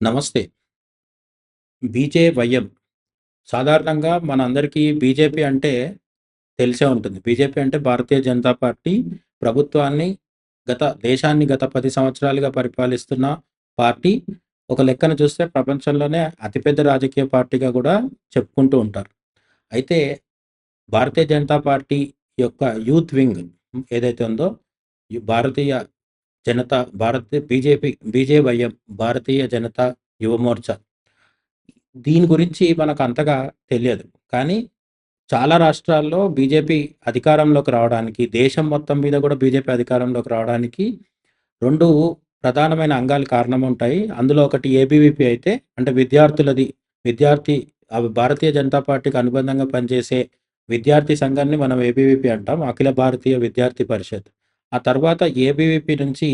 నమస్తే. బీజేవైఎం సాధారణంగా మనందరికీ బీజేపీ అంటే తెలిసే ఉంటుంది. బీజేపీ అంటే భారతీయ జనతా పార్టీ ప్రభుత్వాన్ని దేశాన్ని గత 10 సంవత్సరాలుగా పరిపాలిస్తున్న పార్టీ. ఒక లెక్కన చూస్తే ప్రపంచంలోనే అతిపెద్ద రాజకీయ పార్టీగా గూడా చెప్పుకుంటూ ఉంటారు. అయితే భారతీయ జనతా పార్టీ యొక్క యూత్ వింగ్ ఏదైతే ఉందో, ఈ భారతీయ బీజేవైఎం భారతీయ జనతా యువ మోర్చా దీని గురించి మనకు అంతగా తెలియదు. కానీ చాలా రాష్ట్రాల్లో బీజేపీ అధికారంలోకి రావడానికి, దేశం మొత్తం మీద కూడా బీజేపీ అధికారంలోకి రావడానికి 2 ప్రధానమైన అంగాలు కారణముంటాయి. అందులో ఒకటి ఏబీవీపీ అయితే అంటే విద్యార్థి భారతీయ జనతా పార్టీకి అనుబంధంగా పనిచేసే విద్యార్థి సంఘాన్ని మనం ఏబీవీపీ అంటాం. అఖిల భారతీయ విద్యార్థి పరిషత్. ఆ తర్వాత ఏబీవీపీ నుంచి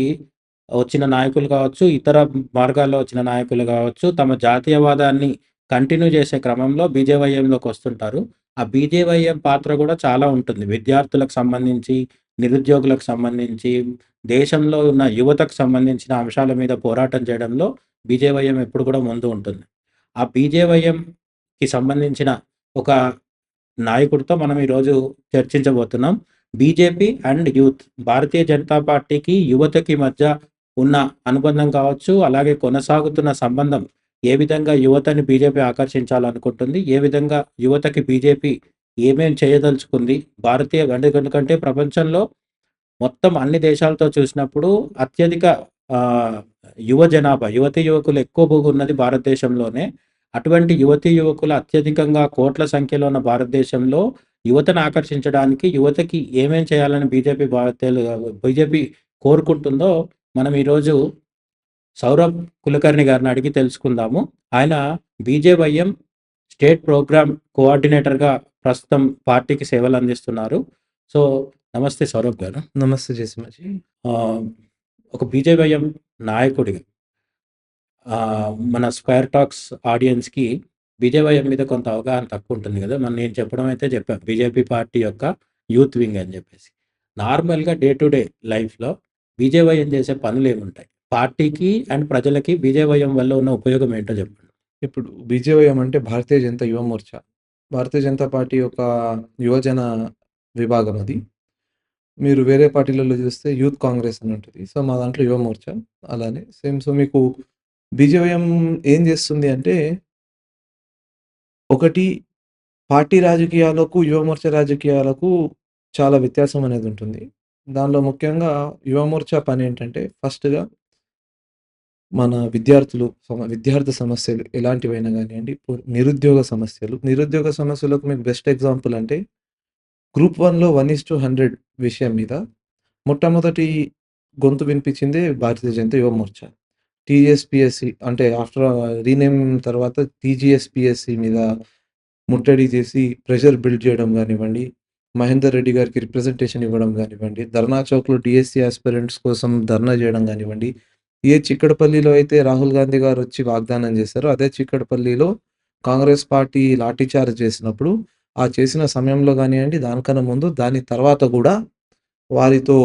వచ్చిన నాయకులు కావచ్చు, ఇతర మార్గాల్లో వచ్చిన నాయకులు కావచ్చు, తమ జాతీయవాదాన్ని కంటిన్యూ చేసే క్రమంలో బీజేవైఎంలోకొస్తుంటారు. ఆ బీజేవైఎం పాత్ర కూడా చాలా ఉంటుంది. విద్యార్థులకు సంబంధించి, నిరుద్యోగులకు సంబంధించి, దేశంలో ఉన్న యువతకు సంబంధించిన అంశాల మీద పోరాటం చేయడంలో బీజేవైఎం ఎప్పుడు కూడా ముందు ఉంటుంది. ఆ బీజేవైఎంకి సంబంధించిన ఒక నాయకుడితో మనం ఈరోజు చర్చించబోతున్నాం. BJP and youth Bharatiya Janata పార్టీకి, యువతకి మధ్య ఉన్న అనుబంధం కావచ్చు, అలాగే కొనసాగుతున్న సంబంధం ఏ విధంగా యువతని బీజేపీ ఆకర్షించాలనుకుంటుంది, ఏ విధంగా యువతకి బీజేపీ ఏమేం చేయదలుచుకుంది, ఎందుకంటే ప్రపంచంలో మొత్తం అన్ని దేశాలతో చూసినప్పుడు అత్యధిక ఆహ్, యువతీ యువకులు ఎక్కువ ఉన్నది భారతదేశంలోనే. అటువంటి యువతీ యువకులు అత్యధికంగా కోట్ల సంఖ్యలో ఉన్న భారతదేశంలో యువతను ఆకర్షించడానికి, యువతకి ఏమేం చేయాలని బీజేపీ కోరుకుంటుందో మనం ఈరోజు సౌరభ్ కులకర్ణి గారిని అడిగి తెలుసుకుందాము. ఆయన బీజేవైఎం స్టేట్ ప్రోగ్రామ్ కోఆర్డినేటర్‌గా ప్రస్తుతం పార్టీకి సేవలందిస్తున్నారు. సో, నమస్తే సౌరభ్ గారు. నమస్తే జేసిమాజీ. ఆహ్, ఒక బీజేవైఎం నాయకుడిగా మన స్క్వేర్ టాక్స్ ఆడియన్స్‌కి బీజేవైఎం మీద కొంత అవగాహన తక్కువుంటుంది గదా! నేను చెప్పడం అయితే చెప్పా. బీజేపీ పార్టీ యొక్క యూత్ వింగ్ అని జెప్పేసి. నార్మల్‌గా డే టు డే లైఫ్‌లో బీజేవైఎం చేసే పనులేముంటాయి? పార్టీకి అండ్ ప్రజలకి బీజేవైఎం వల్ల ఉన్న ఉపయోగం ఏంటో చెప్పండి? ఇప్పుడు బీజేవైఎం అంటే భారతీయ జనతా యువ మోర్చా. భారతీయ జనతా పార్టీ యొక్క యువజన విభాగం అది. మీరు వేరే పార్టీలలో చూస్తే యూత్ కాంగ్రెస్ అని ఉంటది. సో, మా దాంట్లో యువ మోర్చా అలానే సేమ్. సో, మీకు బీజేవైఎం ఏం చేస్తుంది అంటే, ఒకటి పార్టీ రాజకీయాలకు, యువ మోర్చా రాజకీయాలకు చాలా వ్యత్యాసం అనేది ఉంటుంది. దానిలో ముఖ్యంగా యువ మోర్చా పనేంటంటే, ఫస్ట్‌గా మన విద్యార్థి సమస్యలు ఎలాంటివైనా గానియండి, ఇప్పుడు నిరుద్యోగ సమస్యలకు మీకు బెస్ట్ ఎగ్జాంపుల్ అంటే గ్రూప్ 1లో 1:100 విషయం మీద మొట్టమొదటి గొంతు వినిపించిందే భారతీయ జనతా యువ మోర్చా. టీఎస్‌పీఎస్‌సీ అంటే ఆఫ్టర్ రీనేమ్ తర్వాత టీజీఎస్‌పీఎస్‌సీ మీద ముట్టడి చేసి ప్రెషర్ బిల్డ్ చేయడం గానివ్వండి, మహేందర్ రెడ్డి గారికి రిప్రజెంటేషన్ ఇవ్వడం గానివ్వండి, ధర్నా చౌక్‌లో డీఎస్సీ యాస్పిరెంట్స్ కోసం ధర్నా చేయడం గానివ్వండి, చిక్కడపల్లిలో అయితే రాహుల్ గాంధీ గారొచ్చి వాగ్దానం చేశారో, అదే చిక్కడపల్లిలో కాంగ్రెస్ పార్టీ లాఠీ చార్జ్ చేసినప్పుడు, ఆ చేసిన సమయంలో గానియండి, దానికన్నా ముందు, దాని తర్వాత గూడా వారితో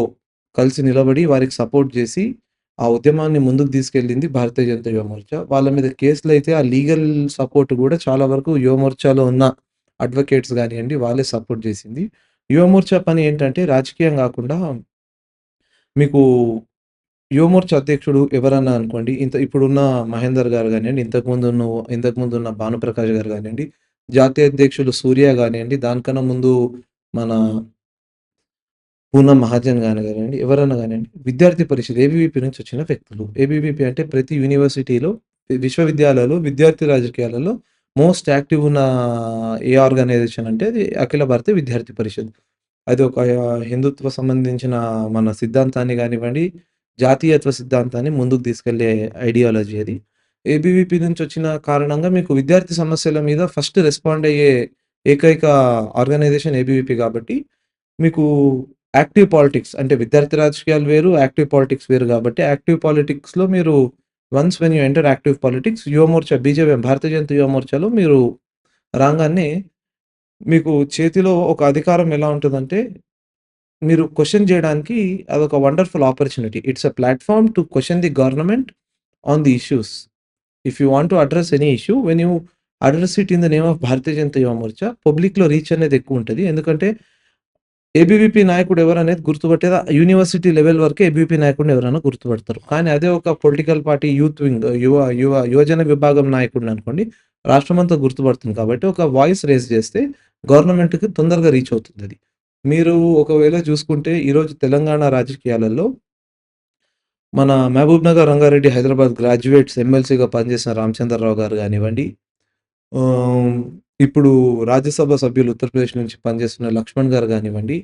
కలిసి నిలబడి, వారికి సపోర్ట్ జేసి, ఆ ఉద్యమాన్ని ముందుకు తీసుకెళ్ళింది భారతీయ జనతా యువ మోర్చా. వాళ్ళ మీద కేసులైతే ఆ లీగల్ సపోర్ట్ గూడా చాలా వరకు యువ మోర్చాలో ఉన్న అడ్వకేట్స్ గానియండి, వాళ్ళే సపోర్ట్ జేసింది. యువ మోర్చా పని ఏంటంటే రాజకీయం గాకుండా మీకు యువ మోర్చా అధ్యక్షుడు ఎవరన్నా అనుకోండి, ఇప్పుడున్న మహేందర్ గారు గానియండి, ఇంతకుముందున్న భానుప్రకాష్ గారు గానియండి, జాతీయ అధ్యక్షులు సూర్య గానియండి, దానికన్నా ముందు మన పూనం మహాజన్ గానియండి, ఎవరైనా గానియండి, విద్యార్థి పరిషత్ ఏబీవీపీ నుంచి వచ్చిన వ్యక్తులు. ఏబీవీపీ అంటే ప్రతి యూనివర్సిటీలో, విశ్వవిద్యాలయాలు, విద్యార్థి రాజకీయాలలో మోస్ట్ యాక్టివ్ ఉన్న ఆర్గనైజేషన్ అంటే అది అఖిల భారతీయ విద్యార్థి పరిషత్. అది ఒక హిందుత్వ సంబంధించిన మన సిద్ధాంతాన్ని గానివ్వండి, జాతీయత్వ సిద్ధాంతాన్ని ముందుకు తీసుకెళ్ళే ఐడియాలజీ అది. ఏబీవీపీ నుంచి వచ్చిన కారణంగా మీకు విద్యార్థి సమస్యల మీద ఫస్ట్ రెస్పాండ్ అయ్యే ఏకైక ఆర్గనైజేషన్ ఏబీవీపీ కాబట్టి, మీకు యాక్టివ్ పాలిటిక్స్ అంటే విద్యార్థి రాజకీయాలు వేరు, యాక్టివ్ పాలిటిక్స్ వేరు గాబట్టి, యాక్టివ్ పాలిటిక్స్‌లో మీరు once when you enter active politics, యువ మోర్చా బీజేపీ భారతీయ జనతా యువ మోర్చాలో మీరు రాంగానే మీకు చేతిలో ఒక అధికారం ఎలా ఉంటదంటే, మీరు క్వెషన్ జేయడానికి అదొక wonderful opportunity. It's a platform to question the government on the issues. If you want to address any issue, when you address it in the name of Bharatiya Janata Yuva Morcha, పబ్లిక్‌లో రీచ్ అనేది ఎక్కువుంటది. ఎందుకంటే ఏబీవీపీ నాయకుడు ఎవరనేది గుర్తుపట్టేది యూనివర్సిటీ లెవెల్ వరకే ABVP నాయకుడిని ఎవరైనా గుర్తుపడతారు. కానీ అదే ఒక పొలిటికల్ పార్టీ యూత్ వింగ్ యువజన విభాగం నాయకుడిననుకోండి, రాష్ట్రమంతా గుర్తుపడుతుంది కాబట్టి ఒక వాయిస్ రైజ్ చేస్తే గవర్నమెంట్‌కి తొందరగా రీచ్ అవుతుందది. మీరు ఒకవేళ చూసుకుంటే ఈరోజు తెలంగాణ రాజకీయాలలో మన మహబూబ్ నగర్, రంగారెడ్డి, హైదరాబాద్ గ్రాడ్యుయేట్స్ ఎమ్మెల్సీగా పనిచేసిన రామచంద్రరావు గారు గానివ్వండి, ఆహ్, ఇప్పుడు రాజ్యసభ సభ్యులు ఉత్తరప్రదేశ్ నుంచి పనిచేస్తున్న లక్ష్మణ్ గారు గానివ్వండి,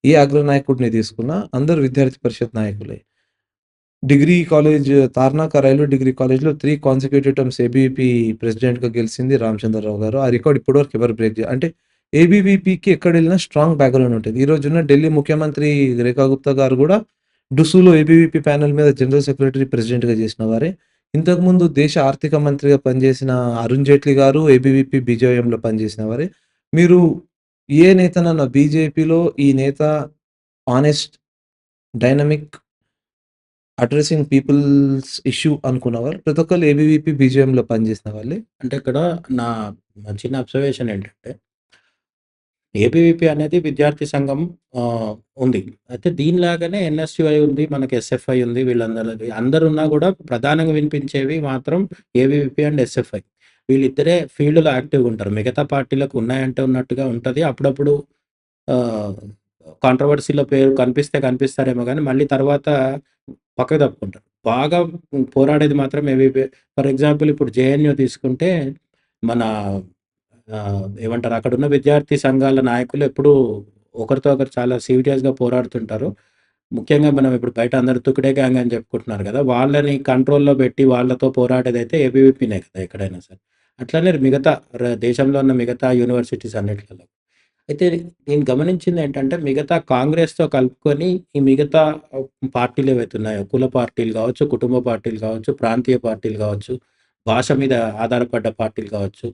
ఏ అగ్రనాయకుడిని తీసుకున్నా అందరూ విద్యార్థి పరిషత్ నాయకులే. Degree college Tarnaka railway degree కాలేజ్‌లో 3 కాన్సిక్యూటివ్ టర్మ్స్ ఏబీవీపీ ప్రెసిడెంట్‌గా గెలిసింది రామచంద్రరావు గారు. ఆ రికార్డ్ ఇప్పటివరకు ఎవరు బ్రేక్ అంటే ఏబీవీపీకి ఎక్కడెళ్ళినా స్ట్రాంగ్ బ్యాక్‌గ్రౌండ్ ఉంటది. ఈ రోజున్న ఢిల్లీ ముఖ్యమంత్రి రేఖా గుప్తా గారు గూడా డుస్సులో ఏబీవీపీ ప్యానెల్ మీద జనరల్ సెక్రటరీ, ప్రెసిడెంట్‌గా చేసిన వారే. ఇంతకుముందు దేశ ఆర్థిక మంత్రిగా పనిచేసిన అరుణ్ జైట్లీ గారు ఏబీవీపీ బీజేఎంలో పనిచేసిన వారే. మీరు ఏ నేతనన్నా బీజేపీలో ఈ నేత హానెస్ట్, డైనమిక్, అడ్రెసింగ్ పీపుల్స్ ఇష్యూ అనుకున్నవారు ప్రతి ఒక్కళ్ళు ఏబీవీపీ, బీజేఎంలో పనిచేసిన వాళ్ళే. అంటే ఇక్కడ నా చిన్న అబ్జర్వేషన్ ఏంటంటే, ఏబీవీపీ అనేది విద్యార్థి సంఘం ఉంది. అయితే దీనిలాగానే ఎన్ఎస్‌యుఐ ఉంది, మనకి ఎస్ఎఫ్ఐ ఉంది. అందరున్నా గూడా ప్రధానంగా వినిపించేవి మాత్రం ఏబీవీపీ అండ్ ఎస్ఎఫ్ఐ. వీళ్ళిద్దరే ఫీల్డ్‌లో యాక్టివ్‌గా ఉంటారు. మిగతా పార్టీలకు ఉన్నాయంటే ఉన్నట్టుగా ఉంటది. అప్పుడప్పుడు ఆహ్, కాంట్రోవర్సీ‌లో పేరు కనిపిస్తారేమో గానీ, మళ్ళీ తర్వాత పక్కకు తప్పుకుంటారు. బాగా పోరాడేది మాత్రం ఏబీవీపీ. ఫర్ ఎగ్జాంపుల్ ఇప్పుడు జేఎన్‌యూ తీసుకుంటే, మన ఏమంటారు, అక్కడున్న విద్యార్థి సంఘాల నాయకులు ఎప్పుడూ ఒకరితో ఒకరు చాలా సీరియస్‌గా పోరాడుతుంటారు. ముఖ్యంగా మనం ఇప్పుడు బయట అందరూ తుకిడే గ్యాంగ్ అని చెప్పుకుంటున్నారు కదా! వాళ్ళని కంట్రోల్‌లో పెట్టి వాళ్ళతో పోరాడేదైతే ఏబీవీపీనే కదా! ఎక్కడైనా సరే. అట్లనే మిగతా దేశంలో ఉన్న మిగతా యూనివర్సిటీస్ అన్నిట్లలో. అయితే నేను గమనించిందేంటంటే, మిగతా కాంగ్రెస్‌తో కలుపుకొని ఈ మిగతా పార్టీలు ఏవైతే ఉన్నాయో, కుల పార్టీలు కావచ్చు, కుటుంబ పార్టీలు కావచ్చు, ప్రాంతీయ పార్టీలు కావచ్చు, భాష మీద ఆధారపడ్డ పార్టీలు కావచ్చు,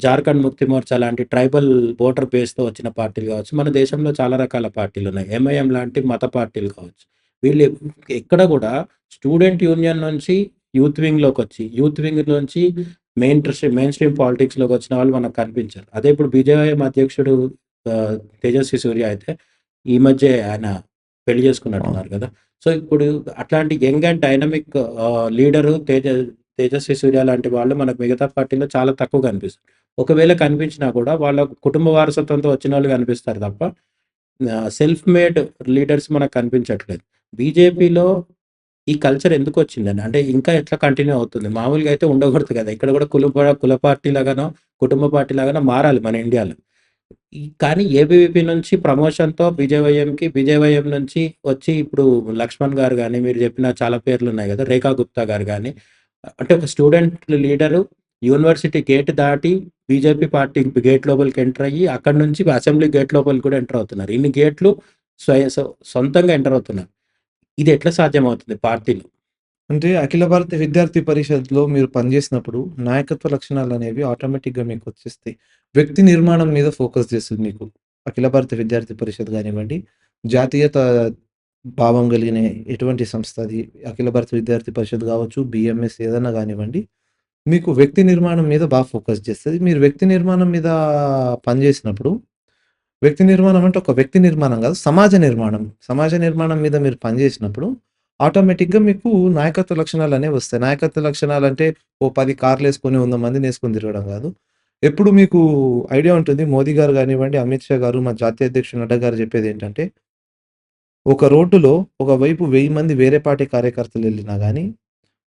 జార్ఖండ్ ముక్తి మోర్చా లాంటి ట్రైబల్ ఓటర్ బేస్‌తో వచ్చిన పార్టీలు కావచ్చు, మన దేశంలో చాలా రకాల పార్టీలున్నాయి. ఎంఐఎం లాంటి మత పార్టీలు కావచ్చు. వీళ్ళు ఎక్కడ కూడా స్టూడెంట్ యూనియన్ నుంచి యూత్ వింగ్‌లోకొచ్చి, యూత్ వింగ్ నుంచి మెయిన్ స్ట్రీమ్ పాలిటిక్స్‌లోకొచ్చిన వాళ్ళు మనకు కనిపించరు. అదే ఇప్పుడు బీజేవైఎం అధ్యక్షుడు తేజస్వి సూర్య అయితే ఈ మధ్యే ఆయన పెళ్లి అవును. చేసుకున్నట్టున్నారు కదా! సో, ఇప్పుడు అట్లాంటి young and dynamic leader Tejasvi Surya లాంటి వాళ్ళు మనకు మిగతా పార్టీలో చాలా తక్కువ కనిపిస్తారు. ఒకవేళ కనిపించినా కూడా వాళ్ళ కుటుంబ వారసత్వంతో వచ్చినోళ్ళు కనిపిస్తారు తప్ప సెల్ఫ్ మేడ్ లీడర్స్ మనకు కనిపించట్లేదు. బీజేపీలో ఈ కల్చర్ ఎందుకొచ్చిందండి? అంటే ఇంకా ఎట్లా కంటిన్యూ అవుతుంది? మామూలుగా అయితే ఉండకూడదు కదా! ఇక్కడ కూడా కుల పార్టీ లాగానో, కుటుంబ పార్టీ లాగానో మారాలి మన ఇండియాలో. కానీ ఏబీవీపీ నుంచి ప్రమోషన్‌తో బీజేవైఎం నుంచి వచ్చి ఇప్పుడు లక్ష్మణ్ గారు గాని, మీరు చెప్పిన చాలా పేర్లున్నాయి గదా! రేఖా గుప్తా గారు గాని, అంటే ఒక స్టూడెంట్ లీడరు యూనివర్సిటీ గేట్ దాటి బీజేపీ పార్టీ గేట్ లోపలికి ఎంటర్ అయ్యి, అక్కడి నుంచి అసెంబ్లీ గేట్ లోపలికి కూడా ఎంటర్ అవుతున్నారు. ఇన్ని గేట్లు సొంతంగా ఎంటర్ అవుతున్నారు. ఇది ఎట్లా సాధ్యమవుతుంది పార్టీలో? అంటే అఖిల భారత విద్యార్థి పరిషత్‌లో మీరు పనిచేసినప్పుడు నాయకత్వ లక్షణాలనేవి ఆటోమేటిక్‌గా మీకొచ్చేస్తాయి. వ్యక్తి నిర్మాణం మీద ఫోకస్ చేస్తది మీకు. అఖిల భారత విద్యార్థి పరిషత్ గానివ్వండి, జాతీయత భావం కలిగిన ఎటువంటి సంస్థ అది. అఖిల భారత విద్యార్థి పరిషత్ గావచ్చు, బీఎంఎస్ ఏదన్నా గానివ్వండి. మీకు వ్యక్తి నిర్మాణం మీద ఫోకస్ చేస్తది. మీరు వ్యక్తి నిర్మాణం మీద పనిచేసినప్పుడు, వ్యక్తి నిర్మాణం అంటే ఒక వ్యక్తి నిర్మాణం గాదు, సమాజ నిర్మాణం. సమాజ నిర్మాణం మీద మీరు పనిచేసినప్పుడు ఆటోమేటిక్‌గా మీకు నాయకత్వ లక్షణాలనేవి వస్తాయి. నాయకత్వ లక్షణాలంటే ఓ 10 కార్లేసుకొని 100 మందినేసుకొని తిరగడం గాదు. ఎప్పుడు మీకు ఐడియా ఉంటుంది. మోదీ గారు గానివ్వండి, అమిత్ షా గారు, మా జాతీయ అధ్యక్షుడు నడ్డా గారు చెప్పేదేంటంటే, ఒక రోడ్డులో ఒకవైపు 1000 మంది వేరే పార్టీ కార్యకర్తలెళ్ళినా గాని,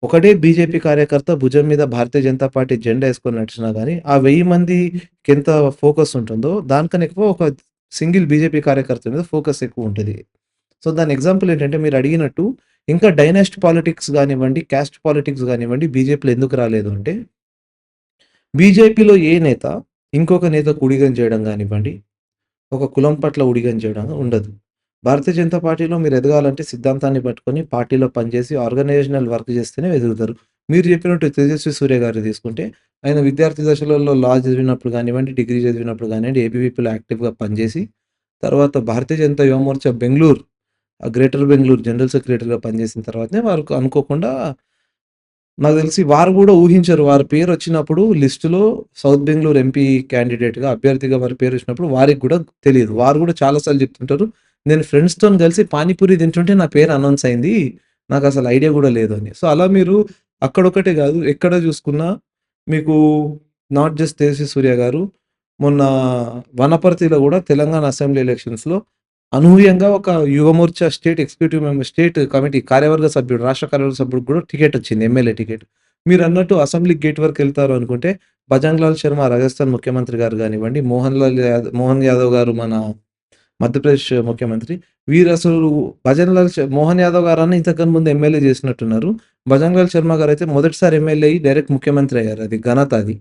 ఒకటే బీజేపీ కార్యకర్త భుజం మీద భారతీయ జనతా పార్టీ జెండా యేసుకొని నడిచినా గాని, ఆ 1000 మందికెంత ఫోకస్ ఉంటుందో, దానికన్నా ఎక్కువ ఒక సింగిల్ బీజేపీ కార్యకర్త మీద ఫోకస్ ఎక్కువుంటది. సో, దాని ఎగ్జాంపుల్ ఏంటంటే మీరడిగినట్టు ఇంకా డైనాస్ట్ పాలిటిక్స్ గానివ్వండి, కాస్ట్ పాలిటిక్స్ గానివ్వండి బీజేపీలో ఎందుకు రాలేదు అంటే, బీజేపీలో ఏ నేత ఇంకొక నేతకు ఊడిగం చేయడం గానివ్వండి, ఒక కులం పట్ల ఊడిగం చేయడం ఉండదు. భారతీయ జనతా పార్టీలో మీరు ఎదగాలంటే సిద్ధాంతాన్ని పట్టుకొని పార్టీలో పనిచేసి ఆర్గనైజేషనల్ వర్క్ చేస్తేనే ఎదుగుతారు. మీరు చెప్పినట్టు తేజస్వి సూర్య గారిని తీసుకుంటే, ఆయన విద్యార్థి దశలలో లా చదివినప్పుడు గానివ్వండి, డిగ్రీ చదివినప్పుడు గానివ్వండి, ఏబీవీపీలో యాక్టివ్‌గా పనిచేసి, తర్వాత భారతీయ జనతా యువ మోర్చా గ్రేటర్ బెంగుళూరు జనరల్ సెక్రటరీగా పనిచేసిన తర్వాతనే వారికి అనుకోకుండా నాకు తెలిసి వారు గూడా ఊహించరు. వారి పేరొచ్చినప్పుడు లిస్ట్‌లో సౌత్ బెంగుళూరు ఎంపీ క్యాండిడేట్‌గా అభ్యర్థిగా వారి పేరొచ్చినప్పుడు వారికి గూడా తెలీదు. వారు గూడా చాలా సార్లు చెప్తుంటారు. నేను ఫ్రెండ్స్‌తోని కలిసి పానీపూరి తింటుంటే నా పేరు అనౌన్స్ అయింది. నాకసలు ఐడియా గూడా లేదు అని. సో, అలా మీరు అక్కడొక్కటే గాదు ఎక్కడ జూసుకున్నా మీకు నాట్ జస్ట్ తేజస్వి సూర్య గారు మొన్న వనపర్తిలో గూడా తెలంగాణ అసెంబ్లీ ఎలక్షన్స్‌లో అనూహ్యంగా ఒక Yuva Morcha state executive member state committee కార్యవర్గ సభ్యుడు, రాష్ట్ర కార్యవర్గ సభ్యుడికి కూడా టికెట్ వచ్చింది. MLA ticket. మీరన్నట్టు అసెంబ్లీ గేట్ వరకు వెళ్తారు అనుకుంటే, భజన్ లాల్ శర్మ రాజస్థాన్ ముఖ్యమంత్రి గారు గానివ్వండి, మోహన్ యాదవ్ గారు మన మధ్యప్రదేశ్ ముఖ్యమంత్రి. వీరసలు మోహన్ యాదవ్ గారన్నా ఇంతకన్నా ముందు ఎమ్మెల్యే చేసినట్టున్నారు. భజన్ లాల్ శర్మ గారైతే మొదటిసారి ఎమ్మెల్యే అయ్యి డైరెక్ట్ ముఖ్యమంత్రి అయ్యారు. అది ఘనత అది.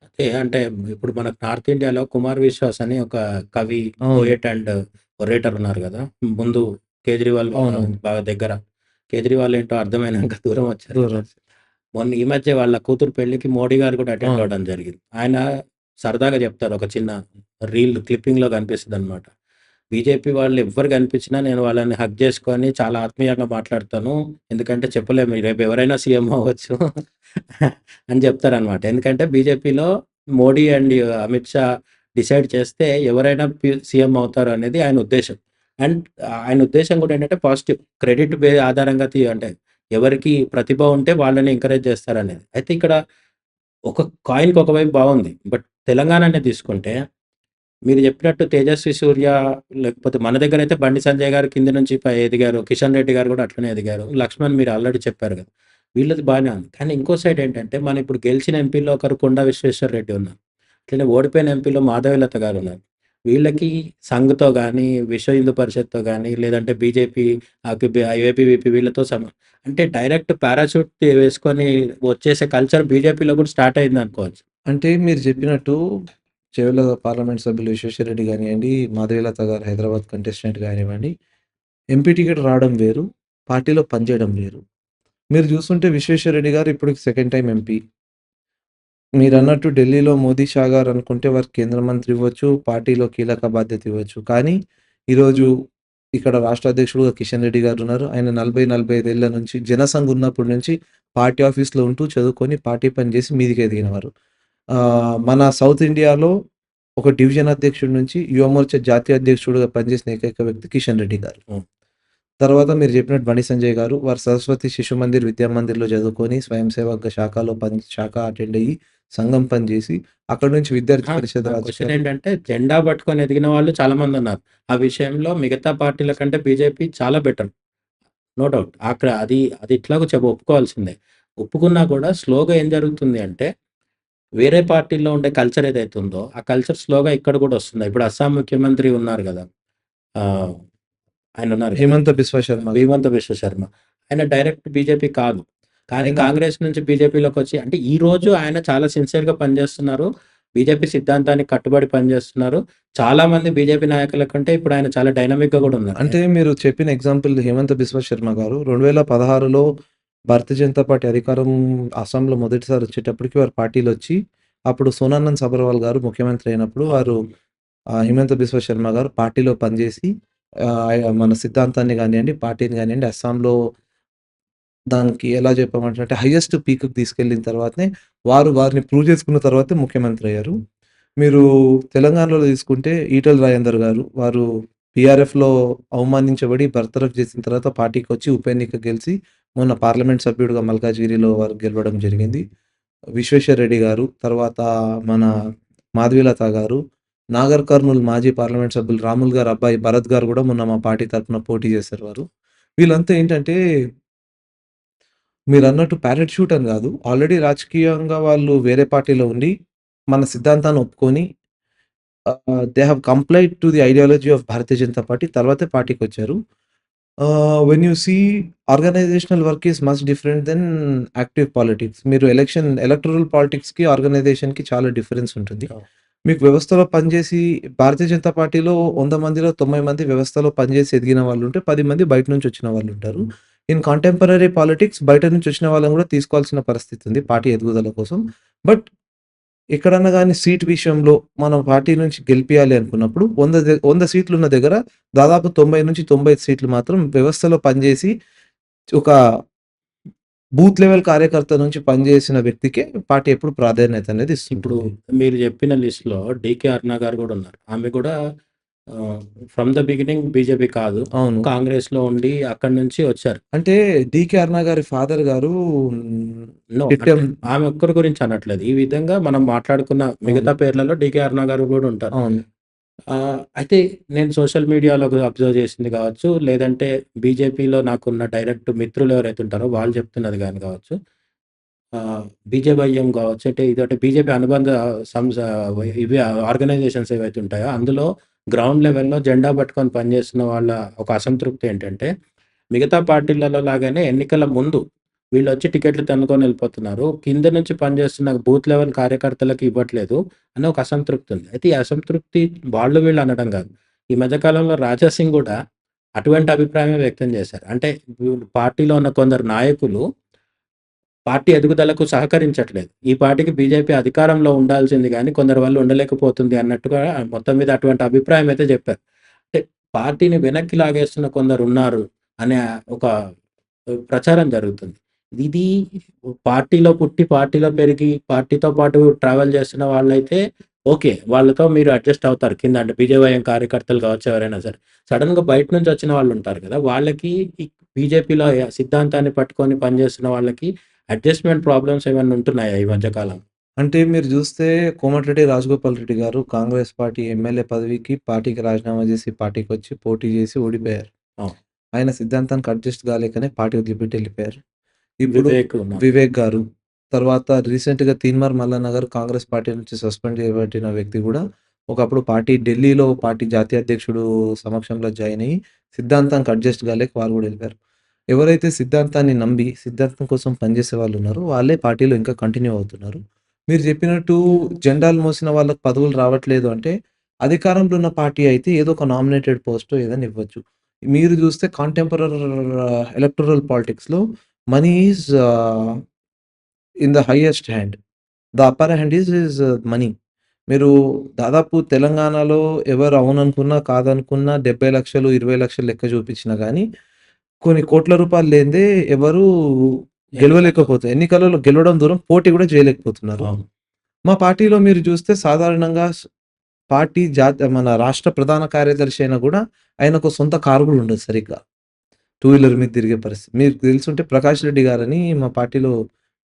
అదే అంటే ఇప్పుడు మనకు నార్త్ ఇండియాలో 'కుమార్ విశ్వాస్' అని ఒక కవి, అవును. పోయెట్ అండ్ ఒరేటర్ ఉన్నారు గదా! ముందు కేజ్రీవాల్ అవునవును. బాగా దగ్గర. కేజ్రీవాల్ ఏంటో అర్థమైనంక దూరం వచ్చారు గదా! దూరం. మొన్న ఈ మధ్య వాళ్ళ కూతురు పెళ్ళికి మోడీ గారు కూడా అటెండ్ అవును. అవ్వడం జరిగింది. ఆయన సరదాగా చెప్తారు. ఒక చిన్న రీల్ క్లిప్పింగ్‌లో కనిపిస్తదనమాట. బీజేపీ వాళ్ళు ఎవ్వరు కనిపించినా నేను వాళ్ళని హగ్ చేసుకొని చాలా ఆత్మీయంగా మాట్లాడతాను. ఎందుకంటే చెప్పలేము రేపు ఎవరైనా సీఎం అవ్వచ్చు అని చెప్తారనమాట. ఎందుకంటే బీజేపీలో మోడీ అండ్ అమిత్ షా డిసైడ్ చేస్తే ఎవరైనా సీఎం అవుతారు అనేది ఆయన ఉద్దేశ్యం. అండ్ ఆయన ఉద్దేశ్యం కూడా ఏంటంటే పాజిటివ్. క్రెడిట్ ఆధారంగా అంటే ఎవరికి ప్రతిభ ఉంటే వాళ్ళని ఎంకరేజ్ చేస్తారనేది. అయితే ఇక్కడ ఒక కాయిన్‌కి ఒకవైపు బావుంది. బట్ తెలంగాణనే తీసుకుంటే మీరు చెప్పినట్టు 'తేజస్వి సూర్య' లేకపోతే మన దగ్గరైతే 'బండి సంజయ్' గారు కింద నుంచి ఎదిగారు. 'కిషన్ రెడ్డి' గారు కూడా అట్లనే ఎదిగారు. 'లక్ష్మణ్' మీరు ఆల్రెడీ చెప్పారు కదా! వీళ్ళది బానే ఉంది. కానీ ఇంకో సైడ్ ఏంటంటే మన ఇప్పుడు గెలిచిన ఎంపీలో ఒకరు 'కొండా విశ్వేశ్వరరెడ్డి' ఉన్నారు. అట్లనే ఓడిపోయిన ఎంపీలో 'మాధవీలత' గారున్నారు. వీళ్ళకి సంఘ్‌తో గాని, విశ్వ హిందూ పరిషత్‌తో గాని, లేదంటే బీజేపీ, ఏబీవీపీ వీళ్ళతో అంటే డైరెక్ట్ పారాచూట్ వేసుకొని వచ్చేసే కల్చర్ బీజేపీలో కూడా స్టార్ట్ అయిందనుకోవచ్చు. అంటే మీరు చెప్పినట్టు చెవెళ్ల పార్లమెంట్ సభ్యులు విశ్వేశ్వరరెడ్డి గానియండి, మాధవీలత గారు హైదరాబాద్ కంటెస్టెంట్ గానివ్వండి, ఎంపీ టికెట్ రావడం వేరు, పార్టీలో పనిచేయడం వేరు. మీరు చూస్తుంటే విశ్వేశ్వరరెడ్డి గారు ఇప్పటికి సెకండ్ టైమ్ ఎంపీ. మీరన్నట్టు ఢిల్లీలో మోదీ, షా గారు అనుకుంటే వారు కేంద్ర మంత్రి ఇవ్వచ్చు, పార్టీలో కీలక బాధ్యత ఇవ్వచ్చు. కానీ ఈరోజు ఇక్కడ రాష్ట్ర అధ్యక్షుడుగా కిషన్ రెడ్డి గారున్నారు. ఆయన 40, 45 ఏళ్ల నుంచి జనసంఘ్ ఉన్నప్పటి నుంచి పార్టీ ఆఫీస్‌లో ఉంటూ చదువుకొని పార్టీ పని చేసి మీదికి ఎదిగినవారు. మన సౌత్ ఇండియాలో ఒక డివిజన్ అధ్యక్షుడి నుంచి యువ మోర్చా జాతీయ అధ్యక్షుడిగా పనిచేసిన ఏకైక వ్యక్తి కిషన్ రెడ్డి గారు. హ్మ్. తర్వాత మీరు చెప్పినట్టు బండి సంజయ్ గారు వారు సరస్వతి శిశు మందిర్ విద్యా మందిర్‌లో చదువుకొని స్వయం సేవక శాఖ అటెండ్ అయ్యి సంఘం పనిచేసి అక్కడి నుంచి విద్యార్థి పరిషత్ నా క్వెషన్ రాజకీయాలు ఏంటంటే జెండా పట్టుకొని ఎదిగిన వాళ్ళు చాలా మందున్నారు. ఆ విషయంలో మిగతా పార్టీల కంటే బీజేపీ చాలా బెటర్. No doubt. అక్కడ అది అది ఎట్లాగో ఒప్పుకోవాల్సిందే. ఒప్పుకున్నా కూడా స్లోగా ఏం జరుగుతుంది అంటే, వేరే పార్టీల్లో ఉండే కల్చర్ ఏదైతే ఉందో, ఆ కల్చర్ స్లోగా ఇక్కడ కూడా వస్తుంది. ఇప్పుడు అస్సాం ముఖ్యమంత్రి ఉన్నారు గదా! ఆహ్, ఆయనున్నారు కదా! హిమంత బిశ్వ శర్మ గారు. హిమంత బిశ్వ శర్మ. ఆయన డైరెక్ట్ బీజేపీ కాదు. కానీ ఆయన కాంగ్రెస్ నుంచి బీజేపీలోకొచ్చి అంటే ఈ రోజు ఆయన చాలా సిన్సియర్‌గా పనిచేస్తున్నారు. బీజేపీ సిద్ధాంతానికి కట్టుబడి పనిచేస్తున్నారు. చాలామంది బీజేపీ నాయకుల కంటే ఇప్పుడు ఆయన చాలా డైనమిక్‌గా గూడా ఉన్నారు. అంటే మీరు చెప్పిన ఎగ్జాంపుల్ హిమంత బిశ్వ శర్మ గారు 2016లో భారతీయ జనతా పార్టీ అధికారం అస్సాంలో మొదటిసారి వచ్చేటప్పటికి వారు పార్టీలొచ్చి అప్పుడు సోనానంద్ సబర్వాల్ గారు ముఖ్యమంత్రి అయినప్పుడు వారు హిమంత బిశ్వ శర్మ గారు పార్టీలో పనిచేసి మన సిద్ధాంతాన్ని గానియండి, పార్టీని గానియండి అస్సాంలో దానికి ఎలా చెప్పమంటే హైయెస్ట్ పీక్‌కి తీసుకెళ్ళిన తర్వాతనే వారిని ప్రూవ్ చేసుకున్న తర్వాతే ముఖ్యమంత్రి అయ్యారు. మీరు తెలంగాణలో తీసుకుంటే ఈటెల రాజేందర్ గారు వారు పీఆర్ఎఫ్‌లో అవమానించబడి బర్తరఫ్ చేసిన తర్వాత పార్టీకొచ్చి ఉప ఎన్నిక గెలిచి మొన్న పార్లమెంట్ సభ్యుడిగా మల్కాజ్గిరిలో వారు గెలవడం జరిగింది. విశ్వేశ్వర్ రెడ్డి గారు, తర్వాత మన మాధవీలత గారు, నాగర్ కర్నూల్ మాజీ పార్లమెంట్ సభ్యులు రాములు గారి అబ్బాయి భరత్ గారు కూడా మొన్న మా పార్టీ తరపున పోటీ చేశారు వారు. వీళ్ళంతా ఏంటంటే మీరన్నట్టు పారాచూట్ అని గాదు. ఆల్రెడీ రాజకీయంగా వాళ్ళు వేరే పార్టీలో ఉండి, మన సిద్ధాంతాన్ని ఒప్పుకొని they have complied to the ideology of Bharatiya Janata party. తర్వాతే పార్టీకొచ్చారు. When you see organisational work is much different then active politics. మీరు ఎలక్టరల్ పాలిటిక్స్‌కి, ఆర్గనైజేషన్‌కి చాలా డిఫరెన్స్ ఉంటుంది. అవును. మీకు వ్యవస్థలో పనిచేసి భారతీయ జనతా పార్టీలో 100 మందిలో 90 మంది వ్యవస్థలో పనిచేసి ఎదిగిన వాళ్ళుంటే, 10 మంది బయట నుంచి వచ్చిన వాళ్ళుంటారు. ఇన్ కాంటెంపరరీ పాలిటిక్స్ బయట నుంచి వచ్చిన వాళ్ళని గూడా తీసుకోవాల్సిన పరిస్థితి ఉంది పార్టీ ఎదుగుదల కోసం. బట్ ఎక్కడన్నా గాని సీట్ విషయంలో మనం పార్టీ నుంచి గెలిపియాలి అనుకున్నప్పుడు 100 సీట్లున్న దగ్గర దాదాపు 90-95 సీట్లు మాత్రం వ్యవస్థలో పనిచేసి ఒక బూత్ లెవెల్ కార్యకర్త నుంచి పనిచేసిన వ్యక్తికే పార్టీ ఎప్పుడు ప్రాధాన్యత అనేది ఇప్పుడు ఇస్తుంటుంది. మీరు చెప్పిన లిస్ట్‌లో 'డీకే అరుణ' గారు గూడా ఉన్నారు. ఆమె కూడా ఫ్రమ్ ద బిగినింగ్ బీజేపీ కాదు. అవును. కాంగ్రెస్‌లో ఉండి అక్కడి నుంచి వచ్చారు. అంటే 'డీకే అరుణ' గారి ఫాదర్ గారు హ్మ్, నో. చిట్టెం అంటే ఆమె ఒక్కరి గురించి అనట్లేదు. ఈ విధంగా మనం మాట్లాడుకున్న అవును. మిగతా పేర్లలో 'డీకే అరుణ' గారు గూడా ఉంటారు. అవును. అయితే నేను సోషల్ మీడియాలో అబ్జర్వ్ చేసింది కావచ్చు, లేదంటే బీజేపీలో నాకున్న డైరెక్ట్ మిత్రులు ఎవరైతే ఉంటారో వాళ్ళు చెప్తున్నది గాని కావచ్చు. బీజేవైఎం కావచ్చు, అంటే ఇదొకటి బీజేపీ అనుబంధ సంస్థ ఇవి ఆర్గనైజేషన్స్ ఏవైతే ఉంటాయో అందులో గ్రౌండ్ లెవెల్‌లో జెండా పట్టుకొని పనిచేస్తున్న వాళ్ళ ఒక అసంతృప్తి ఏంటంటే, మిగతా పార్టీలలో లాగానే ఎన్నికల ముందు వీళ్ళొచ్చి టికెట్లు తన్నుకొని వెళ్ళిపోతున్నారు. కింద నుంచి పనిచేస్తున్న బూత్ లెవెల్ కార్యకర్తలకి ఇవ్వట్లేదు అని ఒక అసంతృప్తి ఉంది. అయితే ఈ అసంతృప్తి వాళ్ళు వీళ్ళు అనడం కాదు. ఈ మధ్య కాలంలో రాజా సింగ్ కూడా అటువంటి అభిప్రాయమే వ్యక్తం చేశారు. అంటే పార్టీలో ఉన్న కొందరు నాయకులు పార్టీ ఎదుగుదలకు సహకరించట్లేదు. ఈ పార్టీకి బీజేపీ అధికారంలో ఉండాల్సింది గానీ, కొందరి వల్ల ఉండలేకపోతుంది అన్నట్టుగా మొత్తం మీద అటువంటి అభిప్రాయం అయితే జెప్పారు. అంటే పార్టీని వెనక్కి లాగేస్తున్న కొందరున్నారు అనే ఒక ప్రచారం జరుగుతుంది. ఇది పార్టీలో పుట్టి, పార్టీలో పెరిగి, పార్టీతో పాటు ట్రావెల్ చేస్తున్న వాళ్ళైతే ఓకే. వాళ్ళతో మీరు అడ్జస్ట్ అవుతారు. కింద అంటే బీజేవైఎం కార్యకర్తలు కావచ్చు, ఎవరైనా సరే. సడెన్‌గా బయట నుంచి వచ్చిన వాళ్ళుంటారు కదా! వాళ్ళకి ఈ బీజేపీలో సిద్ధాంతాన్ని పట్టుకొని పనిచేస్తున్న వాళ్ళకి అడ్జస్ట్‌మెంట్ ప్రాబ్లమ్స్ ఏమన్నా ఉంటున్నాయా ఈ మధ్య కాలంలో? అంటే మీరు జూస్తే కోమటిరెడ్డి రాజగోపాల్ రెడ్డి గారు కాంగ్రెస్ పార్టీ ఎమ్మెల్యే పదవికి పార్టీకి రాజీనామా జేసి పార్టీకొచ్చి పోటీ జేసి ఓడిపోయారు. అవును. ఆయన సిద్ధాంతానికి అడ్జస్ట్ గాలేకనే పార్టీ వదిలిపెట్టి ఎళ్ళిపోయారు. ఇప్పుడు వివేక్ ఉన్నారు. వివేక్ గారు, తర్వాత రీసెంట్‌గా తీన్మార్ మల్లన్న గారు కాంగ్రెస్ పార్టీ నుంచి సస్పెండ్ చేయబట్టిన వ్యక్తి గూడా ఒకప్పుడు ఢిల్లీలో పార్టీ జాతీయ అధ్యక్షుడు సమక్షంలో జాయిన్ అయ్యి సిద్ధాంతానికి అడ్జస్ట్ గాలేక వాళ్ళు గూడా ఎళ్ళిపోయారు. ఎవరైతే సిద్ధాంతాన్ని నమ్మి సిద్ధాంతం కోసం పనిజేసే వాళ్ళున్నారో వాళ్ళే పార్టీలో ఇంకా కంటిన్యూ అవుతున్నారు. మీరు జెప్పినట్టు జెండాలు మోసిన వాళ్ళకి పదవులు రావట్లేదు అంటే అధికారంలో ఉన్న పార్టీ అయితే ఏదో ఒక నామినేటెడ్ పోస్టో ఏదైనా ఇవ్వచ్చు. మీరు జూస్తే ఎలక్టోరల్ పాలిటిక్స్‌లో money is in the highest hand. The upper hand is money. మీరు దాదాపు తెలంగాణలో ఎవరు అవుననుకున్నా, కాదనుకున్నా 70,00,000, 20,00,000 లెక్క చూపించినా గానీ, కొన్ని కోట్ల రూపాయలు లేనిదే ఎవరు ఎన్నికల్లో. ఎన్నికలలో గెలవడం దూరం పోటీ గూడా చేయలేకపోతున్నారు. అవును. మా పార్టీలో మీరు చూస్తే సాధారణంగా మన రాష్ట్ర ప్రధాన కార్యదర్శి అయినా గూడా ఆయనకు సొంత కారు గూడా ఉండదు సరిగ్గా. టూ వీలర్ మీద తిరిగే పరిస్థితి. మీకు తెలిసుంటే 'ప్రకాష్ రెడ్డి' గారని మా పార్టీలో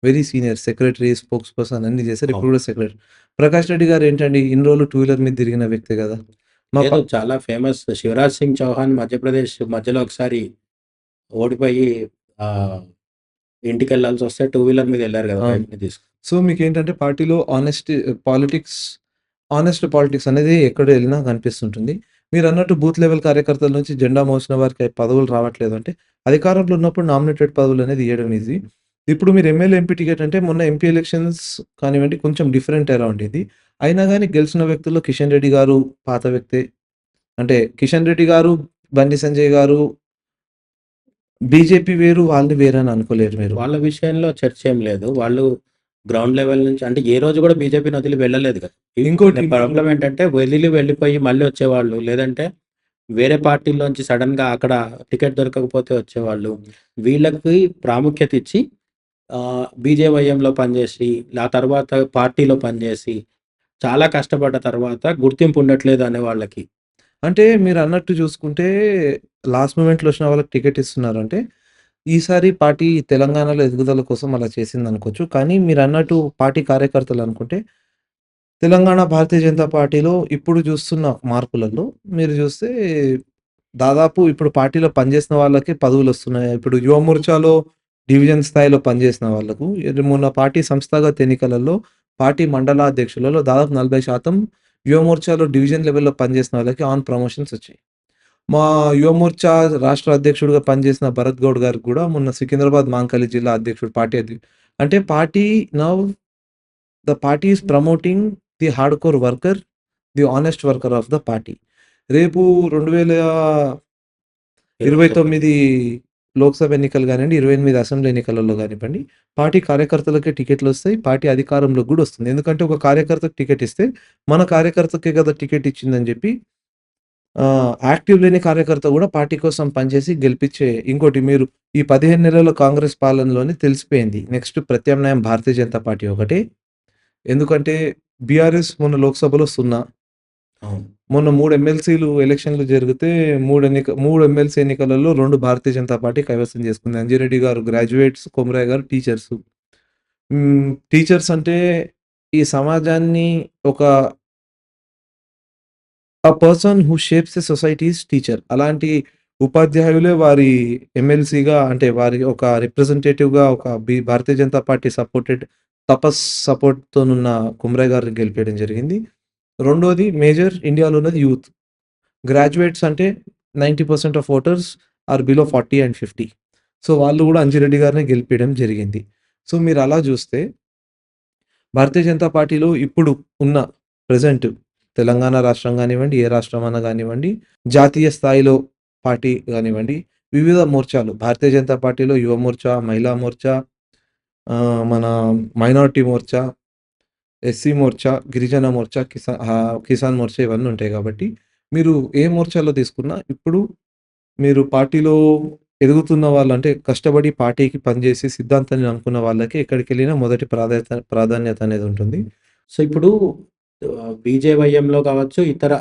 very senior secretary, spokes person అన్నీ చేశారు. ఇప్పుడు అవును. కూడా సెక్రటరీ. 'ప్రకాష్ రెడ్డి' గారు ఏంటండి ఇన్ని రోజులు టూ వీలర్ మీద తిరిగిన వ్యక్తే గదా! మా ప లేదు, చాలా ఫేమస్ 'శివరాజ్ సింగ్ చౌహాన్' మధ్యప్రదేశ్ మధ్యలో ఒకసారి ఓడిపోయి ఆహ్, ఇంటికెళ్ళాల్సొస్తే టూ వీలర్ మీద ఎళ్లారు గదా! అవును. వైఫ్‌ని తీసుకొని. సో, మీకేంటంటే పార్టీలో పాలిటిక్స్ హానెస్ట్ పాలిటిక్స్ అనేది ఎక్కడ ఎళ్ళినా కనిపిస్తుంటుంది. మీరన్నట్టు బూత్ లెవెల్ కార్యకర్తల నుంచి జెండా మోసిన వారికి పదవులు రావట్లేదు అంటే, అధికారంలో ఉన్నప్పుడు నామినేటెడ్ పదవులనేది ఇయ్యడం ఈజీ. ఇప్పుడు మీరు ఎమ్మెల్యే, ఎంపీ టికెట్ అంటే మొన్న ఎంపీ ఎలక్షన్స్ కానివ్వండి కొంచెం డిఫరెంట్ ఎరా ఉండేది. అయినా గాని గెలిచిన వ్యక్తుల్లో కిషన్ రెడ్డి గారు పాత వ్యక్తే. అంటే కిషన్ రెడ్డి గారు, బండి సంజయ్ గారు బీజేపీ వేరు, వాళ్ళది వేరని అనుకోలేరు మీరు. వాళ్ళ విషయంలో చర్చ ఏం లేదు. వాళ్ళు గ్రౌండ్ లెవెల్ నుంచి అంటే ఏ రోజు గూడా బీజేపీని వదిలి వెళ్ళలేదు గదా! ఇంకోటి ప్రాబ్లమ్ ఏంటంటే వెళ్ళిపోయి మళ్ళీ వచ్చేవాళ్ళు. లేదంటే వేరే పార్టీలోంచి సడెన్‌గా అక్కడ టికెట్ దొరకకపోతే వచ్చేవాళ్ళు. వీళ్ళకి ప్రాముఖ్యత ఇచ్చి బీజేవైఎంలో పనిజేసి, ఆ తర్వాత పార్టీలో పనిజేసి, చాలా కష్టపడ్డ తర్వాత గుర్తింపు ఉండట్లేదు అనే వాళ్ళకి. అంటే మీరన్నట్టు చూసుకుంటే, లాస్ట్ మొమెంట్‌లో వచ్చిన వాళ్ళకి టికెట్ ఇస్తున్నారంటే, ఈసారి పార్టీ తెలంగాణలో ఎదుగుదల కోసం అలా చేసిందనుకోవచ్చు. కానీ మీరన్నట్టు పార్టీ కార్యకర్తలనుకుంటే, తెలంగాణ భారతీయ జనతా పార్టీలో ఇప్పుడు చూస్తున్న మార్పులలో మీరు చూస్తే, దాదాపు ఇప్పుడు పార్టీలో పనిచేసిన వాళ్ళకి పదవులొస్తున్నాయి. ఇప్పుడు యువ మోర్చాలో డివిజన్ స్థాయిలో పనిచేసిన వాళ్ళకు, మొన్న పార్టీ సంస్థాగత ఎన్నికలలో పార్టీ మండలాధ్యక్షులలో దాదాపు 40% యువ మోర్చాలో డివిజన్ లెవెల్‌లో పనిచేసిన వాళ్ళకి ప్రమోషన్స్ వచ్చాయి. మా యువ మోర్చా రాష్ట్ర అధ్యక్షుడిగా పనిచేసిన భరత్ గౌడ్ గారికి గూడా మొన్న సికింద్రాబాద్, మాంకాలి జిల్లా అధ్యక్షుడు అంటే party now the party is promoting the hardcore worker, the honest worker of the party. రేపు 29 2029 లోక్సభ ఎన్నికలు గానియండి, 28 అసెంబ్లీ ఎన్నికలలో గానివ్వండి, పార్టీ కార్యకర్తలకే టికెట్‌లొస్తాయి. పార్టీ అధికారంలోకి గూడా వస్తుంది. ఎందుకంటే ఒక కార్యకర్తకు టికెట్ ఇస్తే, మన కార్యకర్తకే గదా టికెట్ ఇచ్చిందని జెప్పి యాక్టివ్ లేని కార్యకర్త గూడా పార్టీ కోసం పనిచేసి గెలిపిచ్చే ఇంకోటి మీరు ఈ 15 నెలల కాంగ్రెస్ పాలనలోనే తెలిసిపోయింది. నెక్స్ట్ ప్రత్యామ్నాయం భారతీయ జనతా పార్టీ ఒకటే. ఎందుకంటే బీఆర్ఎస్ మొన్న లోక్సభలో 0. అవును. మొన్న 3 ఎమ్మెల్సీలు ఎలక్షన్‌లు జరిగితే 3 ఎమ్మెల్సీ ఎన్నికలలో 2 భారతీయ జనతా పార్టీ కైవసం చేసుకుంది. అంజిరెడ్డి గారు గ్రాడ్యుయేట్స్, కొమరయ్య గారు టీచర్సు. టీచర్స్ అంటే ఈ సమాజాన్ని ఒక person who shapes a society is teacher. అలాంటి ఉపాధ్యాయులే వారి ఎమ్మెల్సీగా అంటే వారి ఒక రిప్రజెంటేటివ్‌గా ఒక భారతీయ జనతా పార్టీ తపస్ సపోర్ట్‌తోనున్న కుమ్రయ్య గారిని గెలిపేయడం జరిగింది. రెండోది మేజర్ ఇండియాలో ఉన్నది యూత్. గ్రాడ్యుయేట్స్ అంటే 90% of voters are below 40 and 50. So, వాళ్ళు గూడా అంజిరెడ్డి గారినే గెలిపేయడం జరిగింది. సో, మీరలా జూస్తే భారతీయ జనతా పార్టీలో ఇప్పుడు ఉన్న ప్రెజెంట్ తెలంగాణ రాష్ట్రం గానివ్వండి, ఏ రాష్ట్రమన్నా గానివ్వండి, జాతీయ స్థాయిలో పార్టీ గానివ్వండి, వివిధ మోర్చాలు భారతీయ జనతా పార్టీలో యువ మోర్చా, మహిళా మోర్చా, మన మైనారిటీ మోర్చా, ఎస్సీ మోర్చా, గిరిజన మోర్చా, కిసాన్ మోర్చా ఇవన్నీ ఉంటాయి గాబట్టి, మీరు ఏ మోర్చాలో తీసుకున్నా ఇప్పుడు మీరు పార్టీలో ఎదుగుతున్న వాళ్ళు అంటే కష్టపడి పార్టీకి పనిచేసి సిద్ధాంతాన్ని నమ్ముకున్న వాళ్ళకి ఎక్కడికెళ్ళినా మొదటి ప్రాధాన్యత అనేది ఉంటుంది. సో, ఇప్పుడు బీజేవైఎంలో కావచ్చు, ఇతర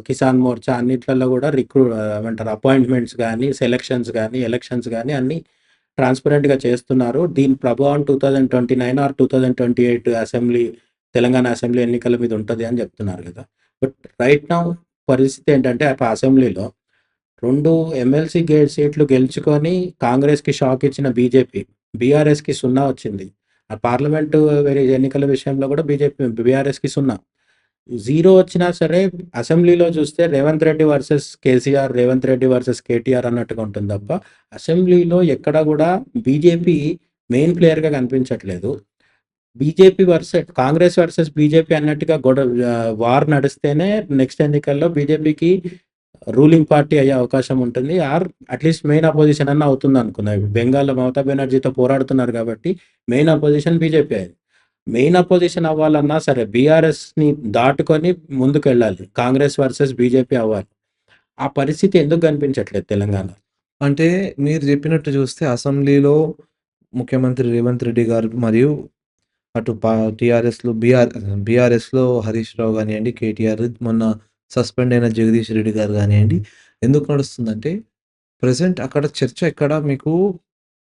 కిసాన్ మోర్చా అన్నిట్లలో గూడా ఏమంటారు అపాయింట్‌మెంట్స్ గానీ, సెలక్షన్స్ గానీ, ఎలక్షన్స్ గానీ అన్నీ ట్రాన్స్‌పరెంట్‌గా చేస్తున్నారు. దీని ప్రభావం 2029 ఆర్ 2028 తెలంగాణ అసెంబ్లీ ఎన్నికల మీద ఉంటది అని జెప్తున్నారు గదా! బట్ రైట్ నౌ పరిస్థితి ఏంటంటే అసెంబ్లీలో 2 ఎమ్మెల్సీ సీట్లు గెలుచుకొని కాంగ్రెస్‌కి షాక్ ఇచ్చిన బీజేపీ, బీఆర్ఎస్‌కి 0 వచ్చింది. ఆ పార్లమెంటు ఎన్నికల విషయంలో కూడా బీఆర్ఎస్‌కి 0. 0 వచ్చినా సరే అసెంబ్లీలో చూస్తే రేవంత్ రెడ్డి వర్సెస్ కేసీఆర్, రేవంత్ రెడ్డి వర్సెస్ కేటీఆర్ అన్నట్టుగా ఉంటుంది తప్ప, అసెంబ్లీలో ఎక్కడ కూడా బీజేపీ మెయిన్ ప్లేయర్‌గా కనిపించట్లేదు. కాంగ్రెస్ వర్సెస్ బీజేపీ అన్నట్టుగా వార్ నడిస్తేనే నెక్స్ట్ ఎన్నికల్లో బీజేపీకి రూలింగ్ పార్టీ అయ్యే అవకాశం ఉంటుంది. ఆర్ అట్‌లీస్ట్ మెయిన్ అపోజిషన్ అన్నా అవుతుంది అనుకుందాం. ఇప్పుడు బెంగాల్‌లో మమతా బెనర్జీతో పోరాడుతున్నారు కాబట్టి మెయిన్ అపోజిషన్ బీజేపీ అయింది. మెయిన్ అపోజిషన్ అవ్వాలన్నా సరే బీఆర్ఎస్‌ని దాటుకొని ముందుకెళ్ళాలి. కాంగ్రెస్ వర్సెస్ బీజేపీ అవ్వాలి. ఆ పరిస్థితి ఎందుకు కనిపించట్లేదు తెలంగాణలో? అంటే మీరు జెప్పినట్టు జూస్తే అసెంబ్లీలో ముఖ్యమంత్రి రేవంత్ రెడ్డి గారు మరియు అటు టీఆర్ఎస్‌లో బీఆర్ఎస్‌లో హరీష్ రావు గానియండి, కేటీఆర్ మొన్న సస్పెండ్ అయిన జగదీష్ రెడ్డి గారు గానియండి, ఎందుకు నడుస్తుందంటే ప్రెజెంట్ అక్కడ చర్చ ఎక్కడ మీకు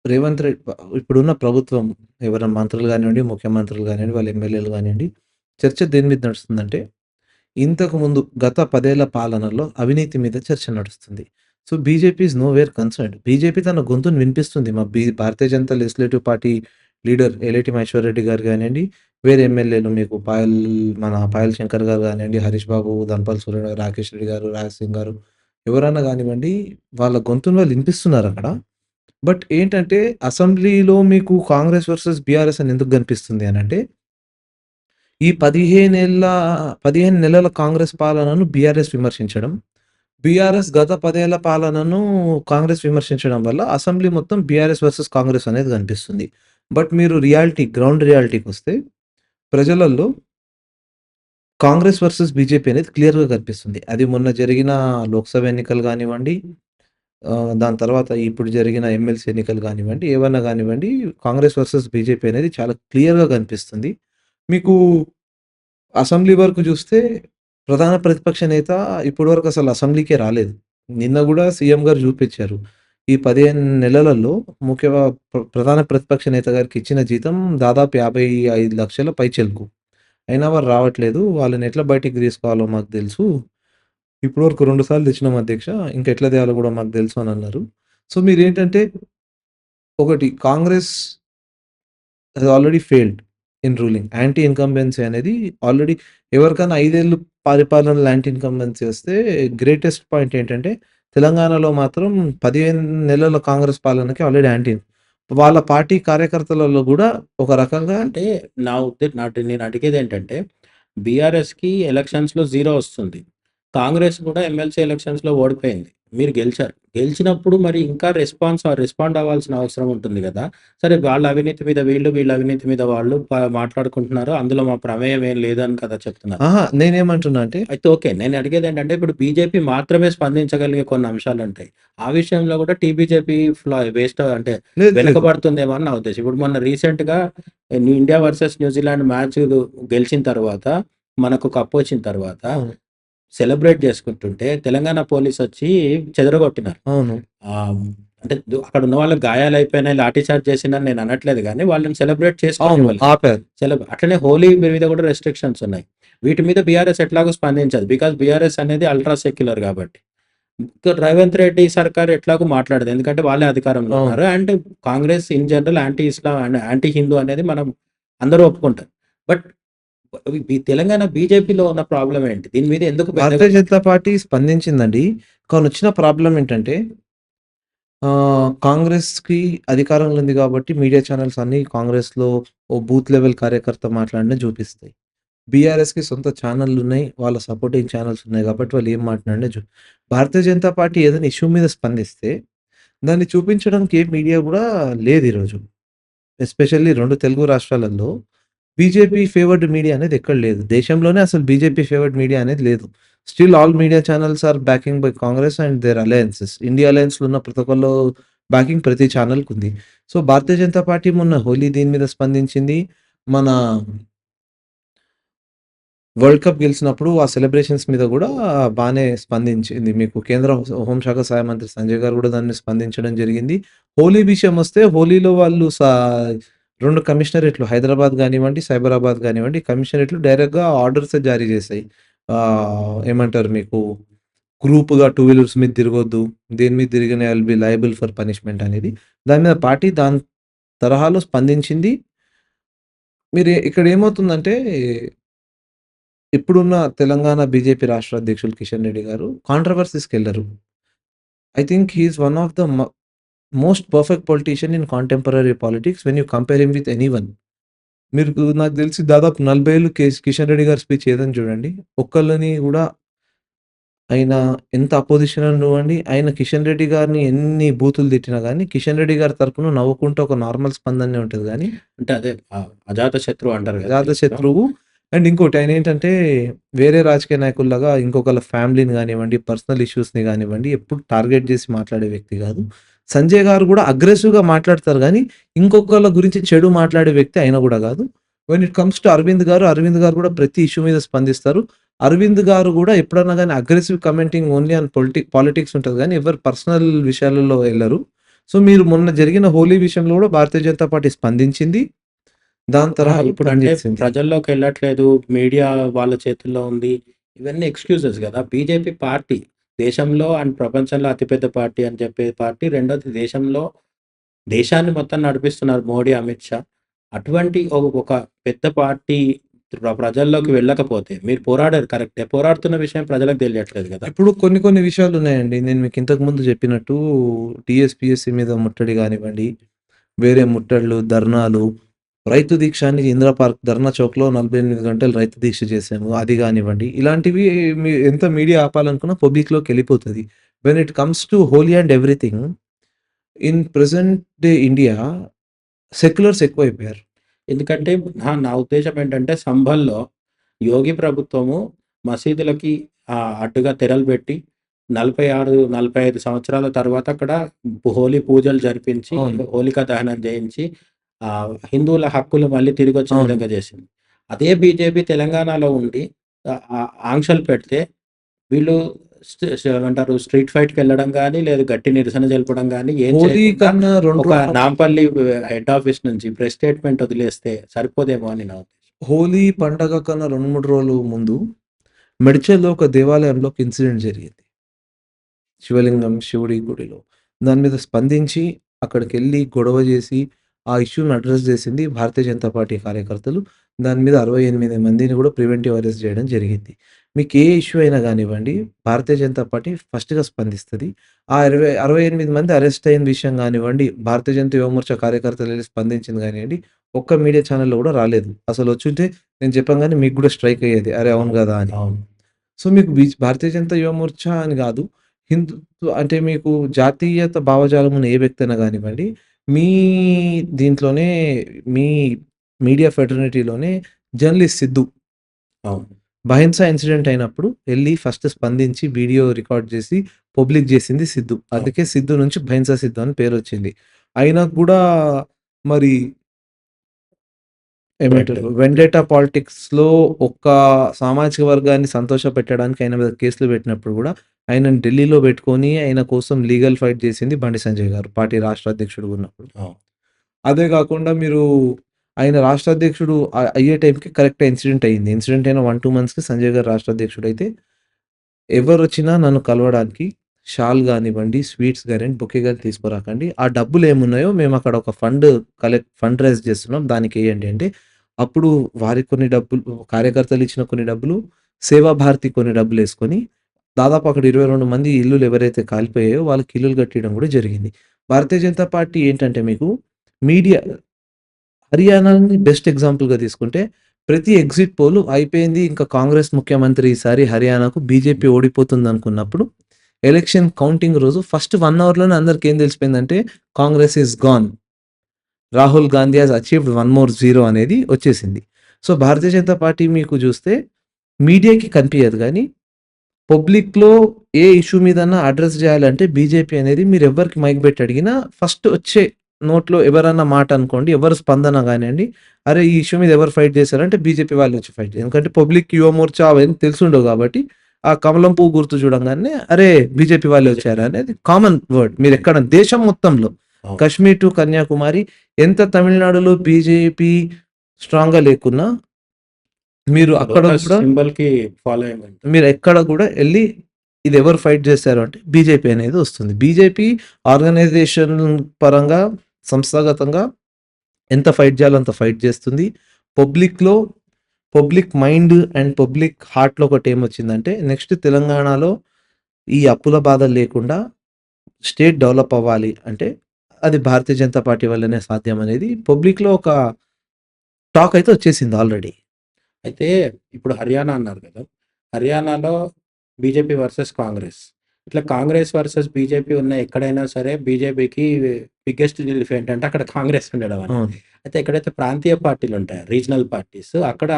రేవంత్ రెడ్డి ఇప్పుడున్న ప్రభుత్వం ఎవరైనా మంత్రులు గానివ్వండి, ముఖ్యమంత్రులు గానివ్వండి, వాళ్ళ ఎమ్మెల్యేలు గానియండి, చర్చ దేని మీద నడుస్తుందంటే ఇంతకుముందు గత 10 ఏళ్ల పాలనలో అవినీతి మీద చర్చ నడుస్తుంది. So, BJP is nowhere concerned. BJP తన గొంతును వినిపిస్తుంది. Bharatiya Janata legislative party leader Eleti Maheshwar Reddy గారు గానియండి, వేరే ఎమ్మెల్యేలు మీకు పాయల్ శంకర్ గారు గానియండి, హరీష్ బాబు, ధన్‌పాల్ సూర్య, రాకేష్ రెడ్డి గారు, రాజ్ సింగ్ గారు ఎవరన్నా గానివ్వండి, వాళ్ళ గొంతును వాళ్ళు వినిపిస్తున్నారక్కడ. బట్ ఏంటంటే అసెంబ్లీలో మీకు కాంగ్రెస్ వర్సెస్ బీఆర్ఎస్ అని ఎందుకు కనిపిస్తుంది అనంటే ఈ 15 నెలల కాంగ్రెస్ పాలనను బీఆర్ఎస్ విమర్శించడం. బీఆర్ఎస్ గత 10 ఏళ్ల పాలనను కాంగ్రెస్ విమర్శించడం వల్ల అసెంబ్లీ మొత్తం బీఆర్ఎస్ వర్సెస్ కాంగ్రెస్ అనేది కనిపిస్తుంది. బట్ మీరు గ్రౌండ్ రియాలిటీకొస్తే ప్రజలల్లో కాంగ్రెస్ వర్సెస్ బీజేపీ అనేది క్లియర్‌గా కనిపిస్తుంది. అది మొన్న జరిగిన లోక్సభ ఎన్నికలు గానివ్వండి, దాని తర్వాత ఇప్పుడు జరిగిన ఎమ్మెల్సీ ఎన్నికలు గానివ్వండి, ఏవన్నా గానివ్వండి కాంగ్రెస్ వర్సెస్ బీజేపీ అనేది చాలా క్లియర్‌గా కనిపిస్తుంది. మీకు అసెంబ్లీ వరకు చూస్తే ప్రధాన ప్రతిపక్ష నేత ఇప్పటి వరకు అసలు అసెంబ్లీకే రాలేదు. నిన్న గూడా సీఎం గారు చూపిచ్చారు. ఈ 15 నెలలలో ప్రధాన ప్రతిపక్ష నేత గారికి ఇచ్చిన జీతం దాదాపు 55 లక్షల పైచిలుకు. అయినా వారు రావట్లేదు. వాళ్ళని ఎట్లా బయటికి తీసుకోవాలో మాకు తెలుసు. ఇప్పటివరకు 2 సార్లు తెచ్చినాం అధ్యక్ష. ఇంకెట్లా తేవాలో గూడా మాకు తెలుసు అని అన్నారు. సో, మీరేంటంటే ఒకటి Congress has already failed in ruling. Anti incumbency అనేది ఆల్రెడీ ఎవరికైనా 5 ఏళ్ళు పరిపాలనలో యాంటీ ఇన్కంబెన్సీ వస్తే గ్రేటెస్ట్ పాయింట్ ఏంటంటే తెలంగాణలో మాత్రం 15 నెలల కాంగ్రెస్ పాలనకి ఆల్రెడీ వాళ్ళ పార్టీ కార్యకర్తలలో గూడా ఒక రకంగా అంటే నేను అడిగేదేంటంటే బీఆర్ఎస్‌కి ఎలక్షన్స్‌లో 0 వస్తుంది. కాంగ్రెస్ కూడా ఎమ్మెల్సీ ఎలక్షన్స్‌లో ఓడిపోయింది. మీరు గెలిచారు. గెలిచినప్పుడు మరి ఇంకా రెస్పాండ్ అవ్వాల్సిన అవసరం ఉంటుంది గదా! సరే వాళ్ళ అవినీతి మీద వీళ్ళు, వీళ్ళ అవినీతి మీద వాళ్ళు మాట్లాడుకుంటున్నారు. అందులో మా ప్రమేయం ఏం లేదని కదా చెప్తున్నారు. అహా! నేనేమంటున్నా అంటే అయితే ఓకే. నేను అడిగేదేంటంటే ఇప్పుడు బీజేపీ మాత్రమే స్పందించగలిగే కొన్ని అంశాలుంటాయి. ఆ విషయంలో గూడా బీజేపీ వేస్ట్ అంటే లేదు. లేదు. వెనకబడుతుందేమో అని నా ఉద్దేశం. ఇప్పుడు మొన్న రీసెంట్‌గా ఇండియా వర్సెస్ న్యూజిలాండ్ మ్యాచ్ గెలిచిన తర్వాత, మనకు కప్పొచ్చిన తర్వాత అవును. సెలబ్రేట్ చేసుకుంటుంటే తెలంగాణ పోలీసొచ్చి చెదరగొట్టినారు. అవును. ఆహ్, అంటే అక్కడ ఉన్న వాళ్ళకి గాయాలయిపోయినాయి, లాఠీ చార్జ్ చేసిండ్రని నేను అనట్లేదు గానీ, వాళ్ళని సెలబ్రేట్ అవును. చేసుకోనివ్వలేదు. ఆపారు. అట్లనే హోలీ మీద కూడా రెస్ట్రిక్షన్స్ ఉన్నాయి. వీటి మీద బీఆర్ఎస్ ఎట్లాగో స్పందించదు. బికాజ్ బీఆర్ఎస్ అనేది అల్ట్రా సెక్యులర్ గాబట్టి. ఇంకా రేవంత్ రెడ్డి సర్కార్ ఎట్లాగో మాట్లాడదు. ఎందుకంటే వాళ్ళే అధికారంలో అవును. ఉన్నారు. And Congress in general anti Islam and anti Hindu అనేది మనం అందరూ ఒప్పుకుంటారు. బట్ ఈ తెలంగాణ బీజేపీలో ఉన్న ప్రాబ్లమ్ ఏంటి? దీని మీద ఎందుకు పెద్దగా భారతీయ జనతా పార్టీ స్పందించిందండి. కానీ వచ్చిన ప్రాబ్లమ్ ఏంటంటే కాంగ్రెస్‌కి అధికారంలో ఉంది కాబట్టి మీడియా ఛానెల్స్ అన్నీ కాంగ్రెస్‌లో ఓ బూత్ లెవెల్ కార్యకర్త మాట్లాడినయి చూపిస్తాయి. బీఆర్ఎస్‌కి సొంత ఛానెల్లున్నాయి. వాళ్ళ సపోర్టింగ్ ఛానెల్స్ ఉన్నాయి కాబట్టి వాళ్ళు ఏం మాట్లాడినా భారతీయ జనతా పార్టీ ఏదైనా ఇష్యూ మీద స్పందిస్తే దాన్ని చూపించడానికి ఏ మీడియా గూడా లేదు ఈరోజు. ఎస్పెషల్లీ 2 తెలుగు రాష్ట్రాలలో బీజేపీ ఫేవర్డ్ మీడియా అనేది ఎక్కడ లేదు. దేశంలోనే అసలు బీజేపీ ఫేవర్డ్ మీడియా అనేది లేదు. Still all media channels are backing by Congress and their alliances. India అలయన్స్‌లో ఉన్న ప్రతి ఒక్కళ్ళు బ్యాకింగ్ ప్రతి ఛానెల్‌కుంది. సో, భారతీయ జనతా పార్టీ మొన్న హోలీ దీని మీద స్పందించింది. మన వరల్డ్ కప్ గెలిచినప్పుడు ఆ సెలబ్రేషన్స్ మీద గూడా బానే స్పందించింది. మీకు కేంద్ర హోంశాఖ సహాయ మంత్రి సంజయ్ గారు గూడా దాన్ని స్పందించడం జరిగింది. హోలీ విషయమొస్తే హోలీలో వాళ్ళు 2 కమిషనరేట్లు హైదరాబాద్ గానివ్వండి, సైబరాబాద్ గానివ్వండి, కమిషనరేట్లు డైరెక్ట్‌గా ఆర్డర్సే జారీ చేశాయి. ఏమంటారు మీకు గ్రూప్‌గా టూ వీలర్స్ మీద తిరగొద్దు. దేని మీద తిరిగిన I will be liable for punishment అనేది. దాని మీద పార్టీ దాని తరహాలో స్పందించింది. ఇక్కడ ఏమవుతుందంటే ఇప్పుడున్న తెలంగాణ బీజేపీ రాష్ట్ర అధ్యక్షులు కిషన్ రెడ్డి గారు కాంట్రోవర్సీస్‌కెళ్లరు. I think he is one of the most perfect politician in contemporary politics when you compare him with anyone. మీకు నాకు తెలిసి దాదాపు 40 ఏళ్ళు కిషన్ రెడ్డి గారి స్పీచ్ ఏదని చూడండి. ఒక్కళ్ళని గూడా ఆయన ఎంత అపోజిషన్ అనివ్వండి, ఆయన కిషన్ రెడ్డి గారిని ఎన్ని బూతులు తిట్టినా గాని, కిషన్ రెడ్డి గారి తరపున నవ్వుకుంటూ ఒక నార్మల్ స్పందనే ఉంటది గానీ, అంటే అదే అజాత శత్రువు అంటారు గదా! తెలుగులో. అజాతశత్రువు. అండ్ ఇంకోటి ఆయనేంటంటే, వేరే రాజకీయ నాయకుల్లాగా ఇంకొకళ్ళ ఫ్యామిలీని గానివ్వండి, పర్సనల్ ఇష్యూస్‌ని గానివ్వండి, ఎప్పుడు టార్గెట్ జేసి మాట్లాడే వ్యక్తి గాదు. సంజయ్ గారు గూడా అగ్రెసివ్‌గా మాట్లాడతారు గానీ, ఇంకొకళ్ళ గురించి చెడు మాట్లాడే వ్యక్తి ఆయన గూడా గాదు. When it comes to Arvind గారు గూడా ప్రతి ఇష్యూ మీద స్పందిస్తారు. అరవింద్ గారు గూడా ఎప్పుడన్నా గాని aggressive commenting only on politics ఉంటది గానీ, ఎవరు పర్సనల్ విషయాలలో ఎళ్లరు. సో, మీరు మొన్న జరిగిన హోలీ విషయంలో గూడా భారతీయ జనతా పార్టీ స్పందించింది. దాని తరహాలో ఇప్పుడంటే పనిచేసింది. ప్రజల్లోకెళ్ళట్లేదు. మీడియా వాళ్ళ చేతుల్లో ఉంది. ఇవన్నీ ఎక్స్‌క్యూజెస్ గదా! బీజేపీ పార్టీ దేశంలో అండ్ ప్రపంచంలో అతిపెద్ద పార్టీ అని చెప్పే పార్టీ. రెండోది దేశాన్ని మొత్తం నడిపిస్తున్నారు మోడీ, అమిత్ షా. అటువంటి ఒక పెద్ద పార్టీ ప్రజల్లోకి వెళ్ళకపోతే మీరు పోరాడారు కరెక్టే. పోరాడుతున్న విషయం ప్రజలకు తెలియట్లేదు గదా! ఇప్పుడు కొన్ని విషయాలున్నాయండి. నేను మీకు ఇంతకు ముందు చెప్పినట్టు టీఎస్‌పీఎస్సీ మీద ముట్టడి గానివ్వండి, వేరే ముట్టడులు, ధర్నాలు, రైతు దీక్ష అని ఇందిరా పార్క్ ధర్నా చౌక్‌లో 48 గంటలు రైతు దీక్ష చేశాము. అది గానివ్వండి. ఇలాంటివి ఎంత మీడియా ఆపాలనుకున్నా పబ్లిక్‌లోకెళ్ళిపోతది. When it comes to Holi and everything in present day India seculars ఎక్కువైపోయారు. ఎందుకంటే నా ఉద్దేశ్యం ఏంటంటే సంభల్‌లో యోగి ప్రభుత్వము మసీదులకి అడ్డుగా తెరలు పెట్టి 46, 45 సంవత్సరాల తర్వాత అక్కడ హోలీ పూజలు జరిపించి, అవును. హోలికా దహనం చేయించి హిందువుల హక్కులు మళ్ళీ తిరిగొచ్చే అవును. విధంగా చేసింది. అదే బీజేపీ తెలంగాణలో ఉండి ఆంక్షలు పెడితే వీళ్ళు ఏమంటారు స్ట్రీట్ ఫైట్‌కెళ్ళడం గాని, లేదా గట్టి నిరసన తెలపడం గాని ఏం హోలీ చేయకుండా కన్నా 2 ఒక నాంపల్లి హెడ్ ఆఫీస్ నుంచి ప్రెస్ స్టేట్‌మెంట్ వదిలేస్తే సరిపోదేమో అని నా ఉద్దేశం. హోలీ పండగ కన్నా 2, 3 రోజులు ముందు మెడ్చల్‌లో ఒక దేవాలయంలో ఒక ఇన్సిడెంట్ జరిగింది. శివలింగం, శివుడి గుడిలో. దాని మీద స్పందించి అక్కడికెళ్ళి గొడవ జేసి, ఆ ఇష్యూని అడ్రెస్ జేసింది భారతీయ జనతా పార్టీ కార్యకర్తలు. దాని మీద 68 మందిని గూడా ప్రివెంటివ్ అరెస్ట్ జేయడం జరిగింది. మీకు ఏ ఇష్యూ అయినా గానివ్వండి, భారతీయ జనతా పార్టీ ఫస్ట్‌గా స్పందిస్తది. ఆ 68 మంది అరెస్ట్ అయిన విషయం గానివ్వండి, భారతీయ జనతా యువమోర్చా కార్యకర్తలెళ్లి స్పందించింది గానియండి, ఒక్క మీడియా ఛానెల్‌లో గూడా రాలేదు. అసలొచ్చుంటే నేను చెప్పంగానే మీకు గూడా స్ట్రైక్ అయ్యేది. అరే! అవును గదా! అని. అవును. సో, మీకు భారతీయ జనతా యువ మోర్చా అని గాదు. హిందుత్వ అంటే మీకు జాతీయత భావజాలం ఉన్న ఏ వ్యక్తైనా గానివ్వండి, మీ దీంట్లోనే మీ మీడియా ఫెటర్నిటీలోనే జర్నలిస్ట్ సిద్దు అవును. బహింసా ఇన్సిడెంట్ అయినప్పుడు ఎళ్లి ఫస్ట్ స్పందించి వీడియో రికార్డ్ చేసి పబ్లిక్ జేసింది సిద్దు. అవును. అందుకే సిద్దు నుంచి బహింసా సిద్దు అని పేరొచ్చింది. అయినా కూడా మరి కరెక్ట్. ఏమంటారు వెండేటా పాలిటిక్స్‌లో ఒక్క సామాజిక వర్గాన్ని సంతోషపెట్టడానికి ఆయన మీద కేసులు పెట్టినప్పుడు గూడా ఆయనని ఢిల్లీలో పెట్టుకొని ఆయన కోసం లీగల్ ఫైట్ చేసింది బండి సంజయ్ గారు పార్టీ రాష్ట్ర అధ్యక్షుడుగా ఉన్నప్పుడు. అవును. అదే గాకుండా మీరు ఆయన రాష్ట్ర అధ్యక్షుడు అయ్యే టైంకి కరెక్ట్‌గా ఇన్సిడెంట్ అయింది. ఇన్సిడెంట్ అయిన 1, 2 మంత్స్‌కి సంజయ్ గారు రాష్ట్ర అధ్యక్షుడైతే ఎవరొచ్చినా నన్ను కలవడానికి షాల్ గానివ్వండి, స్వీట్స్ గానివ్వండి, బొకే గాని తీసుకురాకండి. ఆ డబ్బులేమున్నాయో మేమక్కడ ఒక ఫండ్ రైజ్ చేస్తున్నాం దానికెయ్యండి అంటే, అప్పుడు వారికి కొన్ని డబ్బులు కార్యకర్తలు ఇచ్చిన కొన్ని డబ్బులు, సేవా భారతి కొన్ని డబ్బులేసుకొని, దాదాపు అక్కడ 22 మంది ఇల్లులు ఎవరైతే కాలిపోయాయో వాళ్ళకి ఇల్లులు కట్టియడం గూడా జరిగింది. భారతీయ జనతా పార్టీ ఏంటంటే మీకు మీడియా హర్యానాని బెస్ట్ ఎగ్జాంపుల్‌గా తీసుకుంటే, ప్రతి ఎగ్జిట్ పోల్ అయిపోయింది. ఇంకా కాంగ్రెస్ ముఖ్యమంత్రి ఈసారి హర్యానాకు బీజేపీ ఓడిపోతుందనుకున్నప్పుడు, ఎలక్షన్ కౌంటింగ్ రోజు ఫస్ట్ 1 అవర్‌లోనే అందరికేం తెలిసిపోయిందంటే, Congress is gone. Rahul Gandhi has achieved one more zero అనేది వచ్చేసింది. సో, భారతీయ జనతా పార్టీ మీకు చూస్తే మీడియాకి కనిపియదు గానీ పబ్లిక్‌లో ఏ ఇష్యూ మీదన్నా అడ్రెస్ జేయాలంటే బీజేపీ అనేది మీరెవ్వరికి మైక్ బెట్టి అడిగినా ఫస్ట్ వచ్చే నోట్లో ఎవరన్నా మాట అనుకోండి, ఎవరి స్పందన గానియండి, అరే! ఈ ఇష్యూ మీద ఎవరు ఫైట్ జేశారంటే బీజేపీ వాళ్ళే వచ్చి ఫైట్ ఎందుకంటే పబ్లిక్ యువ మోర్చా అవన్నీ తెలిసుండవు గాబట్టి, ఆ కమలం పువ్వు గుర్తు చూడంగానే అరే! బీజేపీ వాళ్ళే వచ్చారా అనేది కామన్ వర్డ్. మీరెక్కడ దేశం మొత్తంలో అవును. కశ్మీర్ టు కన్యాకుమారి ఎంత తమిళనాడులో బీజేపీ స్ట్రాంగ్‌గా లేకున్నా మీరు అక్కడ లోటస్ గూడా సింబల్‌కి ఫాలోయింగ్ ఉంటుంది. మీరెక్కడ గూడా ఎళ్లి ఇదెవరు ఫైట్ జేశారు అంటే బీజేపీ అనేది వస్తుంది. బీజేపీ ఆర్గనైజేషన్ పరంగా, సంస్థాగతంగా ఎంత ఫైట్ జేయాలో అంత ఫైట్ జేస్తుంది. పబ్లిక్‌లో పబ్లిక్ మైండ్ అండ్ పబ్లిక్ హార్ట్‌లో ఒకటేమొచ్చిందంటే నెక్స్ట్ తెలంగాణలో ఈ అప్పుల బాధలు లేకుండా స్టేట్ డెవలప్ అవ్వాలి అంటే అది భారతీయ జనతా పార్టీ వల్లనే సాధ్యం అనేది పబ్లిక్‌లో ఒక టాక్ అయితే వచ్చేసింది ఆల్రెడీ. అయితే ఇప్పుడు హర్యానా అన్నారు కదా! హర్యానాలో బీజేపీ వర్సెస్ కాంగ్రెస్. ఇట్లా కాంగ్రెస్ వర్సెస్ బీజేపీ ఉన్న ఎక్కడైనా సరే బీజేపీకి బిగ్గెస్ట్ రిలీఫ్ ఏంటంటే అక్కడ కాంగ్రెస్ ఉండడం అనేది. అవును. అయితే ఎక్కడైతే ప్రాంతీయ పార్టీలు ఉంటాయో రీజనల్ పార్టీస్ అక్కడ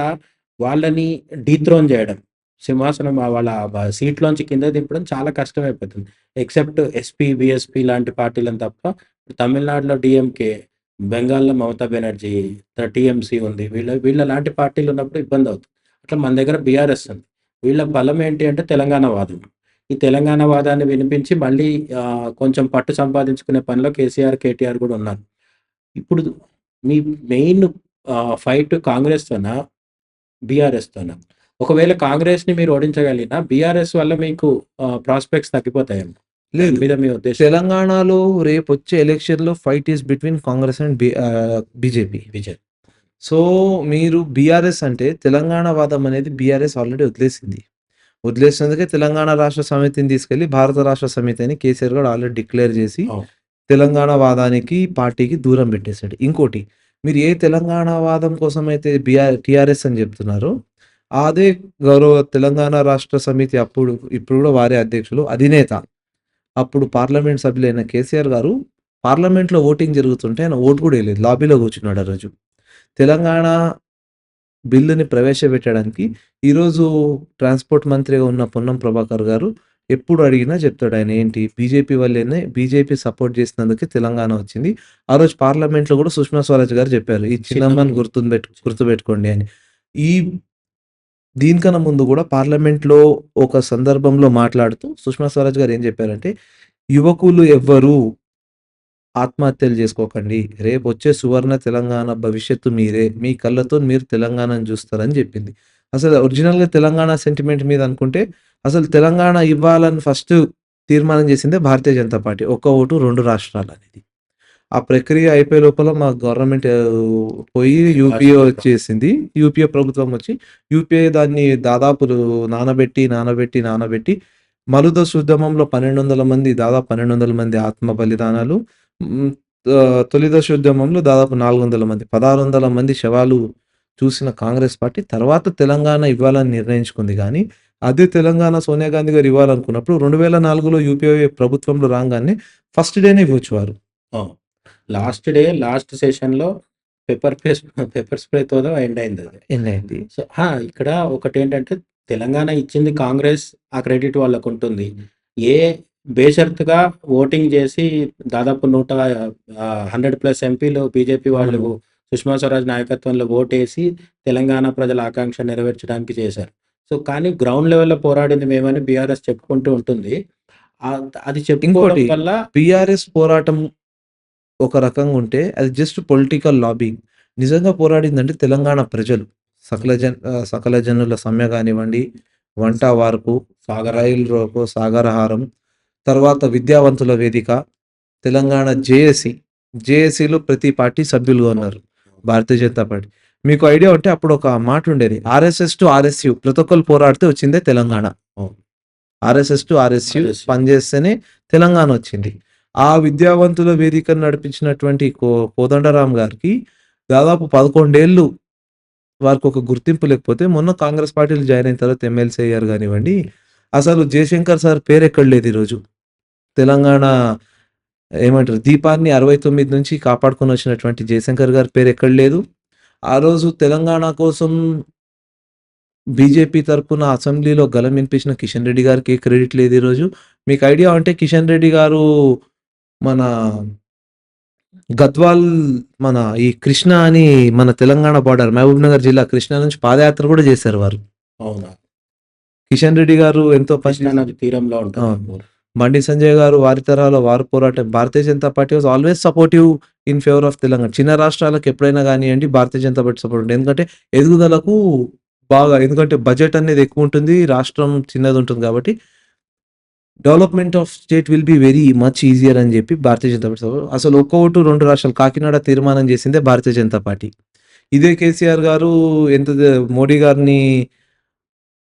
వాళ్ళని డీథ్రోన్ చేయడం. సింహాసనం వాళ్ళ సీట్‌లోంచి కిందకి దింపడం చాలా కష్టమైపోతుంది. ఎక్సెప్ట్ ఎస్పీ, బీఎస్పీ లాంటి పార్టీలను తప్ప తమిళనాడులో డీఎంకే, బెంగాల్‌లో మమతా బెనర్జీ, టీఎంసీ ఉంది. వీళ్ళ లాంటి పార్టీలు ఉన్నప్పుడు ఇబ్బందవుతుంది. అట్లా మన దగ్గర బీఆర్ఎస్ ఉంది. వీళ్ళ బలం ఏంటి అంటే తెలంగాణ వాదం. ఈ తెలంగాణ వాదాన్ని వినిపించి మళ్ళీ కొంచెం పట్టు సంపాదించుకునే పనిలో కేసీఆర్, కేటీఆర్ కూడా ఉన్నారు. ఇప్పుడు మీ మెయిన్ ఫైట్ కాంగ్రెస్‌తోనా? బీఆర్ఎస్‌తోనా? ఒకవేళ కాంగ్రెస్‌ని మీరు ఓడించగలిగినా బీఆర్ఎస్ వల్ల మీకు ప్రాస్పెక్ట్స్ తగ్గిపోతాయేమో. దాని లేదు. మీద మీ ఉద్దేశం? తెలంగాణలో రేపొచ్చే ఎలక్షన్‌లో fight is between Congress and BJP. BJP. So, మీరు బీఆర్ఎస్ అంటే తెలంగాణ వాదం అనేది బీఆర్ఎస్ ఆల్రెడీ వదిలేసింది. వదిలేసినందుకే తెలంగాణ రాష్ట్ర సమితిని తీసుకెళ్ళి భారత రాష్ట్ర సమితి అని కేసీఆర్ గారు ఆల్రెడీ డిక్లేర్ చేసి అవును. తెలంగాణ వాదానికి, పార్టీకి దూరం పెట్టేసాడు. ఇంకోటి మీరు ఏ తెలంగాణ వాదం కోసమైతే టీఆర్ఎస్ అని చెప్తున్నారో, అదే గౌరవ తెలంగాణ రాష్ట్ర సమితి అప్పుడు, ఇప్పుడు కూడా వారే అధ్యక్షులు, అధినేత అప్పుడు పార్లమెంట్ సభ్యులైన కేసీఆర్ గారు పార్లమెంట్‌లో ఓటింగ్ జరుగుతుంటే ఆయన ఓటు కూడా ఎయలేదు. లాబీలో కూర్చున్నాడు ఆ రోజు. తెలంగాణ బిల్లుని ప్రవేశపెట్టడానికి ఈరోజు ట్రాన్స్‌పోర్ట్ మంత్రిగా ఉన్న పొన్నం ప్రభాకర్ గారు ఎప్పుడు అడిగినా చెప్తాడు ఆయన ఏంటి బీజేపీ వల్లేనే బీజేపీ సపోర్ట్ చేసినందుకే తెలంగాణ వచ్చింది. ఆ రోజు పార్లమెంట్‌లో కూడా సుష్మా స్వరాజ్ గారు చెప్పారు. ఈ చిన్నమ్మని గుర్తుపెట్టుకోండి అని. ఈ దీనికన్నా ముందు కూడా పార్లమెంట్‌లో ఒక సందర్భంలో మాట్లాడుతూ సుష్మా స్వరాజ్ గారు ఏం చెప్పారంటే, యువకులు ఎవ్వరు ఆత్మహత్యలు చేసుకోకండి. రేపొచ్చే సువర్ణ తెలంగాణ భవిష్యత్తు మీరే. మీ కళ్ళతో మీరు తెలంగాణను జూస్తారని జెప్పింది. అసలు ఒరిజినల్‌గా తెలంగాణ సెంటిమెంట్ మీద అనుకుంటే, అసలు తెలంగాణ ఇవ్వాలని ఫస్ట్ తీర్మానం జేసిందే భారతీయ జనతా పార్టీ. ఒక్క ఓటు 2 రాష్ట్రాలనేది. ఆ ప్రక్రియ అయిపోయే లోపల మా గవర్నమెంట్ పోయి యూపీఏ రాష్ట్ర వచ్చేసింది. యూపీఏ ప్రభుత్వం వచ్చి, యూపీఏ దాన్ని దాదాపు నానబెట్టి మలుదశ ఉద్యమంలో 1200 మంది దాదాపు 1200 మంది ఆత్మ బలిదానాలు. హ్మ్. తొలి దశ ఉద్యమంలో దాదాపు 400 మంది, 1600 మంది శవాలు చూసిన కాంగ్రెస్ పార్టీ తర్వాత తెలంగాణ ఇవ్వాలని నిర్ణయించుకుంది గానీ, అదే తెలంగాణ సోనియా గాంధీ గారు ఇవ్వాలనుకున్నప్పుడు 2004లో యూపీఏ ప్రభుత్వంలో రాంగానే ఫస్ట్ డేనే ఇవ్వచ్చు వారు. అవును. లాస్ట్ డే, లాస్ట్ సెషన్‌లో పెప్పర్ స్ప్రేతోదో ఎండ్ అయిందది. ఎన్నయింది. సో ఇక్కడ ఒకటేంటంటే తెలంగాణ ఇచ్చింది కాంగ్రెస్, ఆ క్రెడిట్ వాళ్ళకుంటుంది. ఏ బేషరతుగా ఓటింగ్ చేసి దాదాపు 100+ ఎంపీలు బీజేపీ వాళ్ళు అవును. సుష్మా స్వరాజ్ నాయకత్వంలో ఓటేసి తెలంగాణ ప్రజల ఆకాంక్ష నెరవేర్చడానికి చేశారు. సో, కానీ గ్రౌండ్ లెవెల్‌లో పోరాడింది మేమని బీఆర్ఎస్ చెప్పుకుంటూ ఉంటుంది. అది చెప్పుకోవడం ఇంకోటి వల్ల బీఆర్ఎస్ పోరాటం ఒక రకంగా ఉంటే అది జస్ట్ పొలిటికల్ లాబింగ్. నిజంగా పోరాడిందంటే తెలంగాణ ప్రజలు. సకల జనుల సమ్మె గానివ్వండి, వంట వార్పు, సాగర రైలు రోకో, సాగరహారం, తర్వాత విద్యావంతుల వేదిక, తెలంగాణ జేఏసీ. జేఏసీలో ప్రతి పార్టీ సభ్యులుగా ఉన్నారు. భారతీయ జనతా పార్టీ. మీకు ఐడియా ఉంటే అప్పుడు ఒక మాట ఉండేది. ఆర్ఎస్ఎస్ టు ఆర్ఎస్యు ప్రతి ఒక్కళ్ళు పోరాడితే వచ్చిందే తెలంగాణ. అవును. RSS to RSU RSU. పనిచేస్తేనే తెలంగాణ వచ్చింది. ఆ విద్యావంతుల వేదికను నడిపించినటువంటి కోదండరాం గారికి దాదాపు 11 ఏళ్ళు వారికి ఒక గుర్తింపు లేకపోతే మొన్న కాంగ్రెస్ పార్టీలో జాయిన్ అయిన తర్వాత ఎమ్మెల్సీ అయ్యారు గానివ్వండి. అసలు జయశంకర్ సార్ పేరెక్కడ లేదు ఈరోజు. తెలంగాణ ఏమంటారు దీపాన్ని 69 నుంచి కాపాడుకొని వచ్చినటువంటి జయశంకర్ గారి పేరెక్కడ లేదు. ఆ రోజు తెలంగాణ కోసం బీజేపీ తరపున అసెంబ్లీలో గళం వినిపించిన కిషన్ రెడ్డి గారికి ఏ క్రెడిట్ లేదు ఈరోజు. మీకు ఐడియా ఉంటే కిషన్ రెడ్డి గారు మన గద్వాల్ మన ఈ కృష్ణా అని మన తెలంగాణ బార్డర్ మహబూబ్‌నగర్ జిల్లా కృష్ణా నుంచి పాదయాత్ర కూడా చేశారు వారు. అవునా? కిషన్ రెడ్డి గారు ఎంతో కృష్ణా నది తీరంలో ఆ! ఉంటుంది ఊరు. బండి సంజయ్ గారు వారి తరాలో వారు పోరాటం Bharatiya Janata party was always supportive in favour of Telangana. చిన్న రాష్ట్రాలకు ఎప్పుడైనా గానియండి భారతీయ జనతా పార్టీ సపోర్ట్ ఉంటుంది. ఎందుకంటే ఎదుగుదలకు ఎందుకంటే బడ్జెట్ అనేది ఎక్కువ ఉంటుంది. రాష్ట్రం చిన్నది ఉంటుంది కాబట్టి development of state will be very much easier అని చెప్పి భారతీయ జనతా పార్టీ అసలు ఒక్క ఓటు 2 రాష్ట్రాలు కాకినాడ తీర్మానం చేసిందే భారతీయ జనతా పార్టీ. ఇదే కేసీఆర్ గారు మోడీ గారిని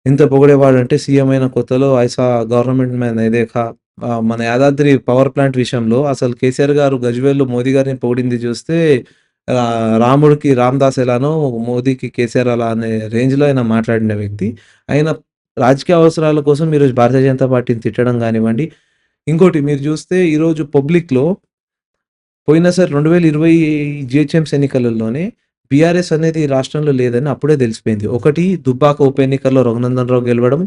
ఎంత పొగిడేవాడంటే సీఎం అయిన కొత్తలో ఐసా గవర్నమెంట్ మ్యాన్ ఏదేఖా మన యాదాద్రి పవర్ ప్లాంట్ విషయంలో అసలు కేసీఆర్ గారు గజ్వేల్‌లో మోదీ గారిని పొగిడింది చూస్తే రాముడికి రామదాస్ ఎలానో మోదీకి కేసీఆర్ అలా అనే రేంజ్‌లో ఆయన మాట్లాడిన వ్యక్తి. ఆయన రాజకీయ అవసరాల కోసం ఈరోజు భారతీయ జనతా పార్టీని తిట్టడం గానివ్వండి. ఇంకోటి మీరు చూస్తే ఈరోజు పబ్లిక్‌లో పోయినసారి 2020 జీహెచ్ఎంసీ ఎన్నికలలోనే బీఆర్ఎస్ అనేది ఈ రాష్ట్రంలో లేదని అప్పుడే తెలిసిపోయింది. ఒకటి దుబ్బాక ఉప ఎన్నికల్లో రఘునందన్ రావు గెలవడం.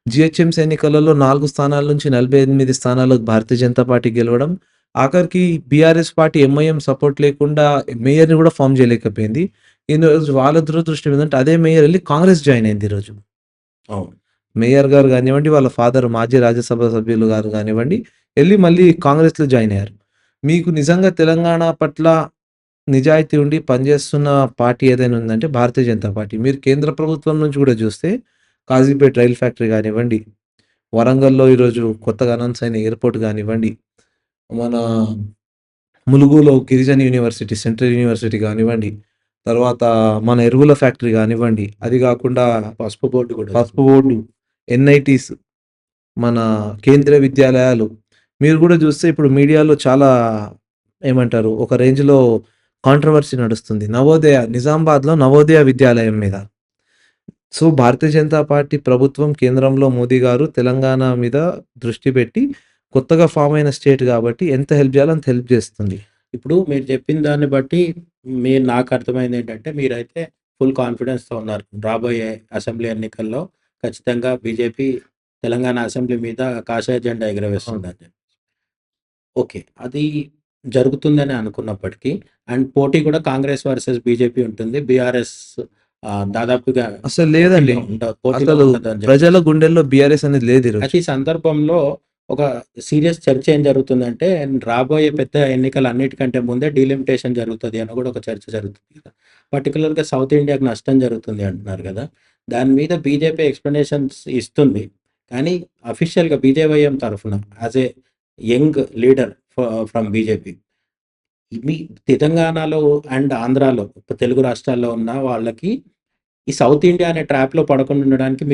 జీహెచ్ఎంసీ ఎన్నికలలో 4 స్థానాల నుంచి 48 స్థానాలకు భారతీయ జనతా పార్టీ గెలవడం. ఆఖరికి బీఆర్ఎస్ పార్టీ ఎంఐఎం సపోర్ట్ లేకుండా మేయర్‌ని కూడా ఫార్మ్ చేయలేకపోయింది. ఈరోజు వాళ్ళ దురదృష్టం ఏందంటే అదే మేయర్ ఎళ్లి కాంగ్రెస్ జాయిన్ అయింది ఈరోజు. అవును. మేయర్ గారు గానివ్వండి, వాళ్ళ ఫాదర్ మాజీ రాజ్యసభ సభ్యులు గారు గానివ్వండి, ఎళ్లి మళ్ళీ కాంగ్రెస్‌లో జాయిన్ అయ్యారు. మీకు నిజంగా తెలంగాణ పట్ల నిజాయితీ ఉండి పనిచేస్తున్న పార్టీ ఏదైనా ఉందంటే భారతీయ జనతా పార్టీ. మీరు కేంద్ర ప్రభుత్వం నుంచి కూడా చూస్తే కాజీపేట రైల్ ఫ్యాక్టరీ గానివ్వండి, వరంగల్‌లో ఈరోజు కొత్తగా అనౌన్స్ అయిన ఎయిర్‌పోర్ట్ గానివ్వండి, మన ములుగులో గిరిజన యూనివర్సిటీ, సెంట్రల్ యూనివర్సిటీ గానివ్వండి, తర్వాత మన ఎరువుల ఫ్యాక్టరీ గానివ్వండి, అది గాకుండా పసుపు బోర్డు కూడా. పసుపు బోర్డు, ఎన్‌ఐటీస్, మన కేంద్రీయ విద్యాలయాలు. మీరు కూడా చూస్తే ఇప్పుడు మీడియాలో చాలా ఏమంటారు ఒక రేంజ్‌లో కాంట్రోవర్సీ నడుస్తుంది. నిజామాబాద్‌లో నవోదయ విద్యాలయం మీద. సో, భారతీయ జనతా పార్టీ ప్రభుత్వం కేంద్రంలో మోదీ గారు తెలంగాణ మీద దృష్టి పెట్టి కొత్తగా ఫార్మ్ అయిన స్టేట్ కాబట్టి ఎంత హెల్ప్ చేయాలో అంత హెల్ప్ చేస్తుంది. ఇప్పుడు మీరు చెప్పిన దాన్ని బట్టి నాకు అర్థమైందేంటంటే మీరైతే ఫుల్ కాన్ఫిడెన్స్‌తో ఉన్నారు. రాబోయే అసెంబ్లీ ఎన్నికల్లో ఖచ్చితంగా బీజేపీ తెలంగాణ అసెంబ్లీ మీద కాషాయ జెండా ఎగురవేస్తుందని చెప్పి. ఓకే. అది జరుగుతుందని అనుకున్నప్పటికీ అండ్ పోటీ కూడా కాంగ్రెస్ వర్సెస్ బీజేపీ ఉంటుంది. బీఆర్ఎస్ దాదాపుగా అసలు లేదండి. పోటీలో అసలు ఉండదని చెప్పి. ప్రజల గుండెల్లో బీఆర్ఎస్ అనేది లేదు ఈరోజు. అయితే ఈ సందర్భంలో ఒక సీరియస్ చర్చ ఏం జరుగుతుందంటే రాబోయే పెద్ద ఎన్నికలన్నిటికంటే ముందే డీలిమిటేషన్ జరుగుతది అని కూడా ఒక చర్చ జరుగుతుంది కదా! పర్టిక్యులర్‌గా సౌత్ ఇండియాకి నష్టం జరుగుతుంది అంటున్నారు కదా! దాని మీద బీజేపీ ఎక్స్‌ప్లనేషన్స్ ఇస్తుంది. కానీ అఫీషియల్‌గా బీజేవైఎం తరఫున as a young leader from BJP మీ తెలంగాణలో అండ్ ఆంధ్రాలో తెలుగు రాష్ట్రాల్లో ఉన్న వాళ్ళకి ఈ సౌత్ ఇండియా అనే ట్రాప్‌లో పడకుండా ఉండడానికి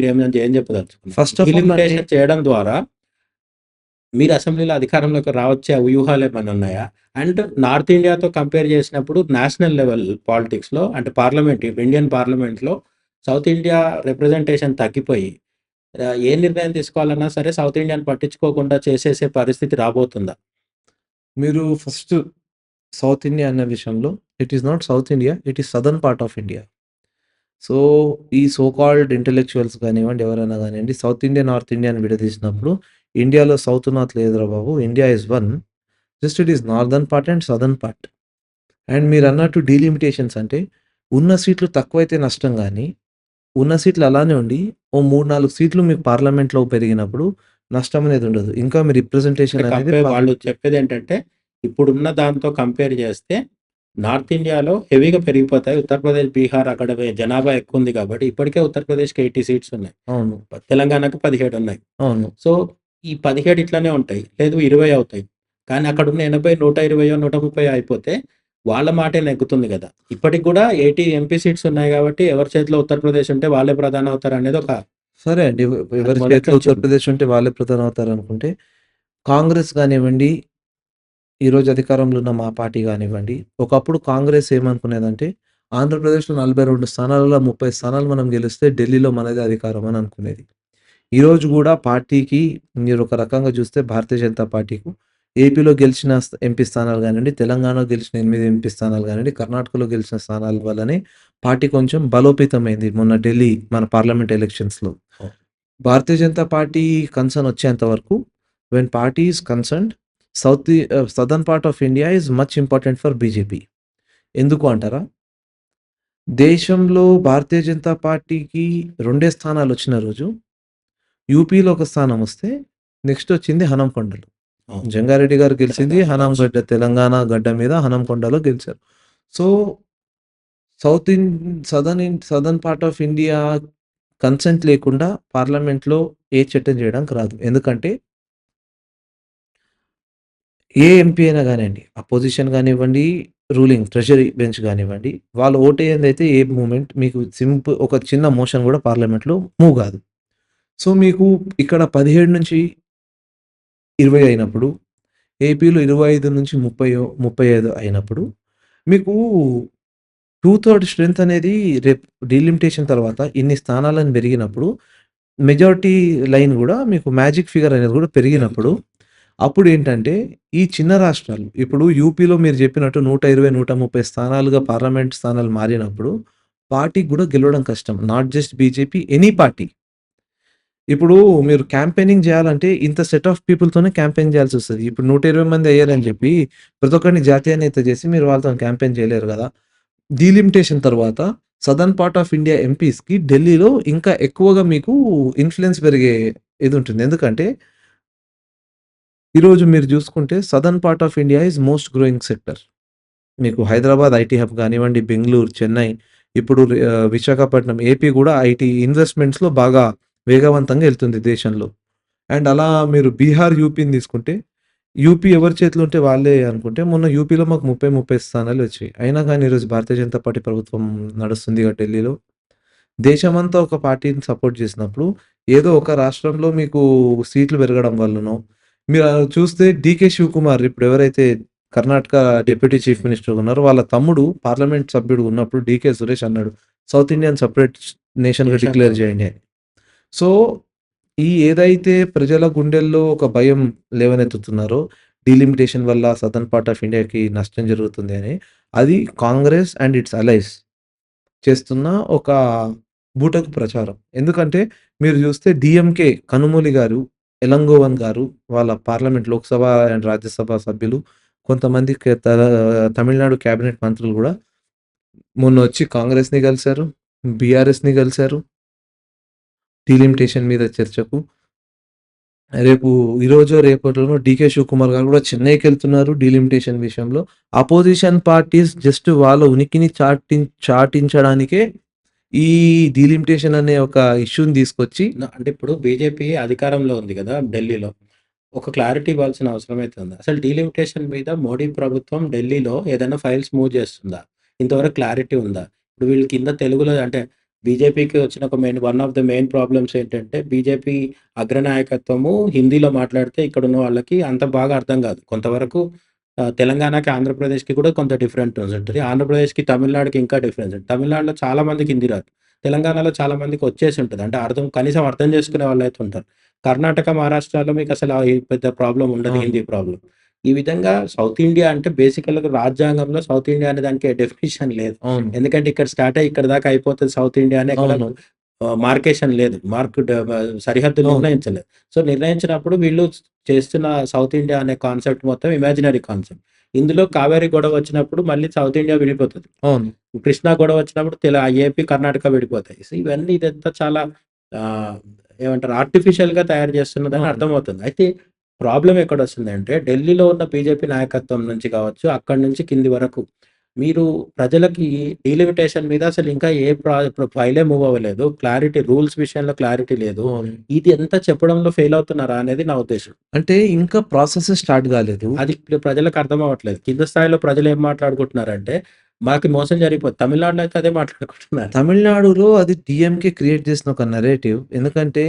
ఏం చెప్పదలుచుకున్నారు? ఫస్ట్ ఆఫ్ ఆల్ డీలిమిటేషన్ చేయడం ద్వారా మీరు అసెంబ్లీలో అధికారంలోకి రావచ్చే వ్యూహాలు ఏమైనా ఉన్నాయా? అండ్ నార్త్ ఇండియాతో కంపేర్ చేసినప్పుడు నేషనల్ లెవెల్ పాలిటిక్స్‌లో అంటే ఇండియన్ పార్లమెంట్‌లో సౌత్ ఇండియా రిప్రజెంటేషన్ తగ్గిపోయి ఏ నిర్ణయం తీసుకోవాలన్నా సరే సౌత్ ఇండియాని పట్టించుకోకుండా చేసేసే పరిస్థితి రాబోతుందా? మీరు ఫస్ట్ సౌత్ ఇండియా అన్న విషయంలో it is not south India, it is southern part of India. So, ఈ సో కాల్డ్ ఇంటెలెక్చువల్స్ గానివ్వండి, ఎవరైనా గానియండి, సౌత్ ఇండియా, నార్త్ ఇండియా అని విడదీసినప్పుడు ఇండియాలో సౌత్, నార్త్ లేదురా బాబు. India is one. Just it is northern part and southern part. And మీరన్నట్టు delimitations అంటే ఉన్న సీట్లు తక్కువైతే నష్టం గానీ, ఉన్న సీట్లు అలానే ఉండి ఓ 3, 4 సీట్లు మీకు పార్లమెంట్‌లో పెరిగినప్పుడు నష్టం అనేది ఉండదు. ఇంకా మీ అంటే రిప్రజెంటేషన్ అనేది వాళ్ళు చెప్పేదేంటంటే, ఇప్పుడున్న దాంతో కంపేర్ చేస్తే నార్త్ ఇండియాలో హెవీగా పెరిగిపోతాయి. ఉత్తరప్రదేశ్, బీహార్ అక్కడ జనాభా ఎక్కువుంది కాబట్టి ఇప్పటికే ఉత్తరప్రదేశ్‌కి 80 సీట్స్ ఉన్నాయి. అవును. తెలంగాణకి 17 ఉన్నాయి. అవును. సో, ఈ 17 ఇట్లనే ఉంటాయి. లేదు 20 అవుతాయి. కానీ అక్కడున్న 80, 120, 130 అయిపోతే వాళ్ళ మాటే నెగ్గుతుంది గదా! ఇప్పటికి గూడా 80 ఎంపీ సీట్స్ ఉన్నాయి గాబట్టి ఎవరి చేతిలో ఉత్తరప్రదేశ్ ఉంటే వాళ్ళే ప్రధాని అవుతారనేది ఒక సరే అండి. అది ఎవరి మొదటి చేతిలో నుంచి ఉంది. ఉత్తరప్రదేశ్ ఉంటే వాళ్ళే ప్రధాని అవుతారనుకుంటే, కాంగ్రెస్ గానివ్వండి, ఈరోజు అధికారంలో ఉన్న మా పార్టీ గానివ్వండి, ఒకప్పుడు కాంగ్రెస్ ఏమనుకునేదంటే, ఆంధ్రప్రదేశ్‌లో 42 స్థానాలలో 30 స్థానాలు మనం గెలిస్తే ఢిల్లీలో మనదే అధికారం అని అనుకునేది. ఈరోజు గూడా పార్టీకి మీరు ఒక రకంగా చూస్తే భారతీయ జనతా పార్టీకు ఏపీలో గెలిచిన ఎంపీ స్థానాలు గానియండి, తెలంగాణలో గెలిచిన 8 ఎంపీ స్థానాలు గానియండి, కర్ణాటకలో గెలిచిన స్థానాల వల్లనే పార్టీ కొంచెం బలోపేతమైంది మొన్న ఢిల్లీ మన పార్లమెంట్ ఎలక్షన్స్‌లో. అవును. భారతీయ జనతా పార్టీ కన్సర్న్ వచ్చేంత వరకు when party is concerned southern part of India is much important for BJP. ఎందుకు అంటారా? దేశంలో భారతీయ జనతా పార్టీకి రెండే స్థానాలొచ్చిన రోజు, యూపీలో ఒక స్థానం వస్తే నెక్స్ట్ వచ్చింది హనంకొండలో. అవును. జంగారెడ్డి గారు గెలిచింది తెలంగాణ హనంగడ్డ, తెలంగాణ గడ్డ మీద హనంకొండలో గెలిచారు. So, south in southern part of India consent లేకుండా పార్లమెంట్‌లో ఏ చట్టం చేయడానికి రాదు. ఎందుకంటే ఏ ఎంపీ అయినా గానియండి, అపోజిషన్ గానివ్వండి, రూలింగ్ ట్రెజరీ బెంచ్ గానివ్వండి, వాళ్ళు ఓటేయందైతే ఏ మూవ్‌మెంట్ మీకు ఒక చిన్న మోషన్ గూడా పార్లమెంట్‌లో మూవ్ గాదు. సో, మీకు ఇక్కడ 17-20 అయినప్పుడు, ఏపీలో 25-30 35 అయినప్పుడు, మీకు 2/3 స్ట్రెంత్ అనేది రేపు డీలిమిటేషన్ తర్వాత ఇన్ని స్థానాలని పెరిగినప్పుడు, మెజారిటీ లైన్ గూడా మీకు మ్యాజిక్ ఫిగర్ అనేది గూడా పెరిగినప్పుడు, అప్పుడేంటంటే ఈ చిన్న రాష్ట్రాలు ఇప్పుడు యూపీలో మీరు చెప్పినట్టు 120, 130 స్థానాలుగా పార్లమెంట్ స్థానాలు మారినప్పుడు, పార్టీకి గూడా గెలవడం కష్టం. Not just BJP, any party. ఇప్పుడు మీరు క్యాంపెయినింగ్ జేయాలంటే ఇంత సెట్ ఆఫ్ పీపుల్‌తోనే క్యాంపెయిన్ జేయాల్సొస్తది. ఇప్పుడు 120 మంది అయ్యారని జెప్పి ప్రతి ఒక్కరిని జాతీయ నేత జేసి మీరు వాళ్ళతోని క్యాంపెయిన్ చేయలేరు గదా! డీలిమిటేషన్ తర్వాత సదర్న్ పార్ట్ ఆఫ్ ఇండియా ఎంపీస్‌కి ఢిల్లీలో ఇంకా ఎక్కువగా మీకు ఇన్‌ఫ్లూయెన్స్ పెరిగే ఇదుంటుంది. ఎందుకంటే ఈరోజు మీరు జూసుకుంటే southern part of India is most growing sector. మీకు హైదరాబాద్ ఐటీ హబ్ గానివ్వండి, బెంగుళూరు, చెన్నై, ఇప్పుడు విశాఖపట్నం, ఏపీ గూడా ఐటీ ఇన్వెస్ట్‌మెంట్స్‌లో బాగా వేగవంతంగా ఎళ్తుంది దేశంలో. అండ్ అలా మీరు బీహార్, యూపీని తీసుకుంటే, యూపీ ఎవరి చేతిలో ఉంటే వాళ్ళే అనుకుంటే, మొన్న యూపీలో మాకు 30 స్థానాలొచ్చాయి. అయినా గాని ఈరోజు భారతీయ జనతా పార్టీ ప్రభుత్వం నడుస్తుందిగా ఢిల్లీలో. దేశమంతా ఒక పార్టీని సపోర్ట్ చేసినప్పుడు, ఏదో ఒక రాష్ట్రంలో మీకు సీట్లు పెరగడం వల్లనో, మీరు చూస్తే డీకే శివకుమార్ ఇప్పుడు ఎవరైతే కర్ణాటక డిప్యూటీ చీఫ్ మినిస్టర్‌గా ఉన్నారో, వాళ్ళ తమ్ముడు పార్లమెంట్ సభ్యుడు ఉన్నప్పుడు డీకే సురేష్ అన్నాడు, సౌత్ ఇండియాని సెపరేట్ నేషన్‌గా డిక్లేర్ చేయండి అని. సో, ఈ ఏదైతే ప్రజల గుండెల్లో ఒక భయం లేవనెత్తుతున్నారో, డీలిమిటేషన్ వల్ల సదర్న్ పార్ట్ ఆఫ్ ఇండియాకి నష్టం జరుగుతుంది అని, అది కాంగ్రెస్ అండ్ ఇట్స్ అలైస్ చేస్తున్న ఒక బూటకు ప్రచారం. ఎందుకంటే మీరు చూస్తే డీఎంకే కనుమూలి గారు, ఎలంగోవన్ గారు వాళ్ళ పార్లమెంట్ లోక్సభ అండ్ రాజ్యసభ సభ్యులు, కొంతమంది తమిళనాడు క్యాబినెట్ మంత్రులు గూడా మొన్నొచ్చి కాంగ్రెస్‌ని కలిసారు, బీఆర్ఎస్‌ని కలిసారు డీలిమిటేషన్ మీద చర్చకు. రేపు ఈరోజో, రేపటిలోనో 'డీకే శివకుమార్' గారు కూడా చెన్నైకెళ్తున్నారు డీలిమిటేషన్ విషయంలో. అపోజిషన్ పార్టీస్ జస్ట్ వాళ్ళ ఉనికిని చాటించడానికే ఈ డీలిమిటేషన్ అనే ఒక ఇష్యూని తీసుకొచ్చి అంటే ఇప్పుడు బీజేపీ అధికారంలో ఉంది గదా! ఢిల్లీలో. ఒక క్లారిటీ ఇవ్వాల్సిన అవసరం అయితే ఉంది. అసలు డీలిమిటేషన్ మీద మోడీ ప్రభుత్వం ఢిల్లీలో ఏదైనా ఫైల్స్ మూవ్ చేస్తుందా? ఇంతవరకు క్లారిటీ ఉందా? ఇప్పుడు వీళ్ళు కింద తెలుగులో అంటే బీజేపీకి వచ్చిన ఒక one of the main problems ఏంటంటే బీజేపీ అగ్రనాయకత్వము హిందీలో మాట్లాడితే ఇక్కడున్న వాళ్ళకి అంత బాగా అర్థం కాదు. కొంతవరకు తెలంగాణకి, ఆంధ్రప్రదేశ్‌కి కూడా కొంత డిఫరెన్స్ ఉంటది. ఆంధ్రప్రదేశ్‌కి, తమిళనాడుకి ఇంకా డిఫరెన్స్. తమిళనాడులో చాలా మందికి హిందీ రాదు. తెలంగాణలో చాలా మందికి వచ్చేసి ఉంటది. అంటే కనీసం అర్థం చేసుకునే వాళ్ళైతే ఉంటారు. కర్ణాటక, మహారాష్ట్రలో మీకసల ఈ పెద్ద ప్రాబ్లమ్ ఉండదు. అవును. హిందీ ప్రాబ్లమ్. ఈ విధంగా సౌత్ ఇండియా అంటే బేసికల్‌గా రాజ్యాంగంలో సౌత్ ఇండియా అనే దానికి డెఫినిషన్ లేదు. అవును. ఎందుకంటే ఇక్కడ స్టార్ట్ అయ్యి ఇక్కడి దాకా అయిపోతది సౌత్ ఇండియా అని ఎక్కడ అవును. మార్కేషన్ లేదు. సరిహద్దులు అవును. నిర్ణయించలేదు. సో, నిర్ణయించినప్పుడు వీళ్ళు చేస్తున్న సౌత్ ఇండియా అనే కాన్సెప్ట్ మొత్తం ఇమాజినరీ కాన్సెప్ట్. ఇందులో కావేరి గొడవ వచ్చినప్పుడు మళ్ళీ సౌత్ ఇండియా విడిపోతది. అవును. కృష్ణా గొడవ వచ్చినప్పుడు ఏపీ, కర్ణాటక విడిపోతాయి. సో, ఇదంతా చాలా ఆహ్, ఏమంటారు ఆర్టిఫిషియల్‌గా తయారు చేస్తున్నదని అవును. అర్థమవుతుంది. అయితే ప్రాబ్లమ్ ఎక్కడొస్తుందంటే ఢిల్లీలో ఉన్న బీజేపీ నాయకత్వం నుంచి కావచ్చు, అక్కడి నుంచి కింది వరకు మీరు ప్రజలకి డీలిమిటేషన్ మీద అసలు ఇంకా ఏ ఫైలే మూవ్ అవ్వలేదు. రూల్స్ విషయంలో క్లారిటీ లేదు. అవును. ఇది అంతా చెప్పడంలో ఫెయిల్ అవుతున్నారా అనేది నా ఉద్దేశ్యం. అంటే ఇంకా ప్రాసెస్ స్టార్ట్ గాలేదు. అది ఇప్పుడు ప్రజలకు అర్థం అవ్వట్లేదు. కింద స్థాయిలో ప్రజలు ఏం మాట్లాడుకుంటున్నారంటే, మాకు మోసం జరిగిపోద్ది. తమిళనాడులో అయితే అదే మాట్లాడుకుంటున్నారు. తమిళనాడులో అది డీఎంకే క్రియేట్ చేసిన ఒక నరేటివ్. ఎందుకంటే,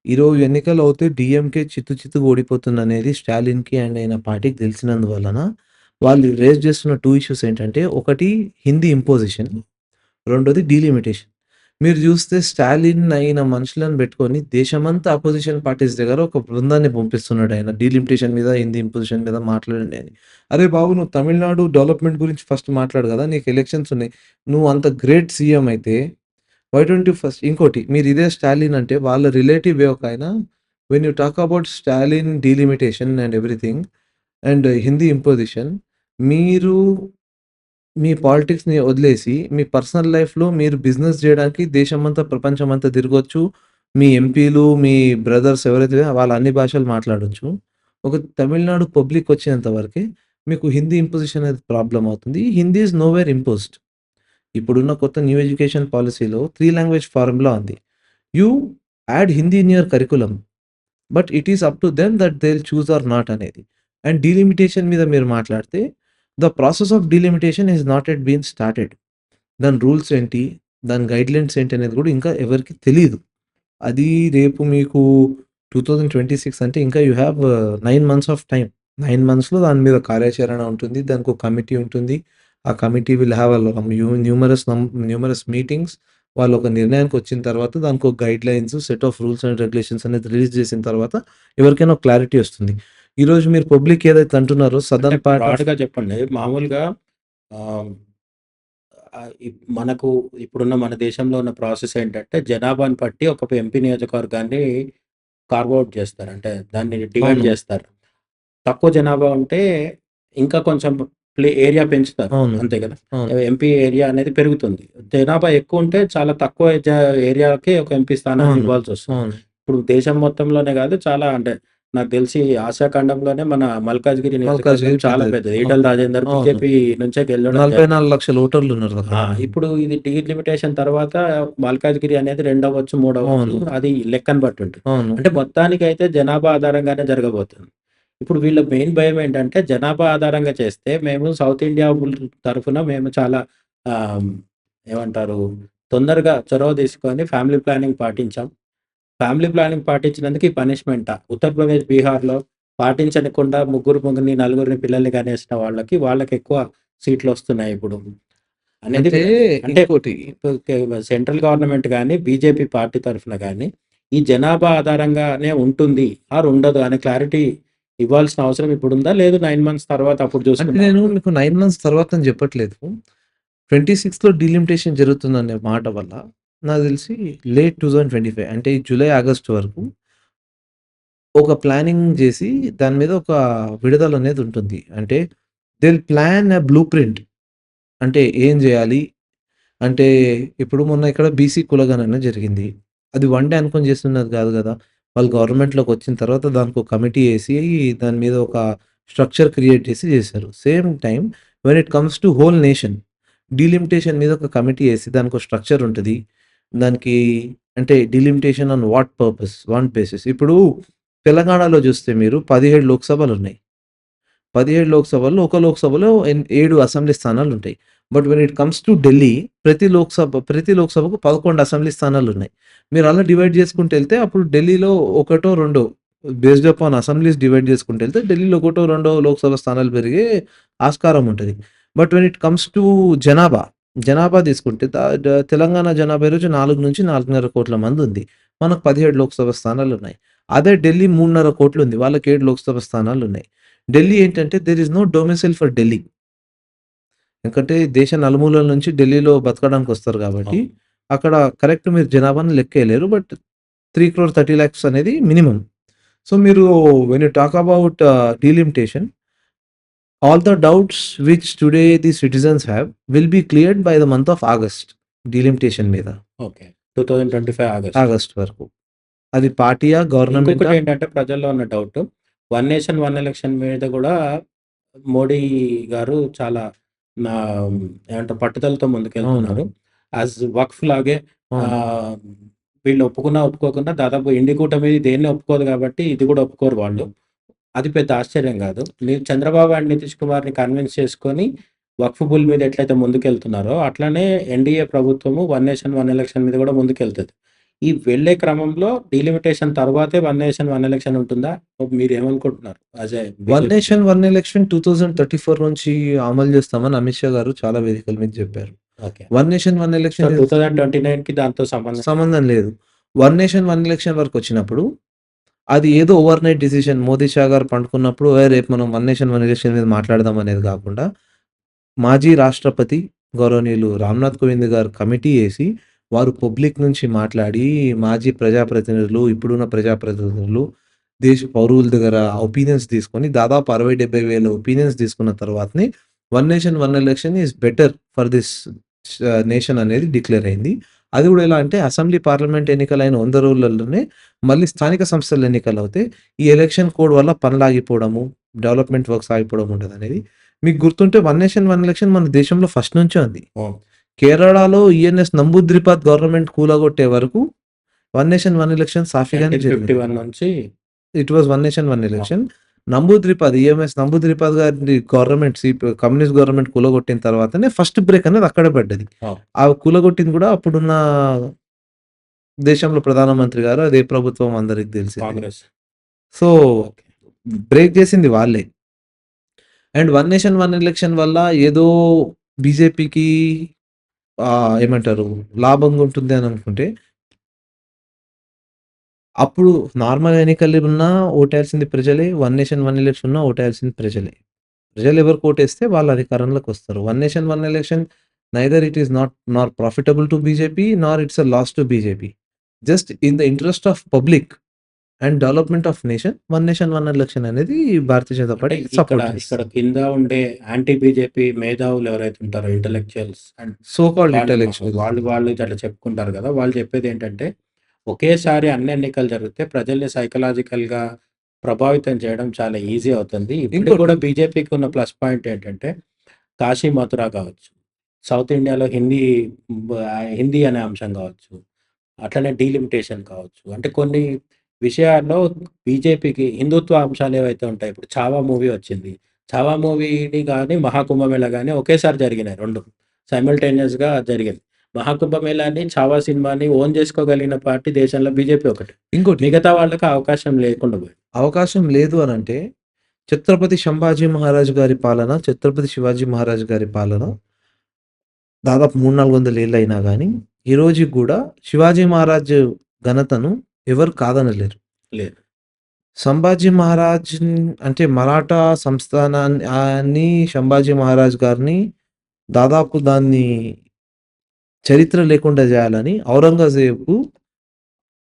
ఈరోజు ఎన్నికలవుతే డీఎంకే చిత్తు చిత్తుగా ఓడిపోతుందనేది స్టాలిన్‌కి అండ్ ఆయన పార్టీకి తెలిసినందువలన, వాళ్ళు రైజ్ చేస్తున్న 2 ఇష్యూస్ ఏంటంటే, ఒకటి హిందీ ఇంపోజిషన్, రెండోది డీలిమిటేషన్. మీరు చూస్తే స్టాలిన్ అయిన మనుషులను పెట్టుకొని దేశమంతా అపోజిషన్ పార్టీస్ దగ్గర ఒక బృందాన్ని పంపిస్తున్నాడు ఆయన. డీలిమిటేషన్ మీద, హిందీ ఇంపోజిషన్ మీద మాట్లాడండి అని. అరే బాబు! నువ్వు తమిళనాడు డెవలప్‌మెంట్ గురించి ఫస్ట్ మాట్లాడు గదా! నీకు ఎలక్షన్స్ ఉన్నాయి. నువ్వు అంత గ్రేట్ సీఎం అయితే వై డోంట్ యూ ఫస్ట్ ఇంకోటి మీరు ఇదే స్టాలిన్ అంటే వాళ్ళ రిలేటివే ఒకాయన when you talk about Stalin delimitation and everything and Hindi imposition మీరు మీ పాలిటిక్స్‌ని వదిలేసి మీ పర్సనల్ లైఫ్‌లో మీరు బిజినెస్ జేయడానికి దేశమంతా, ప్రపంచమంతా తిరగొచ్చు. మీ ఎంపీలు, మీ బ్రదర్స్ ఎవరైతే వాళ్ళు అన్ని భాషలు మాట్లాడొచ్చు. ఒక తమిళనాడు పబ్లిక్ వచ్చేంత వరకే మీకు హిందీ ఇంపోజిషన్ అనేది ప్రాబ్లమ్ అవుతుంది. Hindi is nowhere imposed. ఇప్పుడున్న కొత్త న్యూ ఎడ్యుకేషన్ పాలిసీలో 3 లాంగ్వేజ్ ఫార్ములా ఉంది. You add Hindi in your curriculum. But it is up to them that they will choose or not అనేది. అండ్ డీలిమిటేషన్ మీద మీరు మాట్లాడితే the process of delimitation is not yet been started. దాని rules ఏంటి? దాని guidelines ఏంటి అనేది కూడా ఇంకా ఎవరికీ తెలీదు. అది రేపు మీకు 2026 అంటే ఇంకా you have 9 months of time. 9 మంత్స్‌లో దాని మీద కార్యాచరణ ఉంటుంది. దానికొక కమిటీ ఉంటుంది. ఆ committee will have numerous meetings. వాళ్ళు ఒక నిర్ణయానికి వచ్చిన తర్వాత దానికొక guidelines, set of rules and regulations అనేది రిలీజ్ చేసిన తర్వాత ఎవరికైనా ఒక క్లారిటీ వస్తుంది. ఈరోజు మీరు పబ్లిక్ ఏదైతే అంటున్నారో అంటే సదర్న్ పార్ట్ ఆఫ్ బ్రాడ్‌గా చెప్పండి. మామూలుగా ఆహ్, మనకు ఇప్పుడున్న మన దేశంలో ఉన్న ప్రాసెస్ ఏంటంటే, జనాభాను బట్టి ఒక ఎంపీ నియోజకవర్గాన్ని కార్వ్ ఔట్ చేస్తారు. అంటే దాన్ని డివైడ్ అవును. చేస్తారు. తక్కువ జనాభా ఉంటే ఇంకా కొంచెం ఏరియా పెంచుతారు. అవును. అంతే కదా! అవును. ఎంపీ ఏరియా అనేది పెరుగుతుంది. జనాభా ఎక్కువుంటే చాలా తక్కువ ఏరియాకి ఒక ఎంపీ స్థానాన్ని అవును. ఇవ్వాల్సొస్తుంది. అవును. ఇప్పుడు దేశం మొత్తంలోనే కాదు చాలా అంటే నాకు తెలిసి ఆసియా ఖండంలోనే మన మల్కాజ్‌గిరి నియోజకవర్గం మల్కాజ్‌గిరి చాలా పెద్దది. పెద్దది. అవును. ఈటెల రాజేందర్ అవును. బీజేపీ నుంచే గెలవడం జరిగింది. 44,00,000 ఓటర్లున్నారక్కడ. ఇప్పుడు ఇది డీలిమిటేషన్ తర్వాత మల్కాజ్‌గిరి అనేది రెండవ్వచ్చు, మూడవ్వచ్చు. అవును. అది లెక్కను బట్టి ఉంటుంది. అవును. అంటే మొత్తానికైతే జనాభా ఆధారంగానే జరగబోతుంది. ఇప్పుడు వీళ్ళ మెయిన్ భయం ఏంటంటే జనాభా ఆధారంగా చేస్తే మేము సౌత్ ఇండియా తరఫున మేము చాలా ఆహ్, ఏమంటారు తొందరగా చొరవ తీసుకొని ఫ్యామిలీ ప్లానింగ్ పాటించాం. ఫ్యామిలీ ప్లానింగ్ పాటించినందుకు ఈ పనిష్మెంటా? ఉత్తరప్రదేశ్, బీహార్‌లో పాటించకుండా ముగ్గురిని, నలుగురిని పిల్లల్ని కనేసిన వాళ్ళకెక్కువ సీట్లొస్తున్నాయి ఇప్పుడు. అనేది అంటే అంటే ఇంకోటి ఇప్పుడు సెంట్రల్ గవర్నమెంట్ గాని, బీజేపీ పార్టీ తరఫున గాని, ఈ జనాభా ఆధారంగానే ఉంటుంది ఆర్ ఉండదు అనే క్లారిటీ ఇవ్వాల్సిన అవసరం ఇప్పుడుందా? లేదు 9 మంత్స్ తర్వాత అప్పుడు అంటే చూసుకుందాం. నేను మీకు 9 మంత్స్ తర్వాత అని చెప్పట్లేదు. 26లో డీలిమిటేషన్ జరుగుతుందనే మాట వల్ల నాకు తెలిసి లేట్ 2025 అంటే ఈ జూలై, ఆగస్ట్ వరకు ఒక ప్లానింగ్ జేసి దాని మీద ఒక విడుదలనేది ఉంటుంది. అంటే they will plan a blue print. అంటే ఏం జేయాలి? అంటే ఇప్పుడు మొన్న ఇక్కడ బీసీ కులగణన జరిగింది. అది వన్ డే అనుకోని చేస్తున్నది కాదు గదా! వాళ్ళు గవర్నమెంట్‌లోకొచ్చిన తర్వాత దానికొక కమిటీ ఏసి దాని మీద ఒక స్ట్రక్చర్ క్రియేట్ చేసి చేశారు. Same time when it comes to whole nation delimitation మీద ఒక కమిటీ ఏసి దానికో స్ట్రక్చర్ ఉంటది. దానికి అంటే delimitation on what purpose? What basis? ఇప్పుడు తెలంగాణలో చూస్తే మీరు 17 లోక్‌సభలున్నాయి. 17 లోక్‌సభల్లో ఒక లోక్‌సభలో 7 అసెంబ్లీ స్థానాలుంటాయి. But when it comes to Delhi ప్రతి లోక్‌సభకు 11 అసెంబ్లీ స్థానాలున్నాయి. మీరు అలా డివైడ్ చేసుకుంటెళ్తే అప్పుడు ఢిల్లీలో ఒకటో, రెండో బేస్డ్ అపాన్ అసెంబ్లీస్ డివైడ్ చేసుకుంటెళ్తే ఢిల్లీలో ఒకటో, రెండో లోక్‌సభ స్థానాలు పెరిగే ఆస్కారం ఉంటది. But when it comes to జనాభా జనాభా తీసుకుంటే తెలంగాణ జనాభా ఈరోజు 4-4.5 కోట్ల మంది ఉంది. మనకు 17 లోక్సభ స్థానాలు ఉన్నాయి. అదే ఢిల్లీ 3.5 కోట్లు ఉంది. వాళ్ళకి 7 లోక్సభ స్థానాలు ఉన్నాయి. ఢిల్లీ ఏంటంటే there is no domicile for Delhi. ఎందుకంటే దేశ నలుమూలల నుంచి ఢిల్లీలో బతకడానికి వస్తారు కాబట్టి అవును. అక్కడ కరెక్ట్ మీరు జనాభాని లెక్కేయలేరు. బట్ 3,30,00,000 అనేది మినిమం. సో మీరు when you talk about delimitation, all the doubts which today the citizens have will be cleared by the month of August. Delimitation మీద ఓకే. 2025 ఆగస్ట్. ఆగస్ట్ వరకు. అది పార్టీయా? గవర్నమెంటా? ఇంకొకటేంటంటే ప్రజల్లో ఉన్న doubt, one nation one election మీద గూడా మోడీ గారు చాలా నా ఏమంటారు పట్టుదలతో అవును. ముందుకెళ్తున్నారు. యాజ్ వక్ఫ్ లాగే అవును. వీళ్ళు ఒప్పుకున్నా, ఒప్పుకోకున్నా దాదాపు ఇండి కూటమి దేన్ని ఒప్పుకోదు కాబట్టి ఇది గూడా ఒప్పుకోరు వాళ్ళు. అది పెద్ద ఆశ్చర్యం గాదు. మీరు చంద్రబాబు అండ్ నితీష్ కుమార్‌ని కన్విన్స్ చేసుకొని వక్ఫ్ బిల్ మీద ఎట్లయితే ముందుకెళ్తున్నారో అట్లనే ఎన్‌డీఏ ప్రభుత్వము వన్ నేషన్ వన్ ఎలక్షన్ మీద గూడా ముందుకెళ్తది. ఈ వెళ్ళే క్రమంలో డీలిమిటేషన్ తర్వాతే వన్ నేషన్ వన్ ఎలక్షన్ ఉంటుందా? మీరేమనుకుంటున్నారు? As a one BJP? Nation one election 2034 నుంచి అమలు చేస్తామని అమిత్ షా గారు చాలా వేదికల మీద చెప్పారు. Okay. One nation one so, election 2029కి దాంతో సంబంధం సంబంధం లేదు. వన్ నేషన్ వన్ ఎలక్షన్ వరకొచ్చినప్పుడు అది ఏదో ఓవర్‌నైట్ డిసిషన్ మోదీ షా గారు పండుకున్నప్పుడు రేపు మనం వన్ నేషన్ వన్ ఎలక్షన్ మీద మాట్లాడదాం అనేది కాకుండా మాజీ రాష్ట్రపతి గౌరవనీయులు రామ్‌నాథ్ కోవింద్ గారు కమిటీ ఏసి, వారు పబ్లిక్ నుంచి మాట్లాడి, మాజీ ప్రజాప్రతినిధులు, ఇప్పుడున్న ప్రజాప్రతినిధులు, దేశ పౌరుల దగ్గర ఒపీనియన్స్ తీసుకొని దాదాపు 60,000-70,000 వేల ఒపీనియన్స్ తీసుకున్న తర్వాతనే one nation one election is better for this nation అనేది డిక్లేర్ అయింది. అది కూడా ఎలా అంటే అసెంబ్లీ, పార్లమెంట్ ఎన్నికలైన 100 రోజులలోనే మళ్ళీ స్థానిక సంస్థల ఎన్నికలవుతాయి. ఈ ఎలక్షన్ కోడ్ వల్ల పనులాగిపోవడము, డెవలప్‌మెంట్ వర్క్స్ ఆగిపోవడం ఉంటదనేది. మీకు గుర్తుంటే వన్ నేషన్ వన్ ఎలక్షన్ మన దేశంలో ఫస్ట్ నుంచే ఉంది. అవును. కేరళలో ఈఎన్ఎస్ నంబూద్రిపాద్ గవర్నమెంట్ కూలగొట్టే వరకు వన్ నేషన్ వన్ ఎలక్షన్ సాఫీగానే జరిగింది. 1951 నుంచి it was one nation one election. Namboodiripad EMS Namboodiripad గారి గవర్నమెంట్ కమ్యూనిస్ట్ గవర్నమెంట్ కూలగొట్టిన తర్వాతనే ఫస్ట్ బ్రేక్ అనేది అక్కడే పడ్డది. అవును. ఆ కూలగొట్టింది కూడా అప్పుడున్న దేశంలో ప్రధానమంత్రి గారు. అదే ప్రభుత్వం అందరికి తెలిసిందే. కాంగ్రెస్. So okay. బ్రేక్ చేసింది వాళ్ళే. And one nation one election వల్ల ఏదో బీజేపీకి ఏమంటారు లాభంగా ఉంటుంది అని అనుకుంటే, అప్పుడు నార్మల్ ఎన్నికలున్నా ఓటేయాల్సింది ప్రజలే. వన్ నేషన్ వన్ ఎలక్షన్ ఉన్నా ఓటేయాల్సింది ప్రజలే. ప్రజలు ఎవరికి ఓటేస్తే వాళ్ళు అధికారంలోకి వస్తారు. One nation one election neither it is not profitable to BJP nor it's a loss to BJP. Just in the interest of public and development of one nation one election అనేది భారతీయ జనతా అంటే పార్టీ ఇక్కడ support ఇక్కడ చేస్తుంది. కింద ఉండే anti BJP మేధావులు ఎవరైతే ఉంటారో ఇంటలెక్చువల్స్ అండ్ సో కాల్డ్ వాళ్ళు ఇంటలెక్చువల్స్. వాళ్ళు అట్లా చెప్పుకుంటారు కదా! వాళ్ళు చెప్పేదేంటంటే, ఒకేసారి అన్ని ఎన్నికలు జరిగితే ప్రజల్ని సైకలాజికల్‌గా ప్రభావితం చేయడం చాలా ఈజీ అవుతుంది. ఇప్పటికి ఇంకోటి కూడా బీజేపీకి ఉన్న ప్లస్ పాయింట్ ఏంటంటే, కాశీ, మథుర కావచ్చు, సౌత్ ఇండియాలో హిందీ అనే అంశం కావచ్చు, అట్లనే డీలిమిటేషన్ కావచ్చు. అంటే కొన్ని విషయాల్లో బీజేపీకి హిందుత్వ అంశాలు ఏవైతే ఉంటాయో, ఇప్పుడు 'ఛావా' మూవీ వచ్చింది. 'ఛావా' మూవీని గాని, 'మహాకుంభమేళా' గాని ఒకేసారి జరిగినాయి 2 సైమల్టేనియస్‌గా జరిగింది. 'మహాకుంభమేళా'ని, 'ఛావా' సినిమాని ఓన్ చేసుకోగలిగిన పార్టీ దేశంలో బీజేపీ ఒకటే. ఇంకోటి మిగతా వాళ్ళకి ఆ అవకాశం లేకుండా పోయింది. అవకాశం లేదు అనంటే, ఛత్రపతి సంభాజీ మహారాజ్ గారి పాలన, ఛత్రపతి శివాజీ మహారాజ్ గారి పాలన దాదాపు 300-400 ఏళ్లయినా గానీ, ఈ రోజుకి గూడా శివాజీ మహారాజ్ ఘనతను ఎవరు కాదనలేరు. లేదు. సంభాజీ మహారాజ్ అంటే మరాఠా సంస్థానాన్ని సంభాజీ మహారాజ్ గారిని దాదాపు దాన్ని చరిత్ర లేకుండా జేయాలని ఔరంగజేబు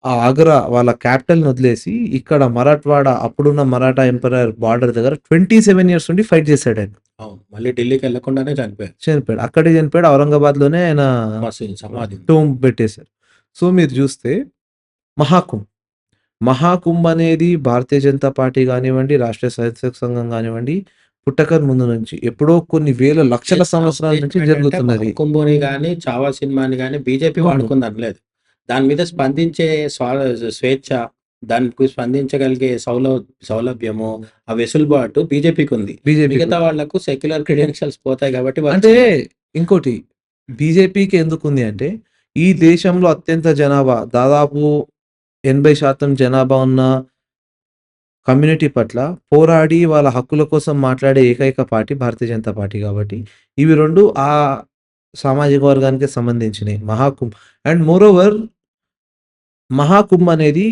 ఆ ఆగ్రా వాళ్ళ క్యాపిటల్‌ని వదిలేసి ఇక్కడ మరాఠ్వాడ అప్పుడున్న మరాఠా ఎంపరర్ బార్డర్ దగ్గర 27 ఇయర్స్ ఉండి ఫైట్ చేసాడాయన. అవును. మళ్ళీ ఢిల్లీకెళ్ళకుండానే చనిపోయారు. చనిపోయాడు. అక్కడే చనిపోయాడు. ఔరంగాబాద్‌లోనే ఆయన సమాధి ఉంది. టోంబ్ పెట్టేశారు. సో మీరు జూస్తే మహాకుంభ్. మహాకుంభ్ అనేది భారతీయ జనతా పార్టీ గానివ్వండి, రాష్ట్రీయ స్వయంసేవక సంఘం గానివ్వండి, పుట్టకని ముందు నుంచి ఎప్పుడో కొన్ని వేల లక్షల సంవత్సరాల నుంచి జరుగుతున్నది. మహాకుంభని గాని, 'ఛావా' సినిమాని గాని బీజేపీ అవును. వాడుకుందనలేదు. దాని మీద స్పందించే స్వేచ్ఛ, దానికి స్పందించగలిగే సౌలభ్యము, ఆ వెసులుబాటు బీజేపీకుంది. బీజేపీ మిగతా వాళ్ళకు సెక్యులర్ క్రెడెన్షియల్స్ పోతాయి కాబట్టి వాళ్ళు అంటే ఇంకోటి బీజేపీకి ఎందుకుంది అంటే, ఈ దేశంలో అత్యంత జనాభా దాదాపు 80% జనాభా ఉన్న కమ్యూనిటీ పట్ల పోరాడి వాళ్ళ హక్కుల కోసం మాట్లాడే ఏకైక పార్టీ భారతీయ జనతా పార్టీ కాబట్టి, ఇవి 2 ఆ సామాజిక వర్గానికే సంబంధించినయి. అండ్ మోరోవర్ మహాకుంభ్ అనేది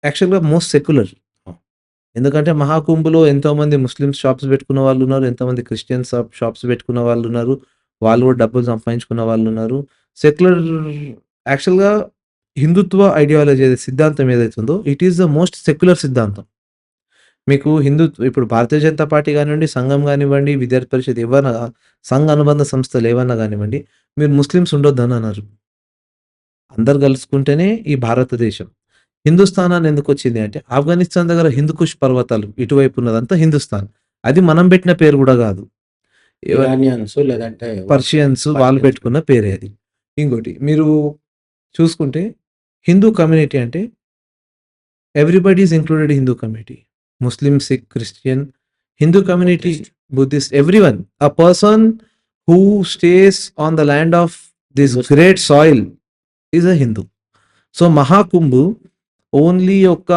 యాక్చువల్‌గా మోస్ట్ సెక్యులర్. ఆ! ఎందుకంటే మహాకుంభ్‌లో ఎంతోమంది ముస్లిమ్స్ షాప్స్ పెట్టుకున్న వాళ్ళున్నారు. ఎంతోమంది క్రిస్టియన్ షాప్స్ పెట్టుకున్న వాళ్ళున్నారు. వాళ్ళు కూడా డబ్బులు సంపాదించుకున్న వాళ్ళున్నారు. సెక్యులర్ యాక్చువల్‌గా హిందుత్వ ఐడియాలజీ సిద్ధాంతం ఏదైతే ఉందో it is the most secular సిద్ధాంతం. మీకు ఇప్పుడు భారతీయ జనతా పార్టీ గానివ్వండి, సంఘం గానివ్వండి, విద్యార్థి పరిషత్ ఏవన్నా సంఘ అనుబంధ సంస్థలు ఏవన్నా గానివ్వండి, మీరు ముస్లిమ్స్ ఉండొద్దని అనరు. అందరూ గలుసుకుంటేనే ఈ భారతదేశం. హిందుస్థాన్ అని ఎందుకొచ్చింది అంటే, ఆఫ్ఘనిస్తాన్ దగ్గర హిందూకుష్ పర్వతాలు ఇటువైపు ఉన్నదంతా హిందుస్థాన్. అది మనం పెట్టిన పేరు గూడా గాదు. ఎవరు ఇరానియన్స్ లేదంటే పర్షియన్స్ వాళ్ళు పర్షియన్స్. పెట్టుకున్న పేరే అది. ఇంకోటి మీరు చూసుకుంటే హిందూ కమ్యూనిటీ అంటే everybody is included Hindu community. Muslim, Sikh, Christian, Hindu community, Buddhist. Buddhist, everyone. A person who stays on the land of this Hindustan. Great soil is a Hindu. So, Mahakumbh only ఒక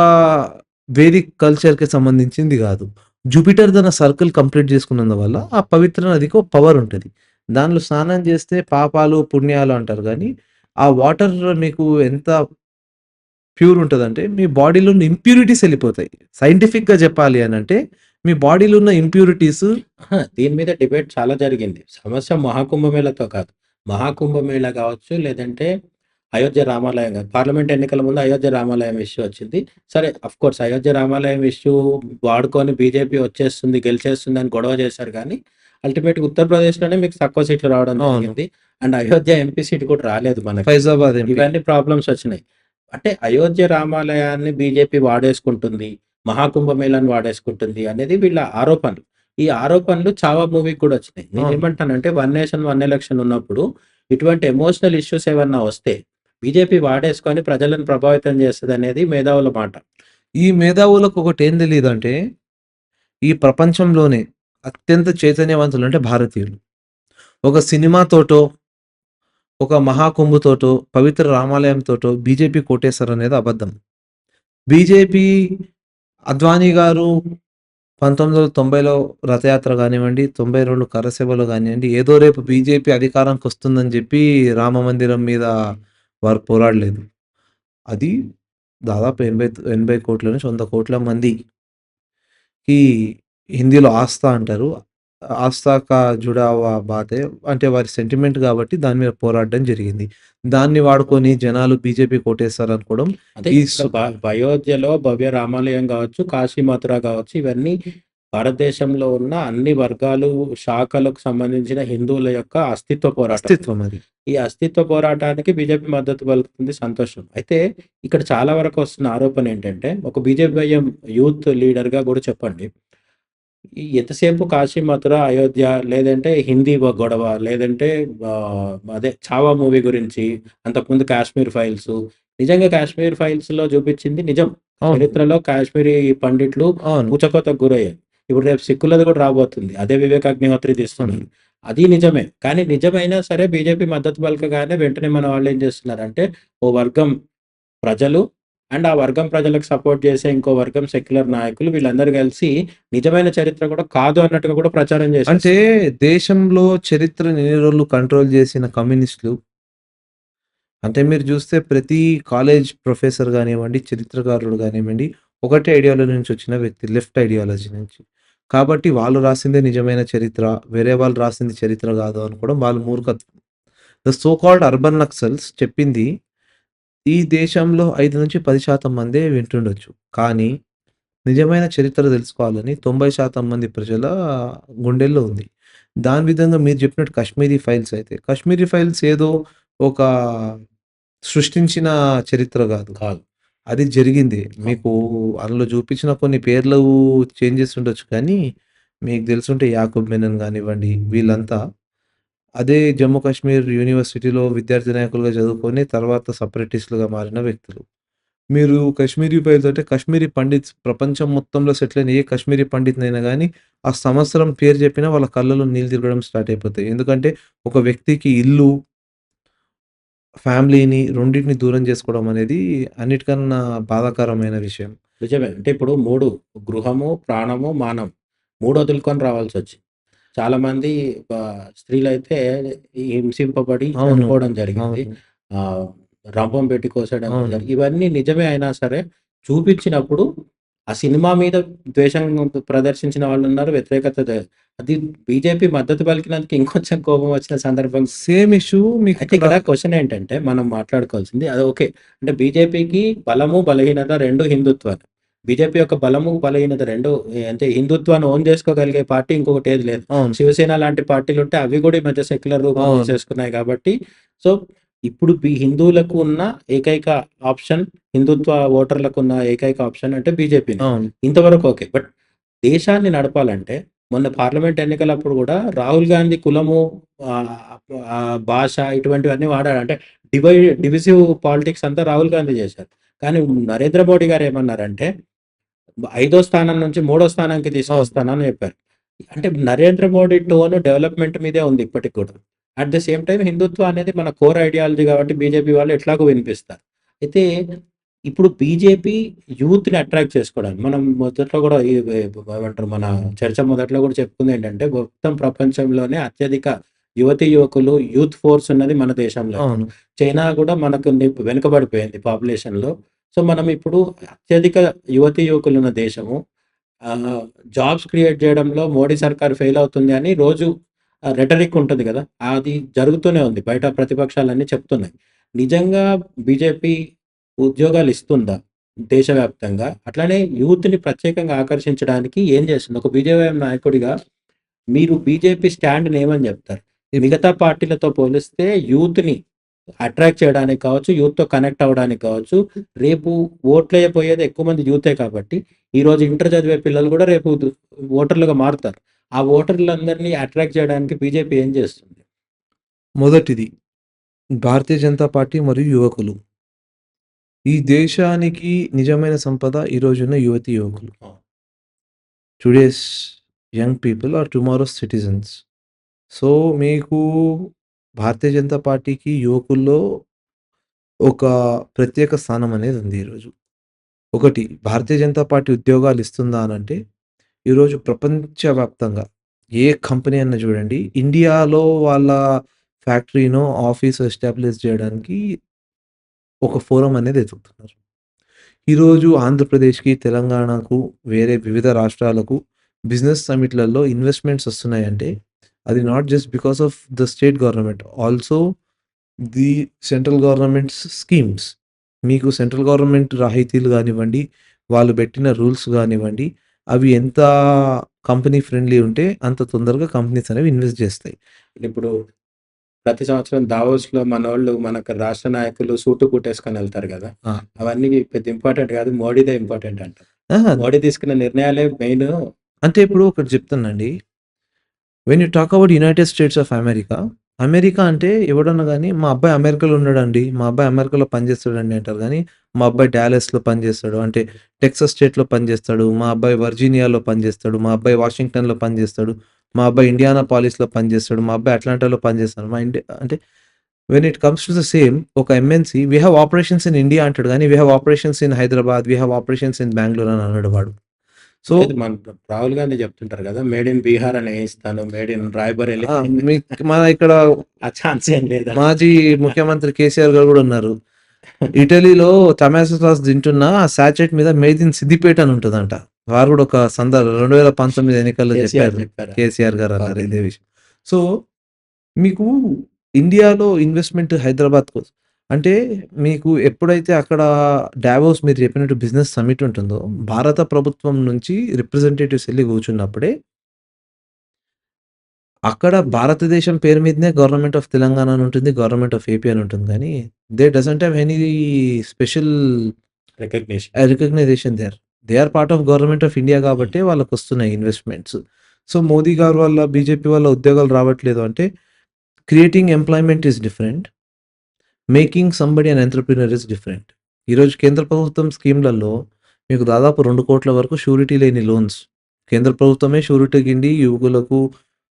Vedic కల్చర్‌కి సంబంధించింది గాదు. Jupiter తన circle complete చేసుకున్నందువల్ల ఆ పవిత్ర నదికి ఒక power ఉంటది. దాంట్లో స్నానం చేస్తే పాపాలు, పుణ్యాలు అంటారు గానీ, ఆ వాటర్ మీకు ఎంత ప్యూర్ ఉంటదంటే, మీ బాడీలో ఉన్న ఇంప్యూరిటీస్ ఎళ్ళిపోతాయి. సైంటిఫిక్‌గా చెప్పాలి అనంటే, మీ బాడీలో ఉన్న ఇంప్యూరిటీస్ అహా! దీని మీద డిబేట్ చాలా జరిగింది. సమస్య మహాకుంభమేళాతో కాదు. మహాకుంభమేళా గావచ్చు, లేదంటే అయోధ్య రామాలయం గాదు. పార్లమెంట్ ఎన్నికల ముందు అయోధ్య రామాలయం ఇష్యూ వచ్చింది. సరే ఆఫ్‌కోర్స్ అయోధ్య రామాలయం ఇష్యూ వాడుకొని బీజేపీ వచ్చేస్తుంది, గెలిచేస్తుందని గొడవ చేశారు గానీ, అల్టిమేట్‌గా ఉత్తరప్రదేశ్‌లోనే మీకు తక్కువ సీట్లు రావడం అవును. జరిగింది. అండ్ అయోధ్య ఎంపీ సీట్ కూడా రాలేదు మనకి. ఫైజాబాద్ ఎంపీ. ఇవన్నీ ప్రాబ్లమ్స్ వచ్చినాయి. అంటే అయోధ్య రామాలయాన్ని బీజేపీ వాడేసుకుంటుంది. మహాకుంభమేళాను వాడేసుకుంటుంది అనేది వీళ్ళ ఆరోపణలు. ఈ ఆరోపణలు 'చావా' మూవీకి కూడా వచ్చినాయి. అవును. నేనేమంటానంటే 'వన్ నేషన్ వన్ ఎలక్షన్' ఉన్నప్పుడు ఇటువంటి ఎమోషనల్ ఇష్యూస్ ఏవన్నా వస్తే బీజేపీ వాడేసుకొని ప్రజలను ప్రభావితం చేస్తదనేది మేధావుల మాట. ఈ మేధావులకు ఒకటేం తెలీదంటే, ఈ ప్రపంచంలోనే అత్యంత చైతన్యవంతులు అంటే భారతీయులు. ఒక సినిమాతోటో, ఒక మహాకుంభతోటో, పవిత్ర రామాలయంతోటో బీజేపీ కొట్టేస్తారనేది అబద్ధం. బీజేపీ అద్వానీ గారు 1990లో రథయాత్ర గానివ్వండి, 92 కరసేవలు గానియండి, ఏదో రేపు బీజేపీ అధికారంకొస్తుందని జెప్పి రామమందిరం మీద వారు పోరాడలేదు. అది దాదాపు 80,00,00,000 నుంచి 100,00,00,000 మందికి హిందీలో ఆస్థా అంటారు. ఆస్థా కా జుడా హువా బాత్ హై. అంటే వారి సెంటిమెంట్ గాబట్టి దాని మీద పోరాడడం జరిగింది. దాన్ని వాడుకొని జనాలు బీజేపీ కోటేస్తారనుకోవడం అదే ఈ ఇక్కడ అయోధ్యలో భవ్య రామాలయం గావచ్చు, కాశీ, మథుర గావచ్చు ఇవన్నీ భారతదేశంలో ఉన్న అన్ని వర్గాలు, శాఖలకు సంబంధించిన హిందువుల యొక్క అస్తిత్వ పోరాటం. అస్తిత్వం అది. ఈ అస్తిత్వ పోరాటానికి బీజేపీ మద్దతు పలుకుతుంది సంతోషం. అయితే ఇక్కడ చాలా వరకు వస్తున్న ఆరోపణ ఏంటంటే, ఒక బీజేపీ యూత్ లీడర్‌గా గూడా చెప్పండి. ఈ ఎంతసేపు కాశీ, మథుర, అయోధ్య లేదంటే హిందీ గొడవ లేదంటే అదే 'చావా' మూవీ గురించి, అంతకుముందు 'కాశ్మీర్ ఫైల్సు' నిజంగా 'కాశ్మీర్ ఫైల్స్‌లో' చూపించింది నిజం. అవును. చరిత్రలో కాశ్మీరీ పండిట్లు అవును. ఊచకోతకు గురయ్యారు. ఇప్పుడు రేపు సిక్కులది కూడా రాబోతుంది. అదే వివేక్ అగ్నిహోత్రి తీస్తున్నారు. అది నిజమే. కానీ నిజమైనా సరే బీజేపీ మద్దతు పలకగానే వెంటనే మన వాళ్ళేం చేస్తున్నారంటే, ఓ వర్గం ప్రజలు అండ్ ఆ వర్గం ప్రజలకు సపోర్ట్ చేసే ఇంకో వర్గం సెక్యులర్ నాయకులు వీళ్ళందరూ కలిసి నిజమైన చరిత్ర కూడా కాదు అన్నట్టుగా కూడా ప్రచారం అంటే చేసేస్తున్నారు. దేశంలో చరిత్రని ఎన్ని రోజులు కంట్రోల్ చేసిన కమ్యూనిస్టులు అంటే మీరు చూస్తే ప్రతి కాలేజ్ ప్రొఫెసర్ గానివ్వండి, చరిత్రకారుడు గానివ్వండి, ఒకటే ఐడియాలజీ నుంచి వచ్చిన వ్యక్తి. లెఫ్ట్ ఐడియాలజీ నుంచి. కాబట్టి వాళ్ళు రాసిందే నిజమైన చరిత్ర. వేరే వాళ్ళు రాసింది చరిత్ర గాదు అనుకోవడం వాళ్ళ మూర్ఖత్వం. The so called urban Naxals చెప్పింది ఈ దేశంలో 5-10% మందే వింటుండొచ్చు. కానీ నిజమైన చరిత్ర తెలుసుకోవాలని 90% మంది ప్రజల గుండెల్లో ఉంది. దాని విధంగా మీరు చెప్పినట్టు 'కాశ్మీరీ ఫైల్స్' అయితే 'కాశ్మీరీ ఫైల్స్' ఏదో ఒక సృష్టించిన చరిత్ర గాదు. కాదు. అది జరిగింది. అవును. మీకు అందులో చూపించిన కొన్ని పేర్లు చేంజెస్ ఉండొచ్చు కానీ, మీకు తెలిసుంటే యాకూబ్ మేనన్ గానివ్వండి, వీళ్ళంతా అదే జమ్మూ కాశ్మీర్ యూనివర్సిటీలో విద్యార్థి నాయకులుగా చదువుకొని తర్వాత సెపరేటిస్ట్‌లుగా మారిన వ్యక్తులు. మీరు 'కాశ్మీరీ ఫైల్స్' అంటే కాశ్మీరీ పండిట్స్ ప్రపంచం మొత్తంలో సెటిల్ అయిన ఏ కాశ్మీరీ పండిట్‌నైనా గాని, ఆ సంవత్సరం పేరు చెప్పినా వాళ్ళ కళ్ళలో నీళ్ళు తిరగడం స్టార్ట్ అయిపోతాయి. ఎందుకంటే ఒక వ్యక్తికి ఇల్లు, ఫ్యామిలీని రెండిటిని దూరం చేసుకోవడం అనేది అన్నిటికన్నా బాధాకరమైన విషయం. నిజమే. అంటే ఇప్పుడు 3 గృహము, ప్రాణము, మానం 3 వదులుకొని రావాల్సొచ్చింది. చాలామంది స్త్రీలైతే హింసింపబడి అవును. చనిపోవడం జరిగింది. అవును. ఆహ్, రంపం పెట్టి కోసేయడం అవును. ఇవన్నీ నిజమే అయినా సరే చూపించినప్పుడు ఆ సినిమా మీద ద్వేషం ప్రదర్శించిన వాళ్ళున్నారు. అది బీజేపీ మద్దతు పలికినందుకు ఇంకొంచెం కోపం వచ్చిన సందర్భం. సేమ్ ఇష్యూ అయితే మీకిక్కడ ఇక్కడ క్వెషన్ ఏంటంటే మనం మాట్లాడుకోవాల్సింది అది ఓకే. అంటే బీజేపీకి బలము, బలహీనత 2 హిందుత్వాలు. బీజేపీ యొక్క బలము, బలహీనత 2 అంటే హిందుత్వాన్ని ఓన్ చేసుకోగలిగే పార్టీ ఇంకొకటి ఏది లేదు. అవును. శివసేన లాంటి పార్టీలుంటే అవి కూడా ఈ మధ్య సెక్యులర్ రూపం అవును. తీసేసుకున్నాయి కాబట్టి సో, ఇప్పుడు హిందువులకు ఉన్న ఏకైక ఆప్షన్ హిందుత్వ ఓటర్లకు ఉన్న ఏకైక ఆప్షన్ అంటే బీజేపీనే. అవును. ఇంతవరకు ఓకే. బట్ దేశాన్ని నడపాలంటే మొన్న పార్లమెంట్ ఎన్నికలప్పుడు కూడా రాహుల్ గాంధీ కులము, ఆహ్, భాష ఇటువంటివన్నీ వాడాడు. అంటే డివిసివ్ పాలిటిక్స్ అంతా రాహుల్ గాంధీ చేశారు. కానీ నరేంద్ర మోడీ గారు ఏమన్నారంటే, ఐదో స్థానం నుంచి మూడో స్థానానికి అవును. తీసుకొస్తానని చెప్పారు. అంటే నరేంద్ర మోడీ టోన్ డెవలప్‌మెంట్ మీదే ఉంది ఇప్పటికి కూడా. అట్ ద సేమ్ టైమ్ హిందుత్వ అనేది మన కోర్ ఐడియాలజీ కాబట్టి బీజేపీ వాళ్ళు ఎట్లాగో వినిపిస్తారు. అయితే ఇప్పుడు బీజేపీ యూత్‌ని అట్రాక్ట్ చేసుకోవడానికి మనం మొదట్లో కూడా ఏమంటారు మన చర్చ మొదట్లో కూడా చెప్పుకుందేంటంటే మొత్తం ప్రపంచంలోనే అత్యధిక యువతీ యువకులు యూత్ ఫోర్స్ ఉన్నది మన దేశంలోనే. అవును. చైనా కూడా మనకు వెనుకబడిపోయింది పాపులేషన్‌లో. సో, మనం ఇప్పుడు అత్యధిక యువతీ యువకులున్న దేశము. ఆహ్, జాబ్స్ క్రియేట్ చేయడంలో మోడీ సర్కార్ ఫెయిల్ అవుతుంది అని రోజు రెటరిక్ ఉంటది గదా! అది జరుగుతూనే ఉంది. బయట ప్రతిపక్షాలన్నీ చెప్తున్నాయి. నిజంగా బీజేపీ ఉద్యోగాలిస్తుందా దేశవ్యాప్తంగా? అట్లనే యూత్‌ని ప్రత్యేకంగా ఆకర్షించడానికి ఏం చేస్తుంది? ఒక బీజేవైఎం నాయకుడిగా మీరు బీజేపీ స్టాండ్‌ని ఏమని జెప్తారు? ఇప్ మిగతా పార్టీలతో పోలిస్తే యూత్‌ని అట్రాక్ట్ చేయడానికి కావచ్చు, యూత్‌తో కనెక్ట్ అవ్వడానికి కావచ్చు, రేపు ఓట్లేయబోయేది ఎక్కువ మంది యూతే కాబట్టి, ఈరోజు ఇంటర్ చదివే పిల్లలు గూడా రేపు ఓటర్లుగా మారుతారు. ఆ ఓటర్లందరినీ అట్రాక్ట్ చేయడానికి బీజేపీ ఏం చేస్తుంది? మొదటిది భారతీయ జనతా పార్టీ మరియు యువకులు. ఈ దేశానికి నిజమైన సంపద ఈ రోజున్న యువతీ యువకులు. అవును. Today's young people are tomorrow's citizens. So, మీకు భారతీయ జనతా పార్టీకి యువకుల్లో ఒక ప్రత్యేక స్థానం అనేది ఉంది ఈరోజు. ఒకటి భారతీయ జనతా పార్టీ ఉద్యోగాలు ఇస్తుందా అనంటే, ఈరోజు ప్రపంచవ్యాప్తంగా ఏ కంపెనీ అన్నా చూడండి, ఇండియాలో వాళ్ళ ఫ్యాక్టరీనో, ఆఫీసో ఎస్టాబ్లిష్ చేయడానికి ఒక ఫోరం అనేది ఎతుకుతున్నారు. ఈరోజు ఆంధ్రప్రదేశ్‌కి, తెలంగాణకు, వేరే వివిధ రాష్ట్రాలకు బిజినెస్ సమిట్‌లలో ఇన్వెస్ట్‌మెంట్స్ వస్తున్నాయంటే, అది not just because of the state government. Also the central governments schemes. మీకు సెంట్రల్ గవర్నమెంట్ రాయితీలు గానివ్వండి, వాళ్ళు పెట్టిన రూల్స్ గానివ్వండి, అవి ఎంత కంపెనీ ఫ్రెండ్లీ ఉంటే, అంత తొందరగా కంపెనీస్ అనేవి ఇన్వెస్ట్ జేస్తాయి. ఇప్పుడు ప్రతి సంవత్సరం దావోస్‌లో మనోళ్ళు మనకు రాష్ట్ర నాయకులు సూటు బూటేసుకొని ఎళ్తారు గదా! ఆ! అవన్నీ పెద్ద ఇంపార్టెంట్ గాదు. మోడీదే ఇంపార్టెంట్ అంటారు. అహా! మోడీ తీసుకున్న నిర్ణయాలే మెయిను. అంటే ఇప్పుడు ఒకటి చెప్తానండి. When you talk about United states of America, America అంటే ఎవడన్నా గాని, మా అబ్బాయి అమెరికాలో ఉన్నాడండి, మా అబ్బాయి అమెరికాలో పనిచేస్తాడండి అంటారు గానీ, మా అబ్బాయి డాలస్‌లో పనిచేస్తాడు, అంటే టెక్సాస్ స్టేట్‌లో పనిచేస్తాడు, మా అబ్బాయి వర్జీనియాలో పనిచేస్తాడు, మా అబ్బాయి వాషింగ్టన్‌లో పనిచేస్తాడు, మా అబ్బాయి ఇండియానాపాలిస్‌లో పనిచేస్తాడు, మా అబ్బాయి అట్లాంటాలో పనిచేస్తాడు. మా ఇంటి అంటే when it comes to the same ఒక MNC we have operations in India అంటాడు గానీ, we have operations in Hyderabad, we have operations in Bengaluru అని అనడు వాడు. సో లేదు మన రాహుల్ గాంధీ చెప్తుంటారు గదా! మేడ్ ఇన్ బీహార్ అని ఏయిస్తాను. మేడ్ ఇన్ రాయ్‌బరేలీ మన ఇక్కడ ఆ ఛాన్స్ ఏం లేదంట. మాజీ ముఖ్యమంత్రి కేసీఆర్ గారు గూడా ఉన్నారు. ఇటలీలో టమాటో సాస్ తింటున్నా ఆ సాచెట్ మీద మేడ్ ఇన్ సిద్దిపేట అని ఉంటదంట. వారు గూడా ఒక 2019 ఎన్నికల్లో కేసీఆర్ చెప్పారు. చెప్పారా? కేసీఆర్ గారు అన్నారు ఓకే. ఇదే విషయం. సో, మీకు ఇండియాలో ఇన్వెస్ట్‌మెంట్ హైదరాబాద్ కోసం అంటే మీకు ఎప్పుడైతే అక్కడ డావోస్ మీరు చెప్పినట్టు బిజినెస్ సమిట్ ఉంటుందో, భారత ప్రభుత్వం నుంచి రిప్రజెంటేటివ్స్ ఎళ్లి కూర్చున్నప్పుడే అక్కడ భారతదేశం పేరు మీదనే గవర్నమెంట్ ఆఫ్ తెలంగాణ అని ఉంటుంది. గవర్నమెంట్ ఆఫ్ ఏపీ అని ఉంటుంది గానీ, they doesn't have any special recognition. Recognization there. They are part of government of India hmm. కాబట్టే వాళ్ళకొస్తున్నాయి ఇన్వెస్ట్‌మెంట్స్. సో, మోదీ గారి వల్ల, బీజేపీ వల్ల ఉద్యోగాలు రావట్లేదు అంటే, creating employment is different. Making somebody an entrepreneur is different. ఈరోజు కేంద్ర ప్రభుత్వం స్కీమ్‌లలో మీకు దాదాపు 2,00,00,000 వరకు షూరిటీ లేని లోన్స్. కేంద్ర ప్రభుత్వమే షూరిటీగిండి యువకులకు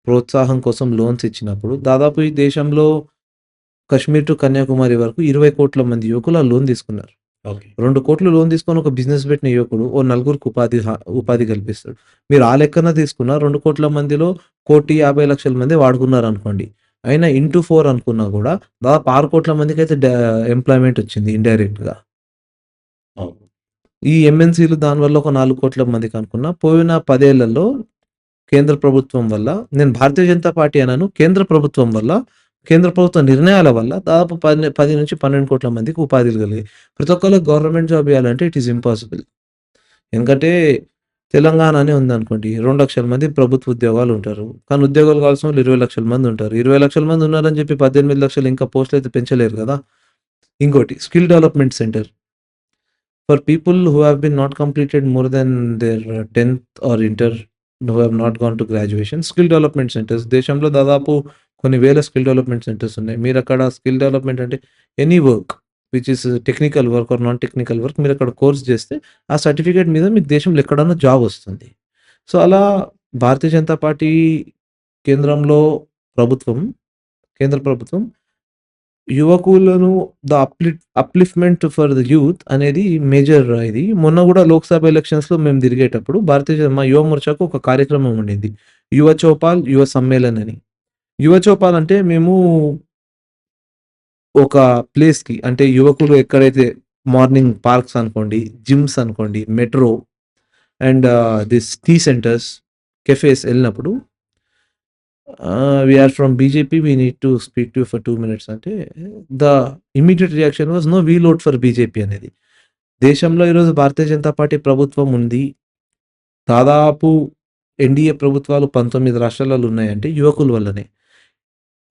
ప్రోత్సాహం కోసం లోన్స్ ఇచ్చినప్పుడు, దాదాపు ఈ దేశంలో కశ్మీర్ టు కన్యాకుమారి వరకు 20,00,00,000 మంది యువకులు ఆ లోన్ తీసుకున్నారు. ఓకే. 2,00,00,000 లోన్ తీసుకొని ఒక బిజినెస్ పెట్టిన యువకుడు ఓ నలుగురికి ఉపాధి కల్పిస్తాడు. మీరు ఆ లెక్కన తీసుకున్న 2,00,00,000 మందిలో 1,50,00,000 మంది వాడుకున్నారనుకోండి. అయినా ఇంటూ 4 అనుకున్నా గూడా దాదాపు 6,00,00,000 మందికైతే ఎంప్లాయ్‌మెంట్ వచ్చింది ఇండైరెక్ట్‌గా. అవును. ఈ ఎంఎన్‌సీలు దానివల్ల ఒక 4,00,00,000 మందికి అనుకున్నా. పోయిన 10 ఏళ్లలో కేంద్ర ప్రభుత్వం వల్ల, నేను భారతీయ జనతా పార్టీ అనను. కేంద్ర ప్రభుత్వం వల్ల, కేంద్ర ప్రభుత్వ నిర్ణయాల వల్ల దాదాపు 10-12,00,00,000 మందికి ఉపాధులు కలిగాయి. ప్రతి ఒక్కళ్ళకి గవర్నమెంట్ జాబ్ ఇయ్యాలంటే ఇట్ ఈస్ ఇంపాసిబుల్. ఎందుకంటే తెలంగాణనే ఉందనుకోండి. 2,00,000 మంది ప్రభుత్వ ఉద్యోగాలు ఉంటారు. కానీ ఉద్యోగాలు కావాల్సిన వాళ్ళు 20,00,000 మంది ఉంటారు. 20,00,000 మంది ఉన్నారని చెప్పి 18,00,000 ఇంకా పోస్టులయితే పెంచలేరు కదా! ఇంకోటి skill development center. For people who have been not completed more than their 10థ్ or inter, who have not gone to graduation, skill development centers దేశంలో దాదాపు కొన్ని వేల స్కిల్ డెవలప్‌మెంట్ సెంటర్స్ ఉన్నాయి. మీరక్కడ స్కిల్ డెవలప్‌మెంట్ అంటే any work which is technical work or non technical work మీరక్కడ course చేస్తే ఆ సర్టిఫికేట్ మీద మీకు దేశంలో ఎక్కడన్నా జాబ్ వస్తుంది. సో, అలా భారతీయ జనతా పార్టీ కేంద్రంలో ప్రభుత్వం కేంద్ర ప్రభుత్వం యువకులను అప్లిఫ్ట్‌మెంట్ ఫర్ ద యూత్ అనేది మేజర్ ఇది. మొన్న గూడా లోక్‌సభ ఎలక్షన్స్‌లో మేము తిరిగేటప్పుడు మా యువ మోర్చాకు ఒక కార్యక్రమం ఉండింది. యువ చౌపాల్, యువ సమ్మేళన్ అని. యువ చౌపాల్ అంటే మేము ఒక ప్లేస్‌కి అంటే యువకులు ఎక్కడైతే మార్నింగ్ పార్క్స్ అనుకోండి, జిమ్స్ అనుకోండి, metro and this tea centers, cafes ఎళ్ళినప్పుడు we are from BJP. We need to speak to you for 2 minutes అంటే the immediate reaction was no we'll vote for BJP అనేది. దేశంలో ఈరోజు భారతీయ జనతా పార్టీ ప్రభుత్వం ఉంది. దాదాపు ఎన్‌డీఏ ప్రభుత్వాలు 19 రాష్ట్రాలలో ఉన్నాయంటే యువకుల వల్లనే.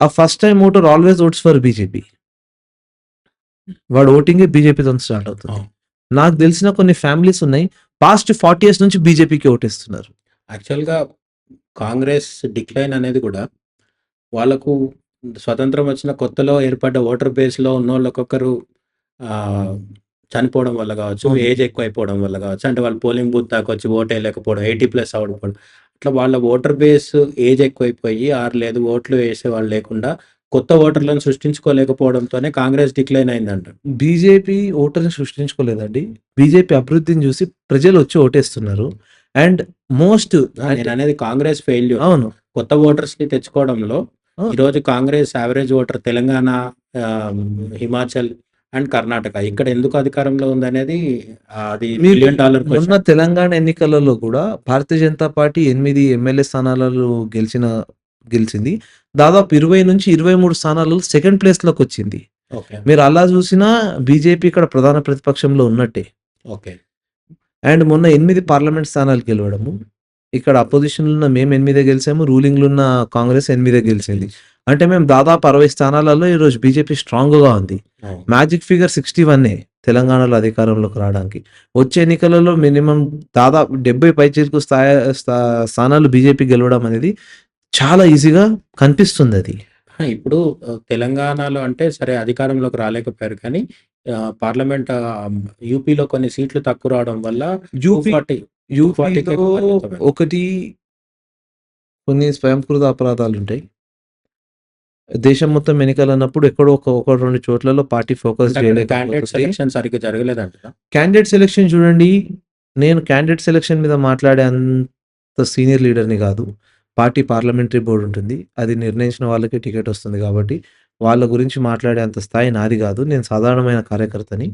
ఆ first time voter always oats for BJP. వాడు ఓటింగే బీజేపీతోని స్టార్ట్ అవుతుంది. అవును. నాకు తెలిసిన కొన్ని ఫ్యామిలీస్ ఉన్నాయి. పాస్ట్ 40 ఇయర్స్ నుంచి బీజేపీకి ఓటేస్తున్నారు. యాక్చువల్‌గా కాంగ్రెస్ డిక్లైన్ అనేది గూడా వాళ్ళకు స్వతంత్రం వచ్చిన కొత్తలో ఏర్పడ్డ ఓటర్ బేస్‌లో ఉన్నోళ్ళొక్కొక్కరు ఆహ్, చనిపోవడం వల్ల గావచ్చు, అవును. ఏజ్ ఎక్కువైపోవడం వల్ల గావచ్చు, అంటే వాళ్ళు పోలింగ్ బూత్ దాకొచ్చి ఓటేయలేకపోవడం, 80+ అవ్వకపోవడం. అట్లా వాళ్ళ ఓటర్ బేస్ ఏజ్ ఎక్కువైపోయి లేదు ఓట్లు వేసేవాళ్ళు లేకుండా కొత్త ఓటర్లను సృష్టించుకోలేకపోవడంతోనే కాంగ్రెస్ డిక్లైన్ అయిందంట. బీజేపీ ఓటర్‌ని సృష్టించుకోలేదండి. బీజేపీ అభివృద్ధిని చూసి ప్రజలొచ్చి ఓటేస్తున్నారు. అండ్ మోస్ట్ అంటే నేననేది కాంగ్రెస్ ఫెయిల్యూర్. అవును. కొత్త ఓటర్స్‌ని తెచ్చుకోవడంలో ఆ! ఈరోజు కాంగ్రెస్ యావరేజ్ ఓటర్ తెలంగాణ, ఆహ్, హిమాచల్ అండ్ కర్ణాటక ఇక్కడ ఎందుకు అధికారంలో ఉందనేది అది మీకు $1,000,000,000 మొన్న క్వెషన్. తెలంగాణ ఎన్నికలలో కూడా భారతీయ జనతా పార్టీ 8 ఎమ్మెల్యే స్థానాలలో గెలిచింది. దాదాపు 20-23 స్థానాలలో సెకండ్ ప్లేస్‌లోకొచ్చింది. ఓకే. మీరు అలా చూసినా బీజేపీ ఇక్కడ ప్రధాన ప్రతిపక్షంలో ఉన్నట్టే. ఓకే. అండ్ మొన్న 8 పార్లమెంట్ స్థానాలు గెలవడము. ఇక్కడ అపోజిషన్‌లో ఉన్న మేము 8 గెలిసాము. రూలింగ్‌లో ఉన్న కాంగ్రెస్ 8 గెలిచింది. అంటే మేము దాదాపు 60 స్థానాలలో ఈరోజు బీజేపీ స్ట్రాంగ్‌గా ఉంది. అవును. మ్యాజిక్ ఫిగర్ 61 తెలంగాణలో అధికారంలోకి రావడానికి. వచ్చే ఎన్నికలలో మినిమమ్ దాదాపు 70 పైచిలుకు స్థానాలు బీజేపీ గెలవడం అనేది చాలా ఈజీగా కనిపిస్తుందది. ఇప్పుడు తెలంగాణలో అంటే సరే అధికారంలోకి రాలేకపోయారు కానీ పార్లమెంట్ యూపీలో కొన్ని సీట్లు తక్కువ రావడం వల్ల యూపీ 240 240కే యూపీలో పరిమితమైంది. ఒకటి కొన్ని స్వయంకృత అపరాధాలుంటాయి. దేశం మొత్తం ఎన్నికలన్నప్పుడు ఎక్కడో ఒక 2 చోట్లలో పార్టీ ఫోకస్ అంటే అక్కడ క్యాండిడేట్ చేయలేకపోతుంది. సెలక్షన్ సరిగ్గా జరగలేదంటారా? క్యాండిడేట్ సెలక్షన్ చూడండి. నేను క్యాండిడేట్ సెలక్షన్ మీద మాట్లాడే అంత సీనియర్ లీడర్‌ని గాదు. పార్టీ పార్లమెంటరీ బోర్డ్ ఉంటుంది. అది నిర్ణయించిన వాళ్ళకే టికెట్ వస్తుంది గాబట్టి, వాళ్ళ గురించి మాట్లాడే అంత స్థాయి నాది గాదు. నేను సాధారణమైన కార్యకర్తని.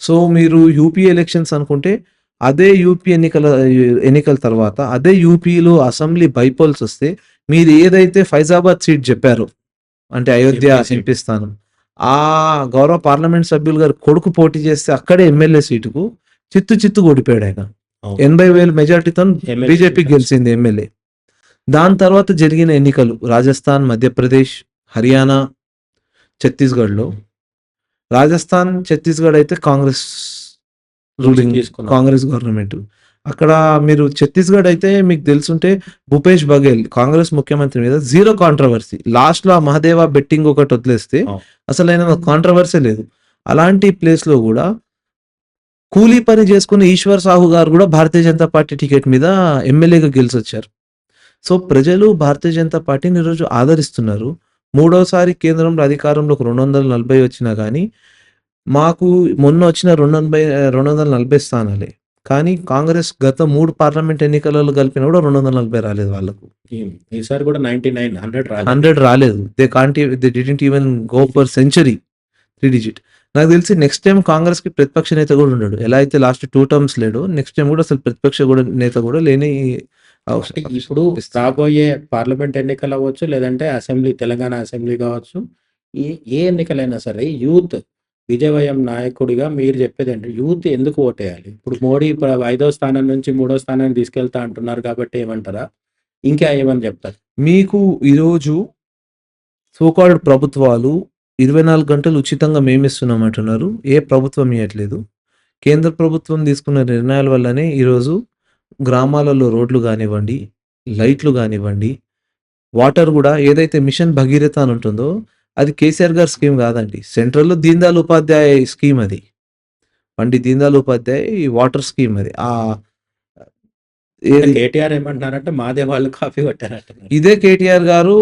సో, మీరు యూపీ ఎలక్షన్స్ అనుకుంటే, అదే యూపీ ఎన్నికల తర్వాత అదే యూపీలో అసెంబ్లీ బైపోల్స్ వస్తే, మీరు ఏదైతే ఫైజాబాద్ సీట్ జెప్పారో, అంటే అయోధ్య ఎంపీ సీట్. ఎంపీ స్థానం. ఆ గౌరవ పార్లమెంట్ సభ్యులు గారి కొడుకు పోటీ చేస్తే అక్కడే ఎమ్మెల్యే సీటుకు చిత్తుగా ఓడిపోయాడాయన. అవును. 80,000 మెజారిటీతోని ఎమ్మెల్యే బీజేపీ సీట్ గెలిచింది ఎమ్మెల్యే. దాని తర్వాత జరిగిన ఎన్నికలు రాజస్థాన్, మధ్యప్రదేశ్, హర్యానా, ఛత్తీస్‌గఢ్‌లో. రాజస్థాన్, ఛత్తీస్‌గఢ్ అయితే కాంగ్రెస్ రూలింగ్ తీసుకున్నారు. కాంగ్రెస్ గవర్నమెంట్. అక్కడ మీరు ఛత్తీస్‌గఢ్ అయితే మీకు తెలుసుంటే భూపేష్ బఘేల్ కాంగ్రెస్ ముఖ్యమంత్రి మీద జీరో కాంట్రోవర్సీ. లాస్ట్‌లో ఆ మహదేవ బెట్టింగ్ ఒకటి వదిలేస్తే అవును. అసలైన కాంట్రోవర్సీ లేదు. అలాంటి ప్లేస్‌లో గూడా కూలీ పని చేసుకుని ఈశ్వర్ సాహు గారు గూడా భారతీయ జనతా పార్టీ టికెట్ మీద ఎమ్మెల్యేగా గెలిచొచ్చారు. సో, ప్రజలు భారతీయ జనతా పార్టీని ఈరోజు ఆదరిస్తున్నారు. మూడోసారి కేంద్రంలో అధికారంలోకి 240 వచ్చినా గానీ, మాకు మొన్న వచ్చిన 240 స్థానాలే. కానీ కాంగ్రెస్ గత 3 పార్లమెంట్ ఎన్నికలలో కలిపినా కూడా 240 రాలేదు వాళ్ళకు. ఈసారి కూడా 99, 100 రాలేదు. 100 రాలేదు. They didn't even go for century 3 digit. నాకు తెలిసి నెక్స్ట్ టైమ్ కాంగ్రెస్‌కి ప్రతిపక్ష నేత కూడా ఉండడు. ఎలా అయితే లాస్ట్ 2 టర్మ్స్ లేడో నెక్స్ట్ టైమ్ కూడా అసలు ప్రతిపక్ష నేత కూడా లేని అంటే ఇప్పుడు రాబోయే పార్లమెంట్ ఎన్నికలు అవ్వచ్చు, లేదంటే తెలంగాణ అసెంబ్లీ కావచ్చు, ఏ ఎన్నికలైనా సరే యూత్ విజయవయం నాయకుడిగా మీరు చెప్పేదేంటి? యూత్ ఎందుకు ఓటేయాలి? ఇప్పుడు మోడీ 5వ స్థానం నుంచి 3వ స్థానానికి తీసుకెళ్తా అంటున్నారు కాబట్టి ఏమంటారా? ఇంకా ఏమని చెప్తారు? మీకు ఈరోజు సో కాల్డ్ ప్రభుత్వాలు 24 గంటలు ఉచితంగా మేమిస్తున్నాం అంటున్నారు. ఏ ప్రభుత్వం ఇయ్యట్లేదు. కేంద్ర ప్రభుత్వం తీసుకున్న నిర్ణయాల వల్లనే ఈరోజు గ్రామాలలో రోడ్లు గానివ్వండి, లైట్లు గానివ్వండి, వాటర్ గూడా ఏదైతే మిషన్ భగీరథ అని ఉంటుందో అది కేసీఆర్ గారి స్కీమ్ గాదండి. సెంట్రల్‌లో దీన్ దయాళ్ ఉపాధ్యాయ స్కీమ్ అది. పండిత్ దీన్ దయాళ్ ఉపాధ్యాయ్ వాటర్ స్కీమ్ అది. ఏది కేటీఆర్ ఏమంటున్నారంటే మాదే వాళ్ళు కాపీ కొట్టారంటున్నారు. ఇదే కేటీఆర్ గారు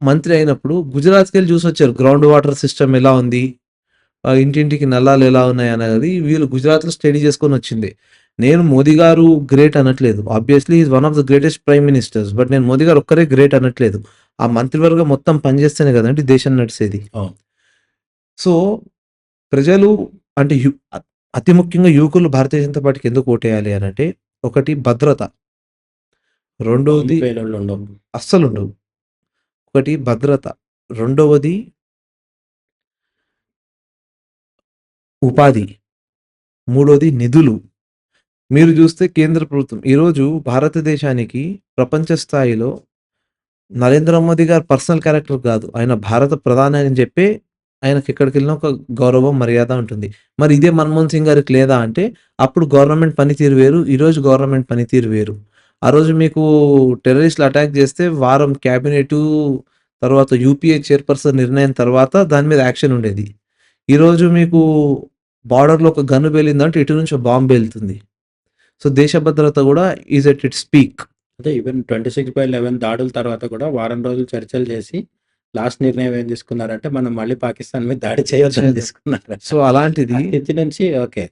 మంత్రి అయినప్పుడు గుజరాత్‌కెళ్ళి చూసొచ్చారు. గ్రౌండ్ వాటర్ సిస్టమ్ ఎలా ఉంది? ఇంటింటికి నల్లాలు ఎలా ఉన్నాయి అనేది వీళ్ళు గుజరాత్‌లో స్టడీ చేసుకొనొచ్చింది. నేను మోదీ గారు గ్రేట్ అనట్లేదు. Obviously he is one of the greatest prime ministers. But నేను మోదీ గారు ఒక్కరే గ్రేట్ అనట్లేదు. ఆ మంత్రివర్గం మొత్తం పనిచేస్తేనే కదండీ దేశం నడిసేది. అవును. సో, ప్రజలు అంటే అతి ముఖ్యంగా యువకులు భారతీయ జనతా పార్టీకి ఎందుకు ఓటేయాలి అనంటే, ఒకటి భద్రత. రెండోది పేలుళ్ళు ఉండవు. అస్సలుండవు. ఒకటి భద్రత. రెండవది ఉపాధి. మూడోది నిధులు. మీరు చూస్తే కేంద్ర ప్రభుత్వం ఈరోజు భారతదేశానికి ప్రపంచ స్థాయిలో నరేంద్ర మోదీ గారు పర్సనల్ క్యారెక్టర్ కాదు. ఆయన భారత ప్రధాని అని చెప్పి ఆయనకి ఎక్కడికెళ్ళినా ఒక గౌరవం, మర్యాద ఉంటుంది. మరి ఇదే మన్మోహన్ సింగ్ గారికి లేదా అంటే అప్పుడు గవర్నమెంట్ పనితీరు వేరు. ఈరోజు గవర్నమెంట్ పనితీరు వేరు. ఆ రోజు మీకు టెర్రరిస్టులు అటాక్ చేస్తే వారం క్యాబినెటు తర్వాత యూపీఏ చైర్పర్సన్ నిర్ణయం తర్వాత దాని మీద యాక్షన్ ఉండేది. ఈరోజు మీకు బార్డర్‌లో ఒక గన్ను పేలిందంటే ఇటు నుంచి బాంబ్ పేలుతుంది. సో, దేశ భద్రత కూడా ఈజ్ ఎట్ ఇట్స్ పీక్. అంటే ఈవెన్ 26/11 దాడుల తర్వాత కూడా వారం రోజులు చర్చలు చేసి లాస్ట్ నిర్ణయం ఏం తీసుకున్నారంటే మనం మళ్ళీ పాకిస్తాన్ మీద దాడి చేయొద్దని తీసుకున్నారు. సో, అలాంటిది స్థితి నుంచి ఓకే.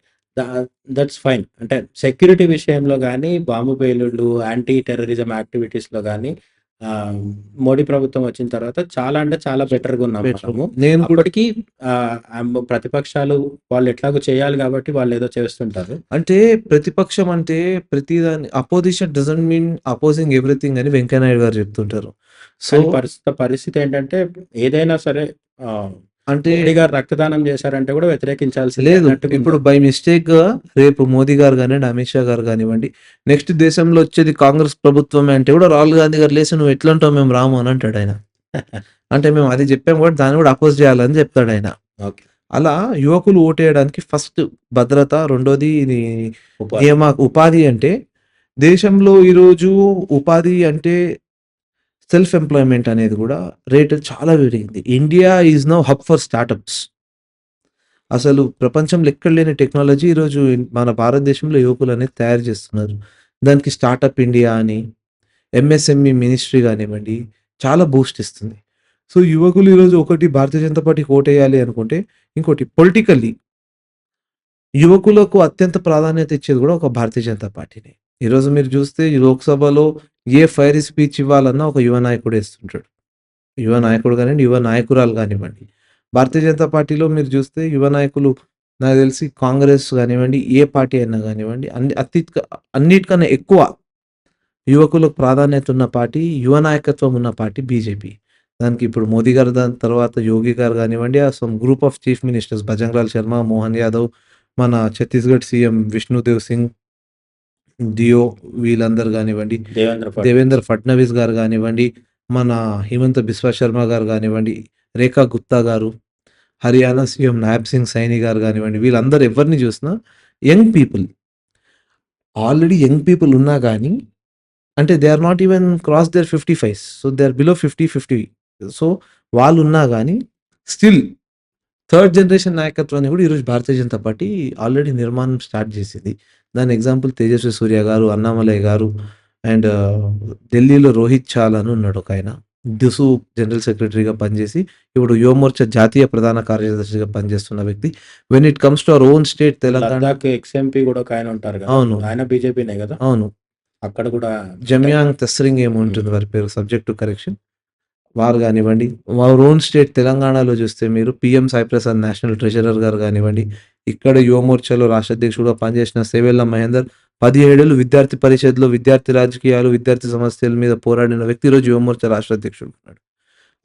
That's fine. అంటే సెక్యూరిటీ విషయంలో గానీ, బాంబు పేలుళ్ళు, యాంటీ టెర్రరిజం యాక్టివిటీస్‌లో గానీ మోడీ ప్రభుత్వం వచ్చిన తర్వాత చాలా అంటే చాలా బెటర్‌గా ఉన్నాం మనము. నేను కూడా అప్పటికి ప్రతిపక్షాలు వాళ్ళు ఎట్లాగో చేయాలి కాబట్టి వాళ్ళేదో చేస్తుంటారు. అంటే ప్రతిపక్షం అంటే ప్రతిదాన్ని opposition doesn't mean opposing everything అని వెంకయ్య నాయుడు గారు చెప్తుంటారు. సో, కానీ పరిస్థితి ఏంటంటే ఏదైనా సరే అంటే మోడీ గారు రక్తదానం చేశారంటే కూడా వ్యతిరేకించాల్సిందే లేదు. అన్నట్టుగా ఇప్పుడు ఉంది. బై మిస్టేక్‌గా రేపు మోదీ గారు గానివ్వండి, అమిత్ షా గారు గానివ్వండి, నెక్స్ట్ దేశంలో వచ్చేది కాంగ్రెస్ ప్రభుత్వమే అంటే కూడా రాహుల్ గాంధీ గారు లేసి "నువ్వు ఎట్లంటావు మేము రాము" అని అంటాడాయన. అంటే మేము అది చెప్పాము కాబట్టి దాన్ని కూడా అపోజ్ చేయాలని చెప్తాడాయన. ఓకే. అలా యువకులు ఓటేయడానికి ఫస్ట్ భద్రత, రెండోది ఇది ఉపాధి. ఉపాధి అంటే దేశంలో ఈరోజు ఉపాధి అంటే సెల్ఫ్ ఎంప్లాయ్‌మెంట్ అనేది కూడా రేట్ చాలా పెరిగింది. India is now hub for startups. అసలు ప్రపంచంలో ఎక్కడ లేని టెక్నాలజీ ఈరోజు మన భారతదేశంలో యువకులు అనేది తయారు చేస్తున్నారు. దానికి స్టార్టప్ ఇండియా అని, ఎంఎస్ఎంఈ మినిస్ట్రీ గానివ్వండి, చాలా బూస్ట్ ఇస్తుంది. సో, యువకులు ఈరోజు ఒకటి భారతీయ జనతా పార్టీకి ఓటేయాలి అనుకుంటే, ఇంకోటి పొలిటికల్లీ యువకులకు అత్యంత ప్రాధాన్యత ఇచ్చేది కూడా ఒక భారతీయ జనతా పార్టీనే. ఈరోజు మీరు చూస్తే ఈ లోక్‌సభలో ఏ ఫైరీ స్పీచ్ ఇవ్వాలన్నా ఒక యువ నాయకుడే ఇస్తుంటాడు. యువ నాయకుడు గానివ్వండి, యువ నాయకురాలు గానివ్వండి. భారతీయ జనతా పార్టీలో మీరు చూస్తే యువ నాయకులు నాకు తెలిసి కాంగ్రెస్ గానివ్వండి, ఏ పార్టీ అయినా గానివ్వండి అన్నిటికన్నా ఎక్కువ యువకులకు ప్రాధాన్యత ఉన్న పార్టీ, యువ నాయకత్వం ఉన్న పార్టీ బీజేపీ. దానికి ఇప్పుడు మోదీ గారు దాని తర్వాత యోగి గారు గానివ్వండి, some group of chief ministers Bhajanlal Sharma, Mohan Yadav, మన ఛత్తీస్‌గఢ్ సీఎం విష్ణుదేవ్ సింగ్, దియో వీళ్ళందరూ గానివ్వండి, దేవేంద్ర ఫడ్నవీస్ గారు గానివ్వండి, మన హిమంత బిశ్వ శర్మ గారు గానివ్వండి, రేఖా గుప్తా గారు, హర్యానా సీఎం నాయబ్ సింగ్ సైని గారు గానివ్వండి, వీళ్ళందరూ ఎవరిని చూసినా young people. Already young people ఉన్నా గానీ అంటే they are not even cross their 55. So, they are below 50. So, వాళ్ళున్నా గానీ స్టిల్ థర్డ్ జనరేషన్ నాయకత్వాన్ని కూడా ఈరోజు భారతీయ జనతా పార్టీ ఆల్రెడీ నిర్మాణం స్టార్ట్ చేసింది. దాని ఎగ్జాంపుల్ తేజస్వి సూర్య గారు, అన్నామలై గారు అండ్ ఢిల్లీలో రోహిత్ చాల్ అని ఉన్నాడు ఒకాయన. డిసు జనరల్ సెక్రటరీగా పనిచేసి, ఇప్పుడు యువ మోర్చా జాతీయ ప్రధాన కార్యదర్శిగా పనిచేస్తున్న వ్యక్తి. When it comes to our own state Telangana. Ladakh X-MP గూడా ఒకాయన ఉంటారు గదా! అవును. ఆయన బీజేపీనే గదా! అవును. అక్కడ గూడా అంటే జమ్యాంగ్ తస్రింగ్ ఏమో ఉంటుంది వారి పేరు, సబ్జెక్ట్ టు కరెక్షన్. వారు గానివ్వండి, our ఓన్ స్టేట్ తెలంగాణలో చూస్తే మీరు PM Sai Prasad national treasurer గారు గానివ్వండి, ఇక్కడ యువ మోర్చాలో రాష్ట్ర అధ్యక్షుడిగా పనిచేసిన సేవెళ్ళ మహేందర్ 17 ఏళ్ళు విద్యార్థి పరిషత్‌లో విద్యార్థి రాజకీయాలు, విద్యార్థి సమస్యల మీద పోరాడిన వ్యక్తి ఈరోజు యువ మోర్చా రాష్ట్ర అధ్యక్షుడు ఉన్నాడు.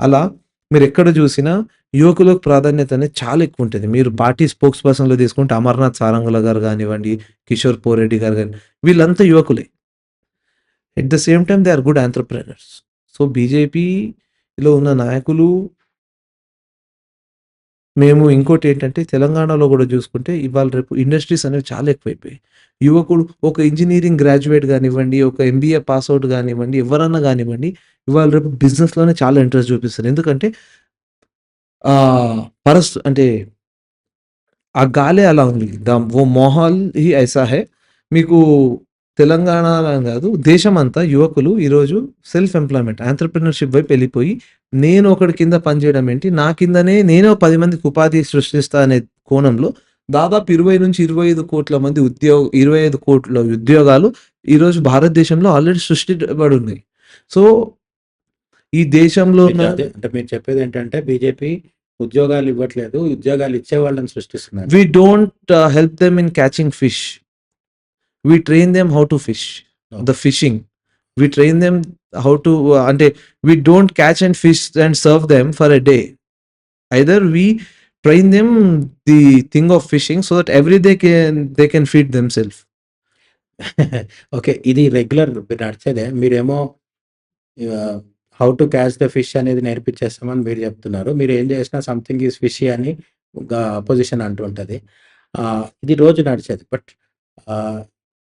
అలా మీరెక్కడ చూసినా యువకులకు ప్రాధాన్యత అనేది చాలా ఎక్కువుంటది. మీరు పార్టీ స్పోక్స్ పర్సన్‌లో తీసుకుంటే అమర్నాథ్ సారంగుల గారు గానివ్వండి, కిషోర్ పోరెడ్డి గారు గాని వీళ్ళంతా యువకులే. At the same time they are good entrepreneurs. So, బీజేపీలో ఉన్న నాయకులు మేము ఇంకోటేంటంటే తెలంగాణలో గూడా జూసుకుంటే ఇవాళ రేపు ఇండస్ట్రీస్ అనేవి చాలా ఎక్కువైపోయాయి. యువకుడు ఒక ఇంజినీరింగ్ గ్రాడ్యుయేట్ గానివ్వండి, ఒక ఎంబీఏ పాస్ ఔట్ గానివ్వండి, ఎవరన్నా గానివ్వండి, ఇవాళ రేపు బిజినెస్‌లోనే చాలా ఇంట్రెస్ట్ చూపిస్తారు. ఎందుకంటే అంటే ఆ గాలే అలా ఉంది. वो माहौल ही ऐसा है. మీకు తెలంగాణలో అని గాదు, దేశమంతా యువకులు ఈరోజు సెల్ఫ్ ఎంప్లాయ్‌మెంట్, ఎంటర్‌ప్రెన్యూర్‌షిప్ వైపు ఎళ్ళిపోయి, నేను ఒకడి కింద పనిజేయడం ఏంటి, నా కిందనే నేనే 10 మందికి ఉపాధి సృష్టిస్తా అనే కోణంలో దాదాపు 20-25 కోట్ల మంది 25 కోట్ల ఉద్యోగాలు ఈరోజు భారతదేశంలో ఆల్రెడీ సృష్టించబడున్నాయి. సో, ఈ దేశంలో ఉన్న అదే అంటే మీరు చెప్పేదేంటంటే బీజేపీ ఉద్యోగాలు ఇవ్వట్లేదు. ఉద్యోగాలు ఇచ్చే వాళ్ళని సృష్టిస్తున్నారు. we don't help them in catching fish. We train them how to fish. Okay. The fishing. We train them how to అంటే we don't catch and fish and serve them for a day. Either we train them the thing of fishing so that every day they can feed themselves. Okay. ఇది regular నడిచేదే. మీరేమో how to catch the fish అనేది నేర్పించేస్తామని మీరు చెప్తున్నారు. మీరు ఏం చేసినా something is fishy అని opposition అంటూ ఉంటది. ఇది రోజు నడిచేది. బట్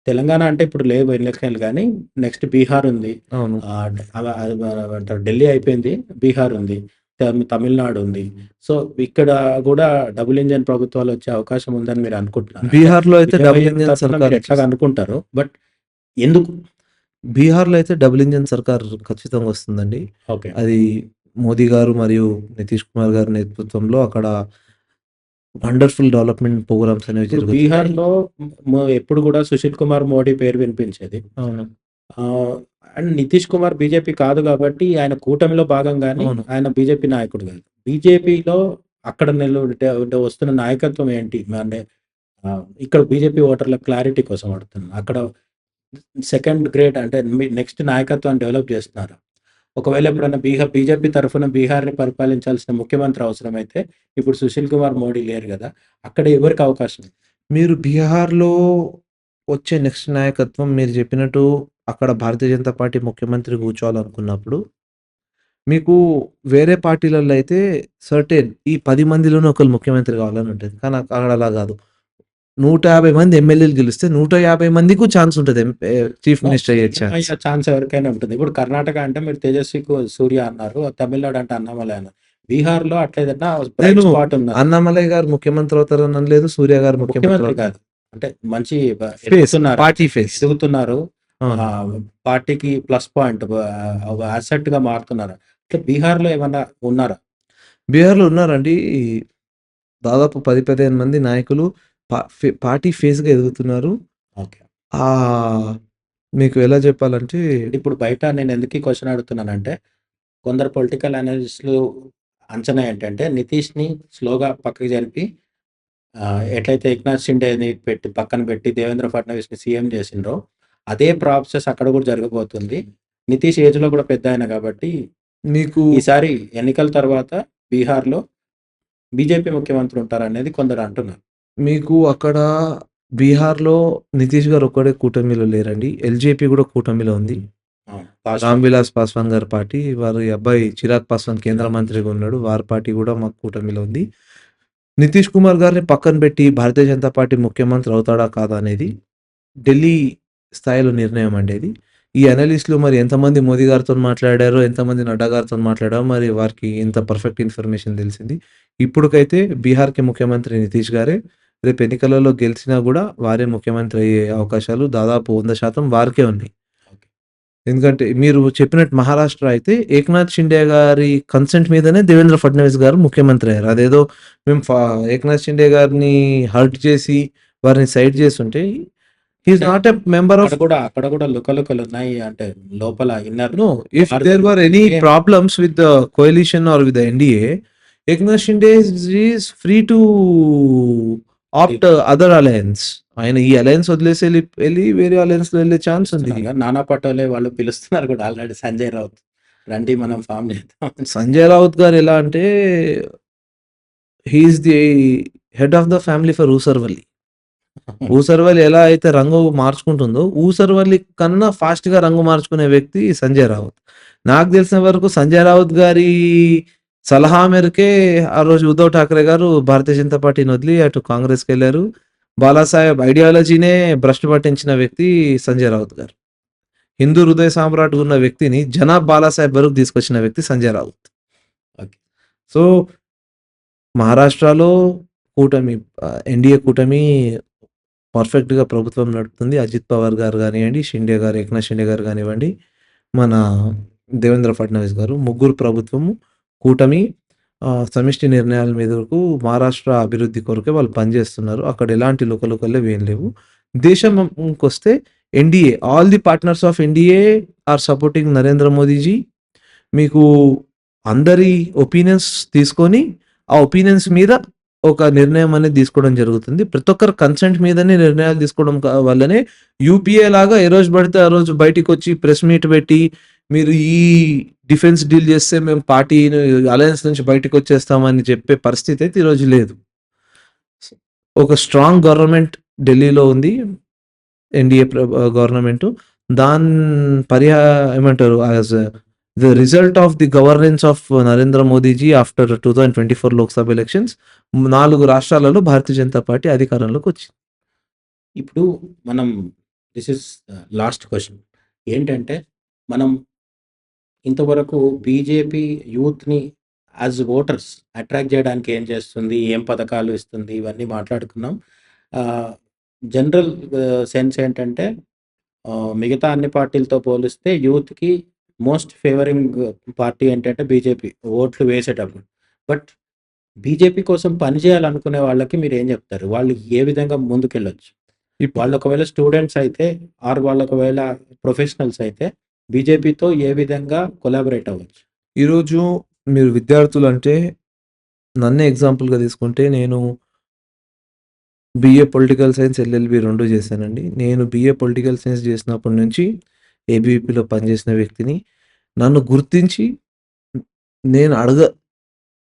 తెలంగాణ అంటే ఇప్పుడు లేవు ఎలక్షన్లు గానీ, నెక్స్ట్ బీహార్ ఉంది. అవును. ఏమంటారు ఢిల్లీ అయిపోయింది. బీహార్ ఉంది. తమిళనాడు ఉంది. సో, ఇక్కడ గూడా డబుల్ ఇంజిన్ ప్రభుత్వాలు వచ్చే అవకాశం ఉందని మీరు అనుకుంటున్నారా? బీహార్‌లో అయితే డబుల్ విజయ్ ఇంజిన్ తరపున సర్కార్ మీరు ఎట్లాగో అనుకుంటారు. బట్ ఎందుకు? బీహార్‌లో అయితే డబుల్ ఇంజిన్ సర్కార్ ఖచ్చితంగా వస్తుందండి. ఓకే. అది మోదీ గారు మరియు నితీష్ కుమార్ గారి నేతృత్వంలో అక్కడ వండర్‌ఫుల్ డెవలప్‌మెంట్ ప్రోగ్రామ్స్ అనేవి ఇప్పుడు జరుగుతున్నాయి. బీహార్‌లో ఎప్పుడు గూడా సుశీల్ కుమార్ మోడీ పేరు వినిపించేది. అవును. అండ్ నితీష్ కుమార్ బీజేపీ కాదు గాబట్టి ఆయన కూటమిలో భాగంగానే అవును. ఆయన బీజేపీ నాయకుడు గాదు. బీజేపీలో అక్కడ వస్తున్న నాయకత్వం ఏంటి? అంటే ఇక్కడ బీజేపీ ఓటర్ల క్లారిటీ కోసం అడుగుతున్నా. అక్కడ సెకండ్ గ్రేడ్ అంటే నెక్స్ట్ నాయకత్వాన్ని డెవలప్ చేస్తున్నారా? ఒకవేళ ఎప్పుడైనా బీజేపీ తరఫున బీహార్‌ని పరిపాలించాల్సిన ముఖ్యమంత్రి అవసరమైతే ఇప్పుడు సుశీల్ కుమార్ మోడీ లేరు గదా! అక్కడ ఎవరికి అవకాశం? మీరు బీహార్‌లో వచ్చే నెక్స్ట్ నాయకత్వం మీరు చెప్పినట్టు అక్కడ భారతీయ జనతా పార్టీ ముఖ్యమంత్రి కూర్చోవాలనుకున్నప్పుడు, మీకు వేరే పార్టీలలో అయితే సర్టెన్ ఈ 10 మందిలోనే ఒకళ్ళు ముఖ్యమంత్రి కావాలని ఉంటది. కానీ అక్కడ అలా గాదు. 150 మంది ఎమ్మెల్యేలు గెలిస్తే 150 మందికి ఛాన్స్ ఉంటది. చీఫ్ మినిస్టర్ అయ్యే ఛాన్స్. ఛాన్స్ ఎవరికైనా ఉంటుంది. ఇప్పుడు కర్ణాటక అంటే మీరు తేజస్వి సూర్య అన్నారు. తమిళనాడు అంటే అన్నామలై అన్నారు. బీహార్‌లో అట్లా ఏదన్నా బ్రైట్ నేను స్పాట్ ఉందా? అన్నామలై గారు ముఖ్యమంత్రి అవుతారని అనలేదు. సూర్య గారు ముఖ్యమంత్రి కాదు. అంటే మంచి ఫేస్, ఎదుగుతున్నారు. Party face. ఎదుగుతున్నారు. అవును. పార్టీకి ప్లస్ పాయింట్ ఒక అసెట్‌గా మారుతున్నారు. ఇట్లా బీహార్‌లో ఏమన్నా ఉన్నారా? బీహార్‌లో ఉన్నారండి. దాదాపు 10, 15 మంది నాయకులు పార్టీ ఫేస్‌గా ఎదుగుతున్నారు. ఓకే. మీకు ఎలా చెప్పాలంటే ఇప్పుడు బయట నేను ఎందుకు ఈ క్వెషన్ అడుగుతున్నానంటే, కొందరు పొలిటికల్ అనలిస్ట్‌లు అంచనా ఏంటంటే, నితీష్‌ని స్లోగా పక్కకి జరిపి ఎట్లయితే ఏక్నాథ్ షిండేని పక్కన పెట్టి దేవేంద్ర ఫడ్నవీస్‌ని సీఎం చేసిండ్రో, అదే ప్రాసెస్ అక్కడ కూడా జరగబోతుంది. నితీష్ ఏజ్‌లో కూడా పెద్దాయన కాబట్టి, మీకు ఈసారి ఎన్నికల తర్వాత బీహార్‌లో బీజేపీ ముఖ్యమంత్రి ఉంటారనేది కొందరు అంటున్నారు. మీకు అక్కడ బీహార్‌లో నితీష్ గారు ఒక్కడే కూటమిలో లేరండి. ఎల్‌జేపీ కూడా కూటమిలో ఉంది. రామ్ విలాస్ పాస్వాన్ గారి పార్టీ, వారి అబ్బాయి చిరాగ్ పాస్వాన్ కేంద్ర మంత్రిగా ఉన్నాడు. వారి పార్టీ కూడా మాకు కూటమిలో ఉంది. నితీష్ కుమార్ గారిని పక్కన పెట్టి భారతీయ జనతా పార్టీ ముఖ్యమంత్రి అవుతాడా కాదా అనేది ఢిల్లీ స్థాయిలో నిర్ణయం అండి అది. ఈ అనలిస్ట్‌లు మరి ఎంతమంది మోదీ గారితోని మాట్లాడారో, ఎంతమంది నడ్డా గారితోని మాట్లాడారో మరి వారికి ఇంత పర్ఫెక్ట్ ఇన్ఫర్మేషన్ తెలిసింది. ఇప్పటికైతే బీహార్‌కి ముఖ్యమంత్రి నితీష్ గారే. రేపు ఎన్నికలలో గెలిచినా కూడా వారే ముఖ్యమంత్రి అయ్యే అవకాశాలు దాదాపు 100% వారికే ఉన్నాయి. ఎందుకంటే మీరు చెప్పినట్టు మహారాష్ట్ర అయితే ఏక్నాథ్ షిండే గారి కన్సెంట్ మీదనే దేవేంద్ర ఫడ్నవీస్ గారు ముఖ్యమంత్రి అయ్యారు. అదేదో మేము ఏక్నాథ్ షిండే గారిని హర్ట్ చేసి వారిని సైడ్ చేసుంటే హి ఈస్ అంటే నాట్ ఎ మెంబర్ ఆఫ్. అక్కడ కూడా లుకలుకలున్నాయి. అంటే లోపల inner No, if war there were any ఏం problems with the coalition or with the NDA, Eknath Shinde is free to opt other alliance. ఆయన ఈ అలయన్స్ వదిలేసి వెళ్ళి వేరే అలయన్స్ లో వెళ్ళే ఛాన్స్ ఉంది. పిలుస్తున్నారు. నానా పటోలే వాళ్ళు పిలుస్తున్నారు కూడా ఆల్రెడీ సంజయ్ రావుత్ రండి మనం ఫామ్ చేద్దాం. సంజయ్ రావుత్ గారు ఎలా అంటే he is the head of the family for ఊసర్వల్లి. ఊసర్వల్లి ఎలా అయితే రంగు మార్చుకుంటుందో ఊసర్వల్లి కన్నా ఫాస్ట్ గా రంగు మార్చుకునే వ్యక్తి సంజయ్ రావుత్. నాకు తెలిసిన వరకు సంజయ్ రావుత్ గారి సలహా మేరకే ఆ రోజు ఉద్ధవ్ ఠాక్రే గారు భారతీయ జనతా పార్టీని వదిలి అటు కాంగ్రెస్కి వెళ్ళారు. బాలాసాహెబ్ ఐడియాలజీనే భ్రష్టు పట్టించిన వ్యక్తి సంజయ్ రావుత్ గారు. హిందూ హృదయ సామ్రాట్ ఉన్న వ్యక్తిని జనాబ్ బాలాసాహెబ్ వరకు తీసుకొచ్చిన వ్యక్తి సంజయ్ రావుత్. ఓకే. సో మహారాష్ట్రలో కూటమి ఎన్డీఏ కూటమి పర్ఫెక్ట్గా ప్రభుత్వం నడుపుతుంది. అజిత్ పవార్ గారు కానివ్వండి, షిండే గారు, ఏక్నాథ్ షిండే గారు కానివ్వండి, మన దేవేంద్ర ఫడ్నవీస్ గారు, ముగ్గురు ప్రభుత్వము కూటమి సమిష్టి నిర్ణయాల మీదకు మహారాష్ట్ర అభివృద్ధి కొరకే వాళ్ళు పనిచేస్తున్నారు. అక్కడ ఎలాంటి లుకలుకలు ఏం లేవు. దేశంకి వస్తే NDA, all the partners of NDA are supporting Narendra Modiji. మీకు అందరి ఒపీనియన్స్ తీసుకొని ఆ ఒపీనియన్స్ మీద ఒక నిర్ణయం అనేది తీసుకోవడం జరుగుతుంది. ప్రతి ఒక్కరు కన్సెంట్ మీదనే నిర్ణయాలు తీసుకోవడం వల్లనే యూపీఏ లాగా ఏ రోజు పడితే ఆ రోజు బయటికి వచ్చి ప్రెస్ మీట్ పెట్టి మీరు ఈ డిఫెన్స్ డీల్ చేస్తే మేము పార్టీ అలయన్స్ నుంచి బయటకు వచ్చేస్తామని చెప్పే పరిస్థితి అయితే ఈరోజు లేదు. ఒక స్ట్రాంగ్ గవర్నమెంట్ ఢిల్లీలో ఉంది, ఎన్డీఏ గవర్నమెంట్. దాని ఏమంటారు, as the result of the governance of Narendra Modiji after 2024 Lok Sabha elections 4 రాష్ట్రాలలో భారతీయ జనతా పార్టీ అధికారంలోకి వచ్చింది. ఇప్పుడు మనం దిస్ ఇస్ లాస్ట్ క్వశ్చన్ ఏంటంటే, మనం ఇంతవరకు బీజేపీ యూత్ని యాజ్ ఓటర్స్ అట్రాక్ట్ చేయడానికి ఏం చేస్తుంది, ఏం పథకాలు ఇస్తుంది, ఇవన్నీ మాట్లాడుకున్నాం. జనరల్ సెన్స్ ఏంటంటే మిగతా అన్ని పార్టీలతో పోలిస్తే యూత్కి మోస్ట్ ఫేవరింగ్ పార్టీ ఏంటంటే బీజేపీ ఓట్లు వేసేటప్పుడు. బట్ బీజేపీ కోసం పనిచేయాలనుకునే వాళ్ళకి మీరు ఏం చెప్తారు? వాళ్ళు ఏ విధంగా ముందుకెళ్ళొచ్చు? వాళ్ళు ఒకవేళ స్టూడెంట్స్ అయితే ఆర్ వాళ్ళు ఒకవేళ ప్రొఫెషనల్స్ అయితే బీజేపీతో ఏ విధంగా కొలాబరేట్ అవ్వచ్చు? ఈరోజు మీరు విద్యార్థులు అంటే నన్నే ఎగ్జాంపుల్గా తీసుకుంటే నేను బీఏ పొలిటికల్ సైన్స్, ఎల్ఎల్బి 2 చేశానండి. నేను బీఏ పొలిటికల్ సైన్స్ చేసినప్పటి నుంచి ఏబీవీపీలో పనిచేసిన వ్యక్తిని. నన్ను గుర్తించి నేను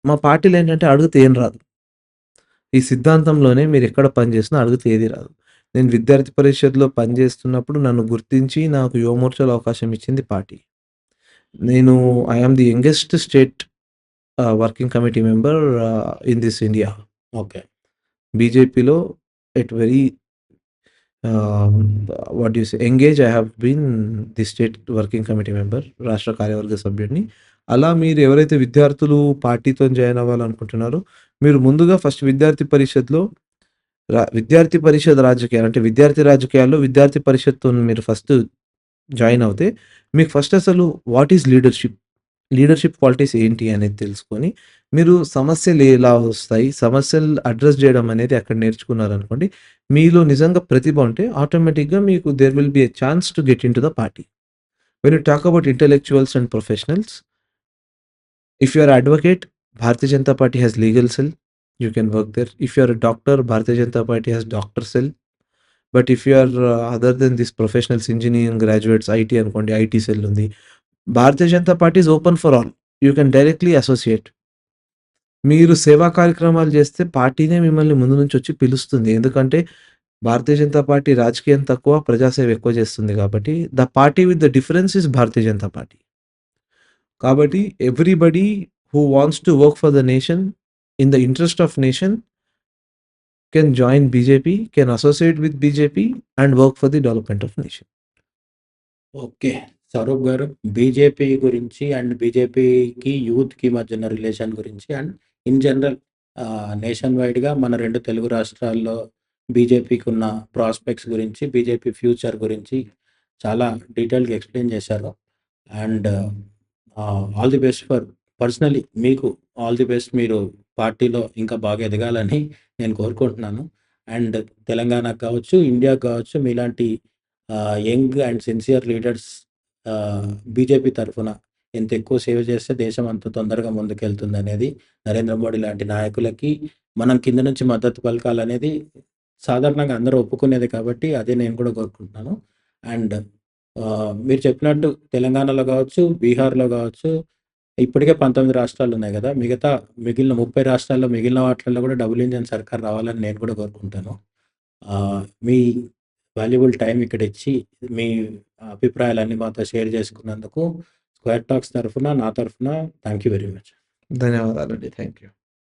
మా పార్టీలో ఏంటంటే అడిగితే ఏం రాదు. ఈ సిద్ధాంతంలోనే మీరు ఎక్కడ పనిచేసినా అడిగితే ఏది రాదు. నేను విద్యార్థి పరిషత్లో పనిచేస్తున్నప్పుడు నన్ను గుర్తించి నాకు యువమోర్చాలో అవకాశం ఇచ్చింది పార్టీ. నేను I am the youngest state working committee member in this India. Okay. బీజేపీలో at very what you say engage I have been the state working committee member, రాష్ట్ర కార్యవర్గ సభ్యుడిని. అలా మీరు ఎవరైతే విద్యార్థులు పార్టీతో జాయిన్ అవ్వాలనుకుంటున్నారో మీరు ముందుగా ఫస్ట్ విద్యార్థి పరిషత్లో విద్యార్థి పరిషత్ రాజకీయాలు అంటే విద్యార్థి రాజకీయాల్లో విద్యార్థి పరిషత్తో మీరు ఫస్ట్ జాయిన్ అవుతే మీకు ఫస్ట్ అసలు వాట్ ఈజ్ లీడర్షిప్ క్వాలిటీస్ ఏంటి అనేది తెలుసుకొని మీరు సమస్యలు ఎలా వస్తాయి, సమస్యలు అడ్రస్ చేయడం అనేది అక్కడ నేర్చుకున్నారనుకోండి, మీలో నిజంగా ప్రతిభ ఉంటే ఆటోమేటిక్గా మీకు there will be a chance to get in to the party. When you talk about intellectuals and professionals, if you are an advocate, Bharatiya Janata Party has legal cell, you can work there. If you are a doctor, Bharatiya Janata Party has doctor cell. But if you are other than this professionals, engineering graduates, IT అనుకోండి, IT cell ఉంది. Bharatiya Janata Party is open for all. You can directly associate. మీరు సేవా కార్యక్రమాలు చేస్తే పార్టీనే మిమ్మల్ని ముందు నుంచి వచ్చి పిలుస్తుంది. ఎందుకంటే భారతీయ జనతా పార్టీ రాజకీయం తక్కువ, ప్రజాసేవ ఎక్కువ చేస్తుంది కాబట్టి the party with the difference is Bharatiya Janata party. కాబట్టి everybody who wants to work for the nation in the interest of nation can join BJP, can associate with BJP and work for the development of nation. Okay. Swaroop garu, BJP గురించి and బీజేపీకి యూత్‌కి మధ్య ఉన్న relation గురించి and in general nation వైడ్‌గా మన 2 తెలుగు రాష్ట్రాల్లో బీజేపీకి ఉన్న ప్రాస్పెక్ట్స్ గురించి, బీజేపీ ఫ్యూచర్ గురించి చాలా డీటెయిల్‌గా ఎక్స్‌ప్లెయిన్ చేశారు. And all the best for personally మీకు ఆల్ ది బెస్ట్. మీరు పార్టీలో ఇంకా బాగా ఎదగాలని నేను కోరుకుంటున్నాను. అండ్ తెలంగాణకు కావచ్చు, ఇండియాకి కావచ్చు మీలాంటి young and sincere leaders BJP తరఫున ఎంత ఎక్కువ సేవ చేస్తే దేశం అంత తొందరగా ముందుకెళ్తుందనేది నరేంద్ర మోడీ లాంటి నాయకులకి మనం కింద నుంచి మద్దతు పలకాలనేది సాధారణంగా అందరూ ఒప్పుకునేదే కాబట్టి అదే నేను కూడా కోరుకుంటున్నాను. అండ్ మీరు చెప్పినట్టు తెలంగాణలో కావచ్చు, బీహార్‌లో కావచ్చు, ఇప్పటికే 19 రాష్ట్రాలున్నాయి గదా! మిగిలిన 30 రాష్ట్రాల్లో మిగిలిన వాటిల్లో కూడా డబుల్ ఇంజిన్ సర్కార్ రావాలని నేను కూడా కోరుకుంటాను. మీ వాల్యుబుల్ టైమ్ ఇక్కడ ఇచ్చి, మీ అభిప్రాయాలన్నీ మాతో షేర్ చేసుకున్నందుకు స్క్వేర్ టాక్స్ తరఫున, నా తరఫున థాంక్ యూ వెరీ మచ్. ధన్యవాదాలండి. Thank you.